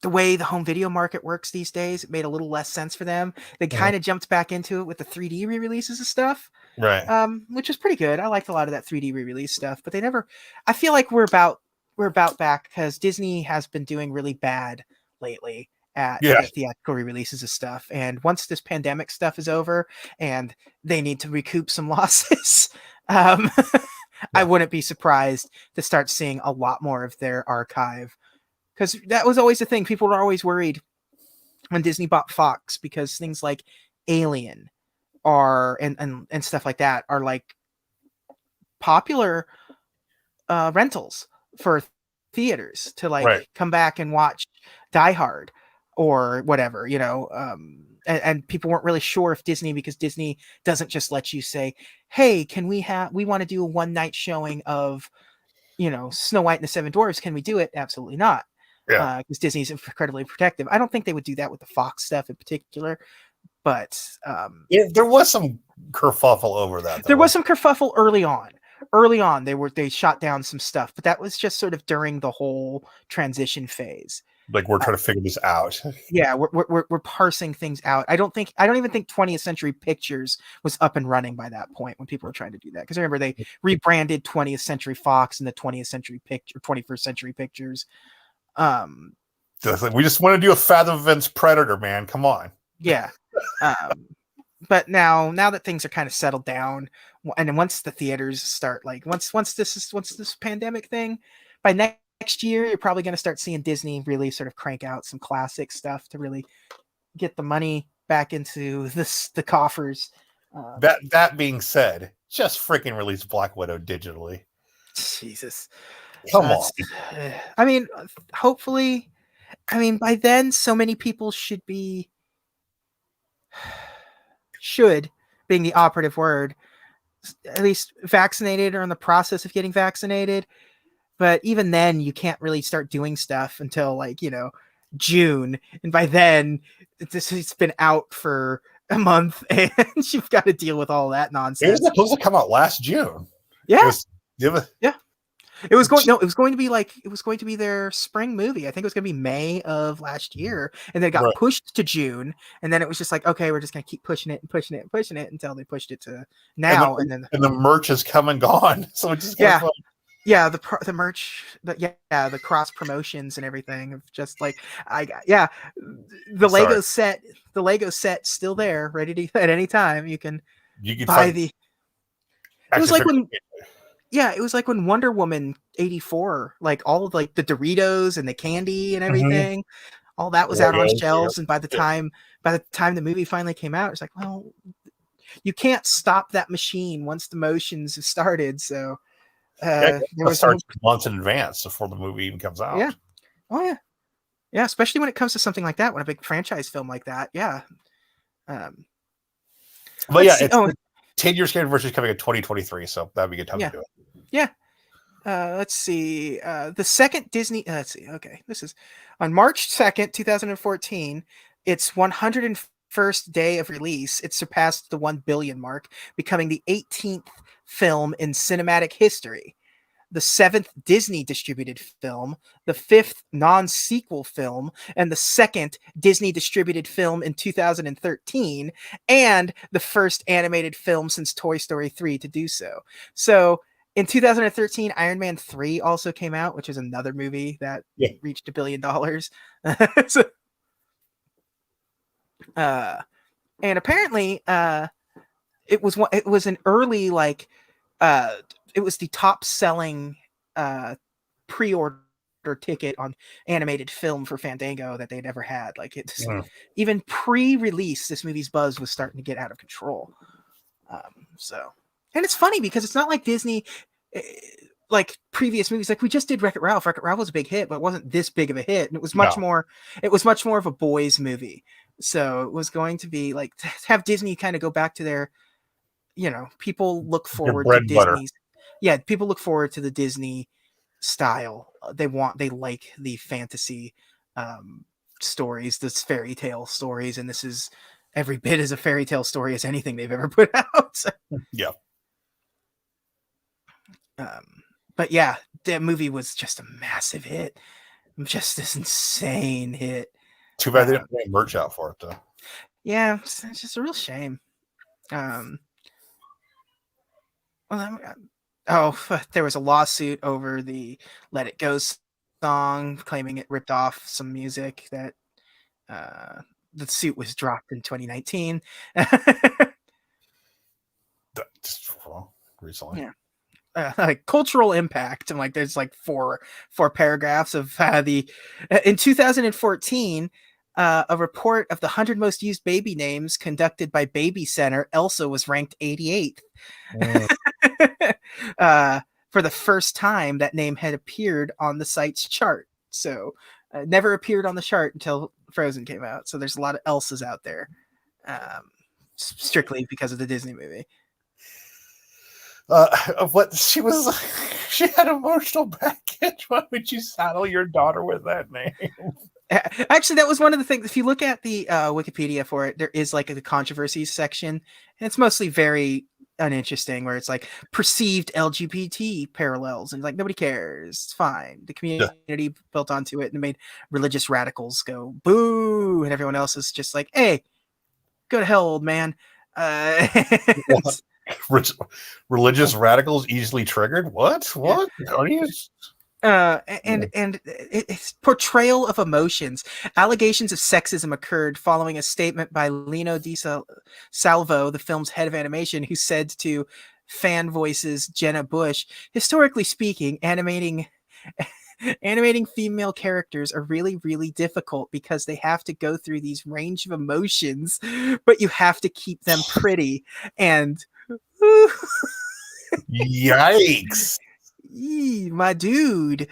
[SPEAKER 2] way the home video market works these days, it made a little less sense for them. They kind of jumped back into it with the 3D re-releases of stuff,
[SPEAKER 1] right?
[SPEAKER 2] Which is pretty good. I liked a lot of that 3D re-release stuff, but they never. I feel like we're about back because Disney has been doing really bad lately at the theatrical re-releases of stuff. And once this pandemic stuff is over and they need to recoup some losses, I wouldn't be surprised to start seeing a lot more of their archive. Because that was always the thing. People were always worried when Disney bought Fox because things like Alien are and stuff like that are like popular rentals for theaters to like come back and watch Die Hard or whatever, and people weren't really sure if Disney, because Disney doesn't just let you say, hey, we want to do a one night showing of, Snow White and the Seven Dwarfs. Can we do it? Absolutely not. Because Disney's incredibly protective. I don't think they would do that with the Fox stuff in particular, but
[SPEAKER 1] there was some kerfuffle over that.
[SPEAKER 2] There was some kerfuffle early on. They shot down some stuff, but that was just sort of during the whole transition phase.
[SPEAKER 1] Like, we're trying to figure this out.
[SPEAKER 2] Yeah, we're parsing things out. I don't even think 20th Century Pictures was up and running by that point when people were trying to do that. Because remember, they rebranded 20th Century Fox and the 21st Century Pictures.
[SPEAKER 1] We just want to do a Fathom Events Predator, man. Come on.
[SPEAKER 2] Yeah. But now that things are kind of settled down, and then once the theaters start, like once this pandemic thing, by next year, you're probably going to start seeing Disney really sort of crank out some classic stuff to really get the money back into the coffers.
[SPEAKER 1] That being said, just freaking release Black Widow digitally.
[SPEAKER 2] Jesus.
[SPEAKER 1] Come on.
[SPEAKER 2] I mean, hopefully, by then, so many people should being the operative word, at least vaccinated or in the process of getting vaccinated. But even then, you can't really start doing stuff until June. And by then, it's been out for a month and you've got to deal with all that nonsense.
[SPEAKER 1] It was supposed to come out last June.
[SPEAKER 2] Yeah. It was going to be their spring movie. I think it was going to be May of last year, and then it got pushed to June, and then it was just like, okay, we're just going to keep pushing it and pushing it and pushing it until they pushed it to now. And
[SPEAKER 1] the merch has come and gone. So it's just
[SPEAKER 2] the merch, the cross promotions and everything of just like Lego set's still there, ready to at any time. You can buy the. It was like when. Yeah, it was like when Wonder Woman 84, like all of like the Doritos and the candy and everything, all that was out on shelves. And by the time the movie finally came out, it's like, well, you can't stop that machine once the motions have started. So
[SPEAKER 1] it starts months in advance before the movie even comes out.
[SPEAKER 2] Yeah. Oh yeah. Yeah, especially when it comes to something like that, when a big franchise film like that. Yeah.
[SPEAKER 1] But yeah, it's 10 years anniversary is coming in 2023, so that'd be a good time to do it.
[SPEAKER 2] Yeah. Let's see. The second Disney. Let's see. Okay, this is on March 2nd, 2014. Its 101st day of release. It surpassed the 1 billion mark, becoming the 18th film in cinematic history, the 7th Disney distributed film, the 5th non-sequel film, and the 2nd Disney distributed film in 2013, and the first animated film since Toy Story 3 to do so. So in 2013, Iron Man 3 also came out, which is another movie that reached $1 billion. And apparently, it was an early it was the top selling pre-order ticket on animated film for Fandango that they'd ever had. Like it's even pre-release, this movie's buzz was starting to get out of control. And it's funny because it's not like Disney, like previous movies, like we just did Wreck-It Ralph. Wreck-It Ralph was a big hit, but it wasn't this big of a hit. And it was much more of a boys movie. So it was going to be like to have Disney kind of go back to their, people look forward to Disney's. Yeah, people look forward to the Disney style they like the fantasy stories, this fairy tale stories, and this is every bit as a fairy tale story as anything they've ever put out.
[SPEAKER 1] Yeah.
[SPEAKER 2] But yeah, that movie was just a massive hit. Just this insane hit.
[SPEAKER 1] Too bad they didn't put merch out for it, though.
[SPEAKER 2] Yeah, it's just a real shame. There was a lawsuit over the Let It Go song, claiming it ripped off some music. That the suit was dropped in 2019.
[SPEAKER 1] Just recently.
[SPEAKER 2] Yeah. Like cultural impact, and like there's like four paragraphs of in 2014, a report of the 100 most used baby names conducted by Baby Center, Elsa was ranked 88th. For the first time that name had appeared on the site's chart. So never appeared on the chart until Frozen came out. So there's a lot of Elsas out there, strictly because of the Disney movie.
[SPEAKER 1] What she had emotional baggage. Why would you saddle your daughter with that name?
[SPEAKER 2] Actually, that was one of the things. If you look at the Wikipedia for it, there is like the controversies section, and it's mostly very uninteresting, where it's like perceived LGBT parallels, and like nobody cares. It's fine. The community built onto it and made religious radicals go boo, and everyone else is just like, hey, go to hell, old man.
[SPEAKER 1] Religious radicals easily triggered? What? Are you?
[SPEAKER 2] It's portrayal of emotions. Allegations of sexism occurred following a statement by Lino Di Salvo, the film's head of animation, who said to Fan Voice's Jenna Bush, historically speaking, animating female characters are really, really difficult because they have to go through these range of emotions, but you have to keep them pretty. And
[SPEAKER 1] yikes.
[SPEAKER 2] My dude.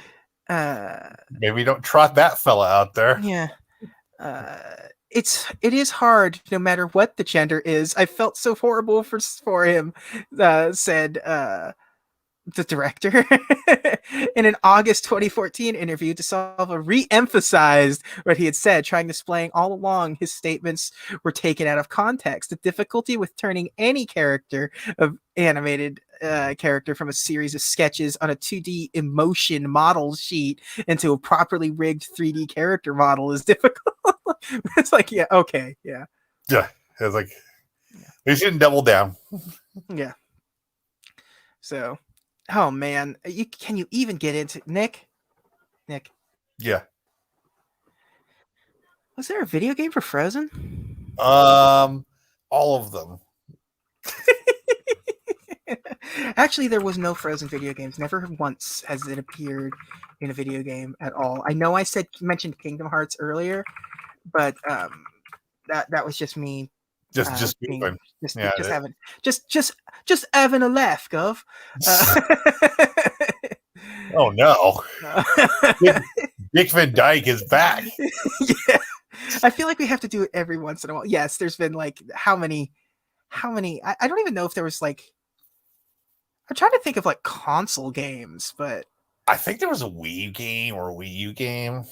[SPEAKER 1] Maybe don't trot that fella out there.
[SPEAKER 2] Yeah. It is hard no matter what the gender is. I felt so horrible for him, said the director. In an August 2014 interview, DeSalvo re-emphasized what he had said, trying to explain all along his statements were taken out of context. The difficulty with turning any character of animated character from a series of sketches on a 2D emotion model sheet into a properly rigged 3D character model is difficult. It's like, yeah, okay, yeah.
[SPEAKER 1] Yeah, it's like, they shouldn't double down.
[SPEAKER 2] Yeah. So, oh man, can you even get into Nick?
[SPEAKER 1] Yeah.
[SPEAKER 2] Was there a video game for Frozen?
[SPEAKER 1] All of them.
[SPEAKER 2] Actually, there was no Frozen video games. Never once has it appeared in a video game at all. I know I mentioned Kingdom Hearts earlier, but that was just me. Just having a laugh, Gov.
[SPEAKER 1] Oh no! Dick Van Dyke is back.
[SPEAKER 2] Yeah, I feel like we have to do it every once in a while. Yes, there's been like how many? I don't even know if there was like. I'm trying to think of like console games, but
[SPEAKER 1] I think there was a Wii game or a Wii U game.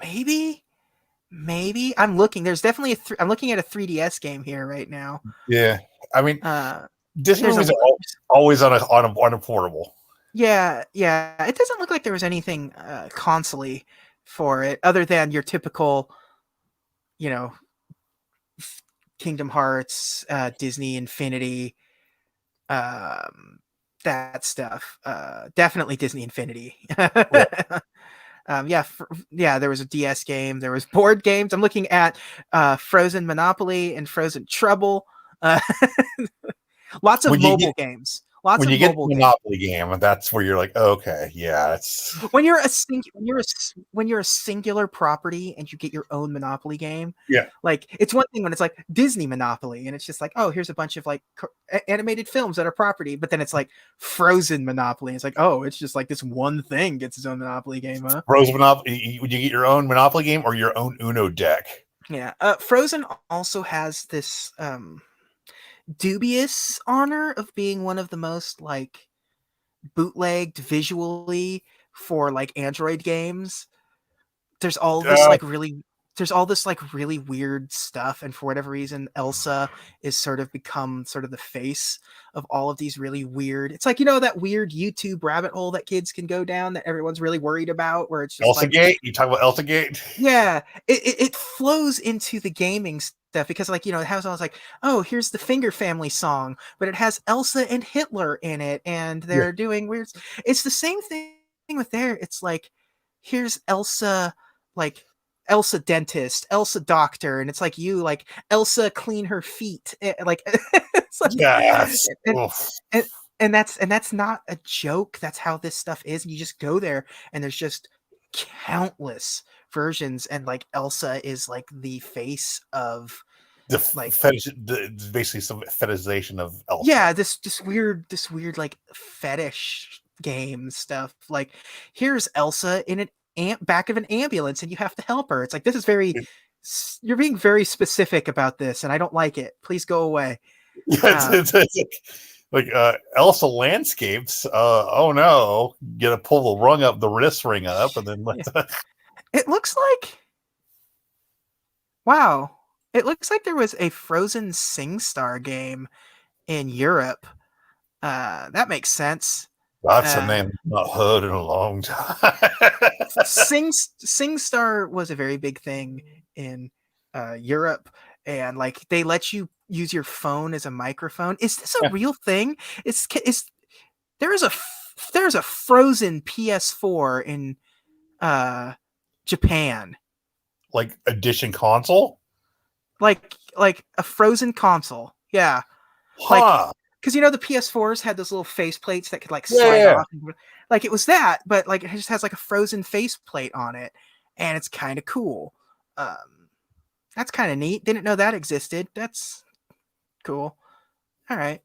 [SPEAKER 2] Maybe. I'm looking. There's definitely I'm looking at a 3DS game here right now.
[SPEAKER 1] Yeah, I mean, Disney movies are always on a portable.
[SPEAKER 2] Yeah. It doesn't look like there was anything console-y for it, other than your typical, Kingdom Hearts, Disney Infinity. That stuff. Definitely Disney Infinity. Yeah. There was a DS game. There was board games. I'm looking at Frozen Monopoly and Frozen Trouble. Lots of mobile games. When you get the
[SPEAKER 1] Monopoly game, that's where you're like, okay, yeah, it's
[SPEAKER 2] when you're a singular property and you get your own Monopoly game.
[SPEAKER 1] Yeah,
[SPEAKER 2] like it's one thing when it's like Disney Monopoly and it's just like, oh, here's a bunch of like animated films that are property, but then it's like Frozen Monopoly. It's like, oh, it's just like this one thing gets its own Monopoly game. Huh?
[SPEAKER 1] Frozen Monopoly. Would you get your own Monopoly game or your own Uno deck?
[SPEAKER 2] Yeah, Frozen also has this dubious honor of being one of the most like bootlegged visually for like Android games. There's all this like really there's all this like really weird stuff, and for whatever reason Elsa is sort of become sort of the face of all of these really weird, it's like, you know, that weird YouTube rabbit hole that kids can go down that everyone's really worried about, where it's just
[SPEAKER 1] Elsa
[SPEAKER 2] like
[SPEAKER 1] Gate. You talk about Elsa Gate?
[SPEAKER 2] Yeah, it flows into the gaming stuff because, like, you know, it has all this like, oh, here's the Finger Family song, but it has Elsa and Hitler in it, and they're doing weird. It's the same thing with there. It's like, here's Elsa, like Elsa dentist, Elsa doctor, and it's like you like Elsa clean her feet, like, it's like,
[SPEAKER 1] Yes.
[SPEAKER 2] and, and that's not a joke. That's how this stuff is. And you just go there, and there's just countless versions, and like Elsa is like the face of
[SPEAKER 1] the
[SPEAKER 2] like
[SPEAKER 1] basically some fetishization of Elsa.
[SPEAKER 2] Yeah, this weird like fetish game stuff. Like, here's Elsa in an back of an ambulance, and you have to help her. It's like, this is very you're being very specific about this, and I don't like it. Please go away.
[SPEAKER 1] Yeah, it's like Elsa landscapes. Oh no, you gotta pull the wrist ring up, and then
[SPEAKER 2] it looks like, wow, it looks like there was a Frozen SingStar game in Europe. That makes sense.
[SPEAKER 1] That's a name I've not heard in a long time.
[SPEAKER 2] SingStar was a very big thing in Europe, and like they let you use your phone as a microphone. Is this a real thing? There's a Frozen PS4 in Japan,
[SPEAKER 1] like edition console,
[SPEAKER 2] like a Frozen console. Yeah,
[SPEAKER 1] huh?
[SPEAKER 2] Because, you know, the PS4s had those little face plates that could like slide off. Like, it was that, but like it just has like a Frozen face plate on it, and it's kind of cool. That's kind of neat. Didn't know that existed. That's cool. All right.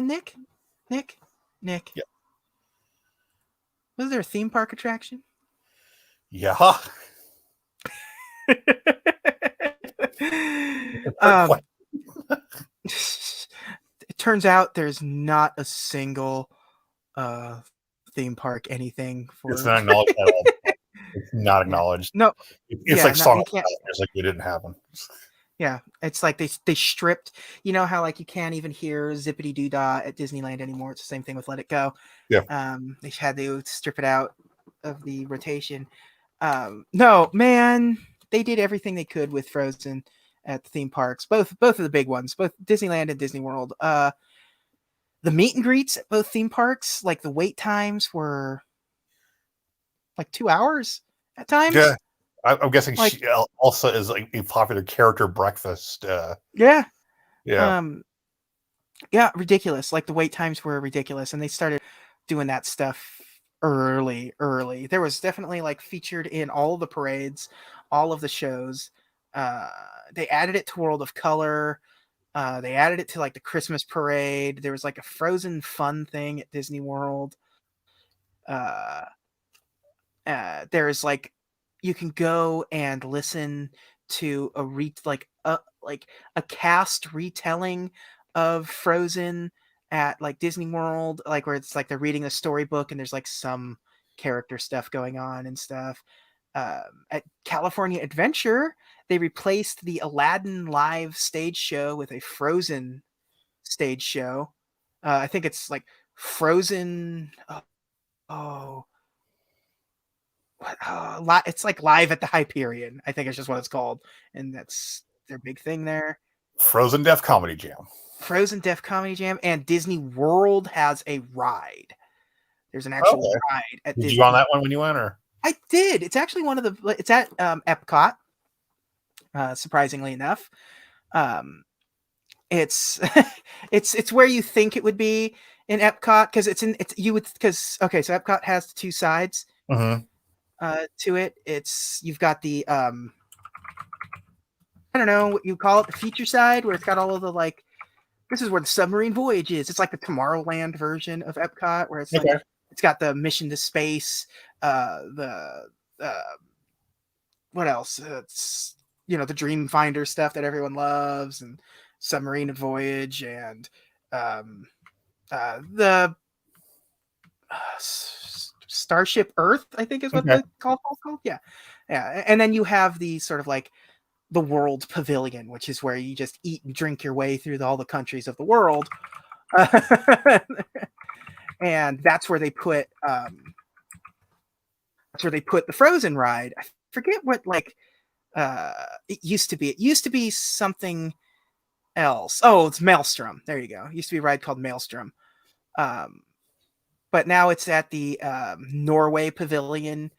[SPEAKER 2] Nick.
[SPEAKER 1] Yeah.
[SPEAKER 2] Was there a theme park attraction?
[SPEAKER 1] Yeah.
[SPEAKER 2] It turns out there's not a single theme park anything for.
[SPEAKER 1] It's not acknowledged at all. It's not acknowledged.
[SPEAKER 2] No,
[SPEAKER 1] it's like Song of Fire. It's like it didn't happen.
[SPEAKER 2] Yeah, it's like they stripped. You know how like you can't even hear Zippity Doo Dah at Disneyland anymore. It's the same thing with Let It Go.
[SPEAKER 1] Yeah.
[SPEAKER 2] They had to strip it out of the rotation. No, man, they did everything they could with Frozen at the theme parks, both of the big ones, both Disneyland and Disney World. The meet and greets at both theme parks, like the wait times were like 2 hours at times.
[SPEAKER 1] Yeah, I'm guessing like, she also is like a popular character breakfast.
[SPEAKER 2] Yeah. Yeah, ridiculous. Like the wait times were ridiculous, and they started doing that stuff early. There was definitely like featured in all the parades, all of the shows. They added it to World of Color. They added it to like the Christmas parade. There was like a Frozen fun thing at Disney World. There's like, you can go and listen to a cast retelling of Frozen at like Disney World, like where it's like they're reading a storybook and there's like some character stuff going on and stuff. At California Adventure, they replaced the Aladdin live stage show with a Frozen stage show. I think it's like Frozen. It's like Live at the Hyperion. I think it's just what it's called, and that's their big thing there.
[SPEAKER 1] Frozen Deaf Comedy Jam.
[SPEAKER 2] Frozen Deaf Comedy Jam, and Disney World has a ride. There's an actual ride at Disney.
[SPEAKER 1] Did you on that one when you went, or?
[SPEAKER 2] I did. It's actually one of the. It's at Epcot. Surprisingly enough, it's it's where you think it would be in Epcot, because so Epcot has the two sides to it. You've got the I don't know what you call it, the feature side, where it's got all of the like, this is where the submarine voyage is. It's like the Tomorrowland version of Epcot, where it's like it's got the mission to space, what else? It's, you know, the Dreamfinder stuff that everyone loves, and submarine voyage, and Starship Earth, I think is what
[SPEAKER 1] Okay.
[SPEAKER 2] the called. Yeah, yeah. And then you have the sort of like the World Pavilion, which is where you just eat and drink your way through all the countries of the world. And that's where they put the Frozen ride. I forget what like it used to be. It used to be something else. Oh, it's Maelstrom. There you go. It used to be a ride called Maelstrom. But now it's at the Norway Pavilion,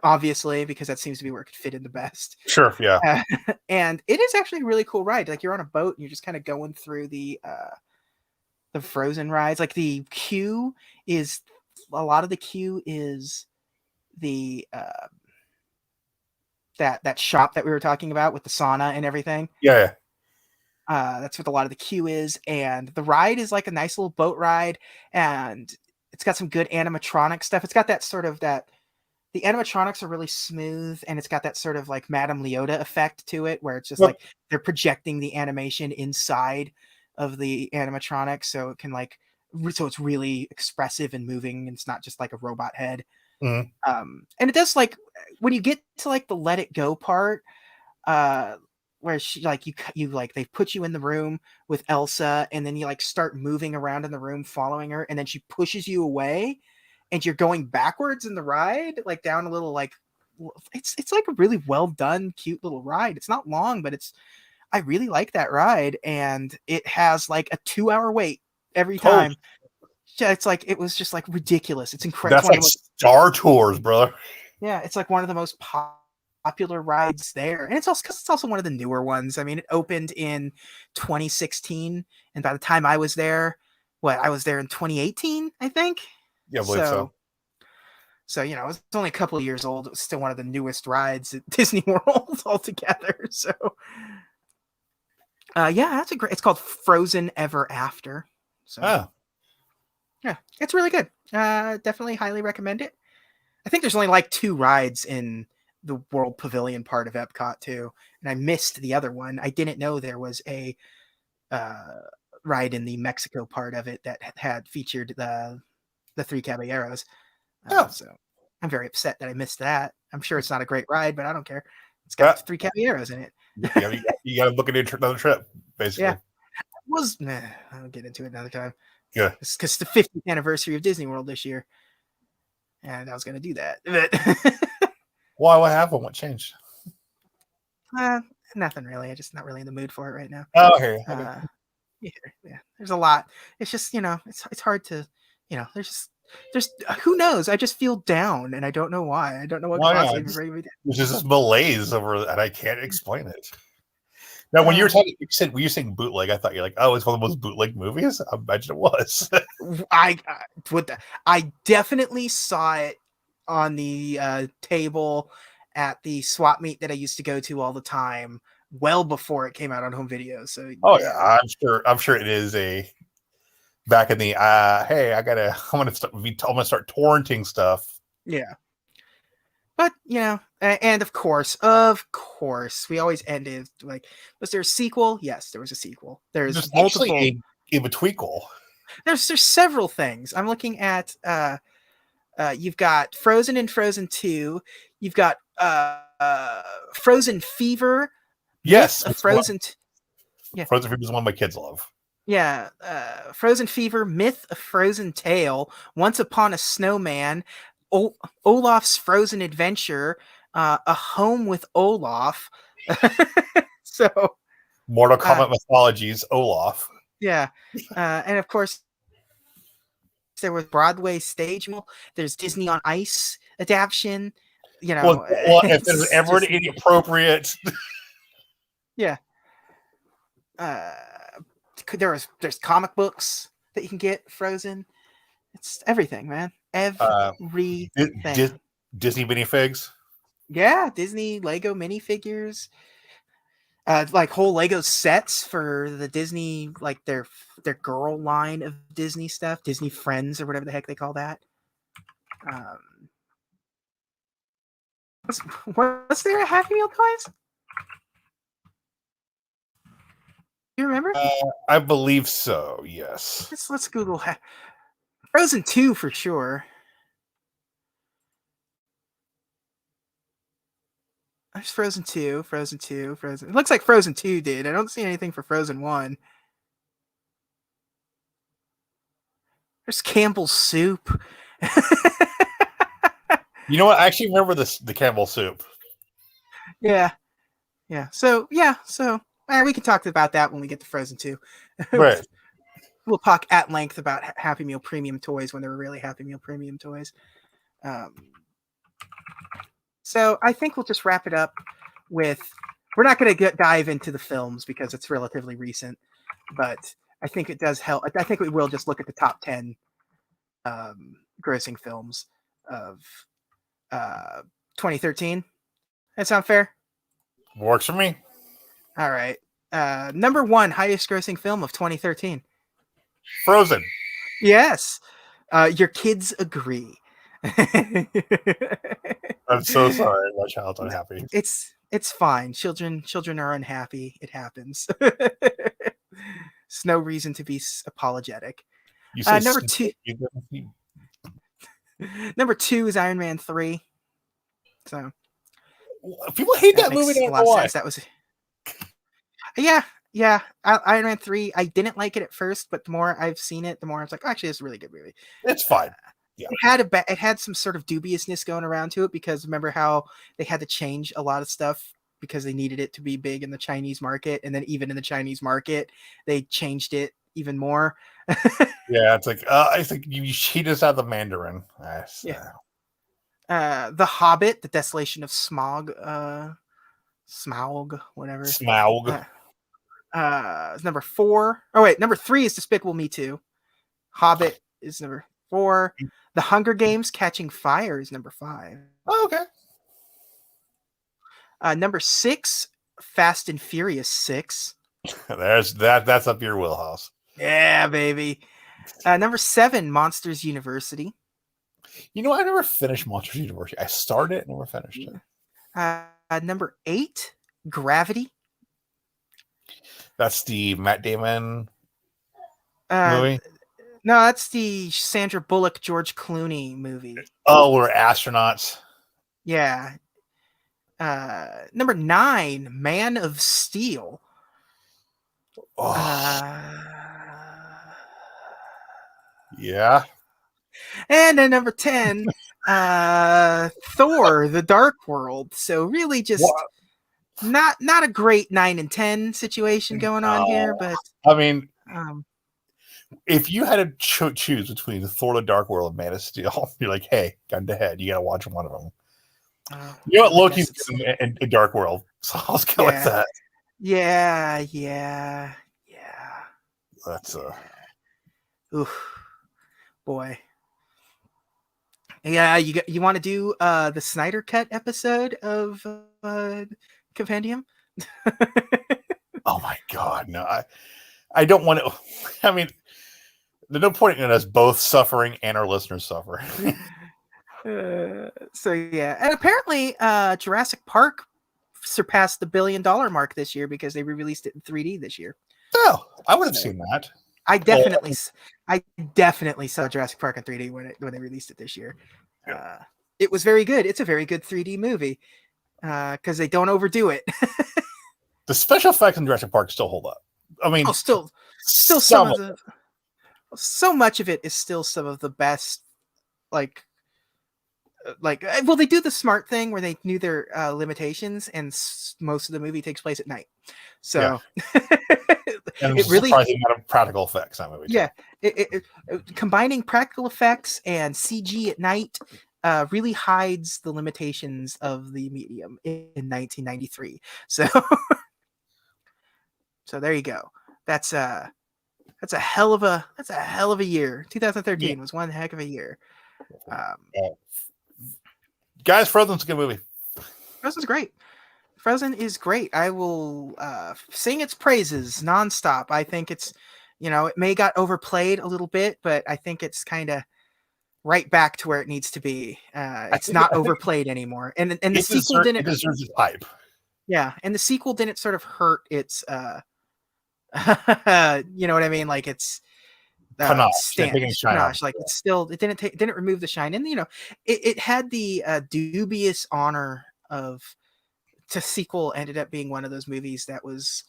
[SPEAKER 2] obviously, because that seems to be where it could fit in the best.
[SPEAKER 1] Sure, yeah.
[SPEAKER 2] And it is actually a really cool ride. Like you're on a boat and you're just kind of going through the Frozen rides. Like the queue is a lot of the queue is the that shop that we were talking about with the sauna and everything.
[SPEAKER 1] Yeah.
[SPEAKER 2] That's what a lot of the queue is, and the ride is like a nice little boat ride, and it's got some good animatronic stuff. It's got that sort of that the animatronics are really smooth, and it's got that sort of like Madame Leota effect to it, where it's just like they're projecting the animation inside of the animatronics, so it can like so it's really expressive and moving, and it's not just like a robot head.
[SPEAKER 1] Mm-hmm.
[SPEAKER 2] And it does like when you get to like the Let It Go part, where she like you like they put you in the room with Elsa, and then you like start moving around in the room following her, and then she pushes you away, and you're going backwards in the ride, like down a little like it's like a really well done, cute little ride. It's not long, but I really like that ride, and it has like a 2-hour wait every time. It's like it was just like ridiculous. It's incredible.
[SPEAKER 1] That's like Star Tours, brother.
[SPEAKER 2] Yeah, it's like one of the most popular rides there, and it's also one of the newer ones. I mean, it opened in 2016, and by the time I was there, I was there in 2018, I think.
[SPEAKER 1] Yeah, I believe so.
[SPEAKER 2] So you know, it's only a couple of years old. It was still one of the newest rides at Disney World altogether. So, yeah, that's a great. It's called Frozen Ever After. So, yeah, it's really good. Definitely highly recommend it. I think there's only like 2 rides in the World Pavilion part of Epcot too, and I missed the other one. I didn't know there was a ride in the Mexico part of it that had featured the 3 Caballeros. So I'm very upset that I missed that. I'm sure it's not a great ride, but I don't care. It's got 3 Caballeros in it.
[SPEAKER 1] Yeah, you got to book another trip, basically.
[SPEAKER 2] Yeah, I'll get into it another time.
[SPEAKER 1] Yeah,
[SPEAKER 2] it's because the 50th anniversary of Disney World this year, and I was going to do that.
[SPEAKER 1] Why? What happened? What changed?
[SPEAKER 2] Nothing really. I'm just not really in the mood for it right now.
[SPEAKER 1] Oh, okay.
[SPEAKER 2] Yeah. There's a lot. It's just it's hard to there's who knows. I just feel down, and I don't know why. I don't know what possibly bring me down.
[SPEAKER 1] There's just this malaise over, and I can't explain it. Now, when you were talking, when you were saying bootleg, I thought you're like, oh, it's one of the most bootleg movies. I imagine it was.
[SPEAKER 2] I definitely saw it on the table at the swap meet that I used to go to all the time, well before it came out on home video. So,
[SPEAKER 1] yeah, I'm sure it is a back in the hey, I'm gonna start torrenting stuff.
[SPEAKER 2] Yeah. But and of course, we always ended like, was there a sequel? Yes, there was a sequel. There's multiple.
[SPEAKER 1] A tweakle.
[SPEAKER 2] There's several things. I'm looking at. You've got Frozen and Frozen 2. You've got Frozen Fever.
[SPEAKER 1] Yes,
[SPEAKER 2] Frozen.
[SPEAKER 1] Frozen Fever is one my kids love.
[SPEAKER 2] Yeah, Frozen Fever, Myth of Frozen Tale, Once Upon a Snowman, Olaf's Frozen Adventure, A Home with Olaf. So
[SPEAKER 1] Mortal Kombat Mythologies, Olaf.
[SPEAKER 2] Yeah, and of course there was Broadway stage. There's Disney on Ice adaptation.
[SPEAKER 1] Well, if there's ever an inappropriate.
[SPEAKER 2] Yeah. There's comic books that you can get Frozen. It's everything, man. Everything.
[SPEAKER 1] Disney minifigs.
[SPEAKER 2] Yeah, Disney Lego minifigures. Like whole Lego sets for the Disney, like their girl line of Disney stuff, Disney Friends or whatever the heck they call that. Was there a Happy Meal toys? You remember?
[SPEAKER 1] I believe so. Yes.
[SPEAKER 2] Let's Google Frozen 2 for sure. there's Frozen 2, Frozen 2, Frozen. It looks like Frozen 2 did. I don't see anything for Frozen 1. There's Campbell's Soup.
[SPEAKER 1] You know what? I actually remember the Campbell Soup.
[SPEAKER 2] Yeah. So we can talk about that when we get to Frozen 2.
[SPEAKER 1] Right.
[SPEAKER 2] We'll talk at length about Happy Meal premium toys when they were really Happy Meal premium toys. So I think we'll just wrap it up with. We're not going to dive into the films because it's relatively recent, but I think it does help. I think we will just look at the top 10 grossing films of 2013. That sound fair?
[SPEAKER 1] Works for me.
[SPEAKER 2] All right. Number 1 highest grossing film of 2013.
[SPEAKER 1] Frozen.
[SPEAKER 2] Yes. Your kids agree.
[SPEAKER 1] I'm so sorry. My child's unhappy.
[SPEAKER 2] It's fine. Children are unhappy. It happens. It's no reason to be apologetic.
[SPEAKER 1] You said
[SPEAKER 2] number 2. Number 2 is Iron Man 3. So
[SPEAKER 1] people hate that movie.
[SPEAKER 2] A lot of sense. That was yeah. Iron Man 3. I didn't like it at first, but the more I've seen it, the more I was like, actually, it's a really good movie.
[SPEAKER 1] It's fine. Yeah.
[SPEAKER 2] It had some sort of dubiousness going around to it because remember how they had to change a lot of stuff because they needed it to be big in the Chinese market, and then even in the Chinese market, they changed it even more.
[SPEAKER 1] Yeah, it's like I think you cheat us out the Mandarin.
[SPEAKER 2] Yeah. The Hobbit, The Desolation of Smaug, whatever.
[SPEAKER 1] Smaug.
[SPEAKER 2] Number 4. Oh wait, number 3 is Despicable Me 2. Hobbit is number 4. The Hunger Games: Catching Fire is number 5.
[SPEAKER 1] Oh, okay.
[SPEAKER 2] Number 6, Fast and Furious 6.
[SPEAKER 1] There's that. That's up your wheelhouse.
[SPEAKER 2] Yeah, baby. Number 7, Monsters University.
[SPEAKER 1] You know, I never finished Monsters University. I started it and never finished it.
[SPEAKER 2] Number 8, Gravity.
[SPEAKER 1] That's the Matt Damon movie.
[SPEAKER 2] No, that's the Sandra Bullock, George Clooney movie.
[SPEAKER 1] Oh, we're astronauts.
[SPEAKER 2] Yeah. Number 9, Man of Steel.
[SPEAKER 1] Oh. Yeah.
[SPEAKER 2] And then number 10, Thor: The Dark World. So really just not a great 9 and 10 situation going on here, but
[SPEAKER 1] I mean, if you had to choose between Thor: The Dark World and Man of Steel, you're like, hey, gun to head, you got to watch one of them. You know what? Loki's in Dark World, so I'll just go with that.
[SPEAKER 2] Yeah.
[SPEAKER 1] That's
[SPEAKER 2] oof, boy. Yeah, you want to do the Snyder Cut episode of Compendium?
[SPEAKER 1] Oh my God, no! I don't want to. I mean, there's no point in us both suffering and our listeners suffer.
[SPEAKER 2] So yeah, and apparently Jurassic Park surpassed the $1 billion mark this year because they re-released it in 3D this year.
[SPEAKER 1] Oh, I would have seen that.
[SPEAKER 2] I definitely saw Jurassic Park in 3D when they released it this year.
[SPEAKER 1] Yeah.
[SPEAKER 2] It was very good. It's a very good 3D movie because they don't overdo it.
[SPEAKER 1] The special effects in Jurassic Park still hold up. I mean,
[SPEAKER 2] still some of the. So much of it is still some of the best, like well, they do the smart thing where they knew their limitations, and most of the movie takes place at night. So
[SPEAKER 1] and it really surprising amount of practical effects that movie.
[SPEAKER 2] Yeah, combining practical effects and CG at night really hides the limitations of the medium in 1993. So, so there you go. That's a hell of a year. 2013 was one heck of a year.
[SPEAKER 1] Guys, Frozen's a good movie.
[SPEAKER 2] Frozen's great. Frozen is great. I will sing its praises nonstop. I think it's, it may got overplayed a little bit, but I think it's kind of right back to where it needs to be. It's not overplayed anymore. And the sequel didn't.
[SPEAKER 1] It deserves its hype.
[SPEAKER 2] Yeah, and the sequel didn't sort of hurt its. You know what I mean? Like it's panache. Like it's still. It didn't remove the shine, and it had the dubious honor of sequel ended up being one of those movies that was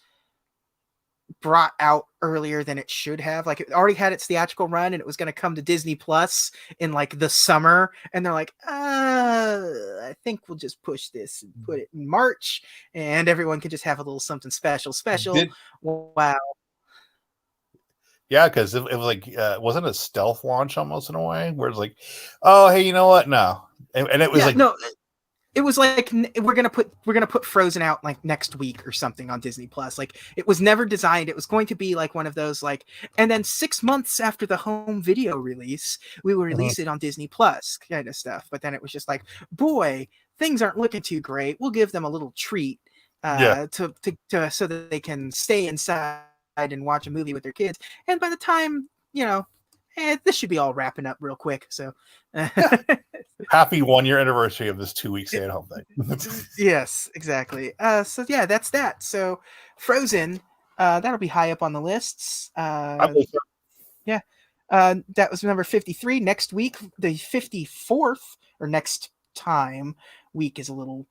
[SPEAKER 2] brought out earlier than it should have. Like, it already had its theatrical run and it was going to come to Disney Plus in like the summer, and they're like, I think we'll just push this and put it in March, and everyone can just have a little something special. Wow.
[SPEAKER 1] Yeah, because it was like, wasn't a stealth launch almost in a way, where it's like, oh, hey, you know what? No, and it was
[SPEAKER 2] no. It was like, we're gonna put Frozen out like next week or something on Disney Plus. Like, it was never designed. It was going to be like one of those, like, and then 6 months after the home video release, we will release it on Disney Plus kind of stuff. But then it was just like, boy, things aren't looking too great. We'll give them a little treat to so that they can stay inside and watch a movie with their kids. And by the time, this should be all wrapping up real quick. So
[SPEAKER 1] happy 1 year anniversary of this 2 week stay at home thing.
[SPEAKER 2] Yes, exactly. So yeah, that's that. So Frozen, that'll be high up on the lists. Yeah. That was number 53. Next week, the 54th, or next time, week is a little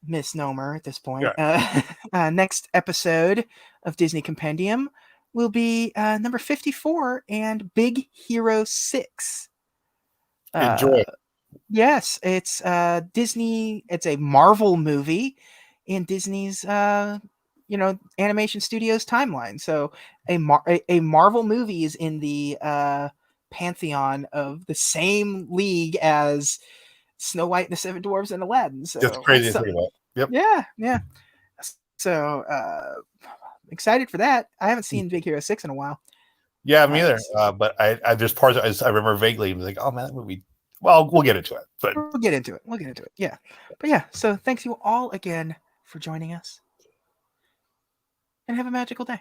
[SPEAKER 2] misnomer at this point. Yeah. Next episode of Disney Compendium will be number 54 and Big Hero 6.
[SPEAKER 1] Enjoy.
[SPEAKER 2] Yes, it's Disney. It's a Marvel movie in Disney's animation studios timeline. So a Marvel movie is in the pantheon of the same league as Snow White and the Seven Dwarfs and Aladdin. So
[SPEAKER 1] that's crazy to think about. Yep.
[SPEAKER 2] Yeah. So excited for that. I haven't seen Big Hero 6 in a while.
[SPEAKER 1] Yeah, me either. But I there's parts I remember vaguely, like, oh man, that movie. Well, we'll get into it. But
[SPEAKER 2] we'll get into it. Yeah. But yeah, so thanks you all again for joining us. And have a magical day.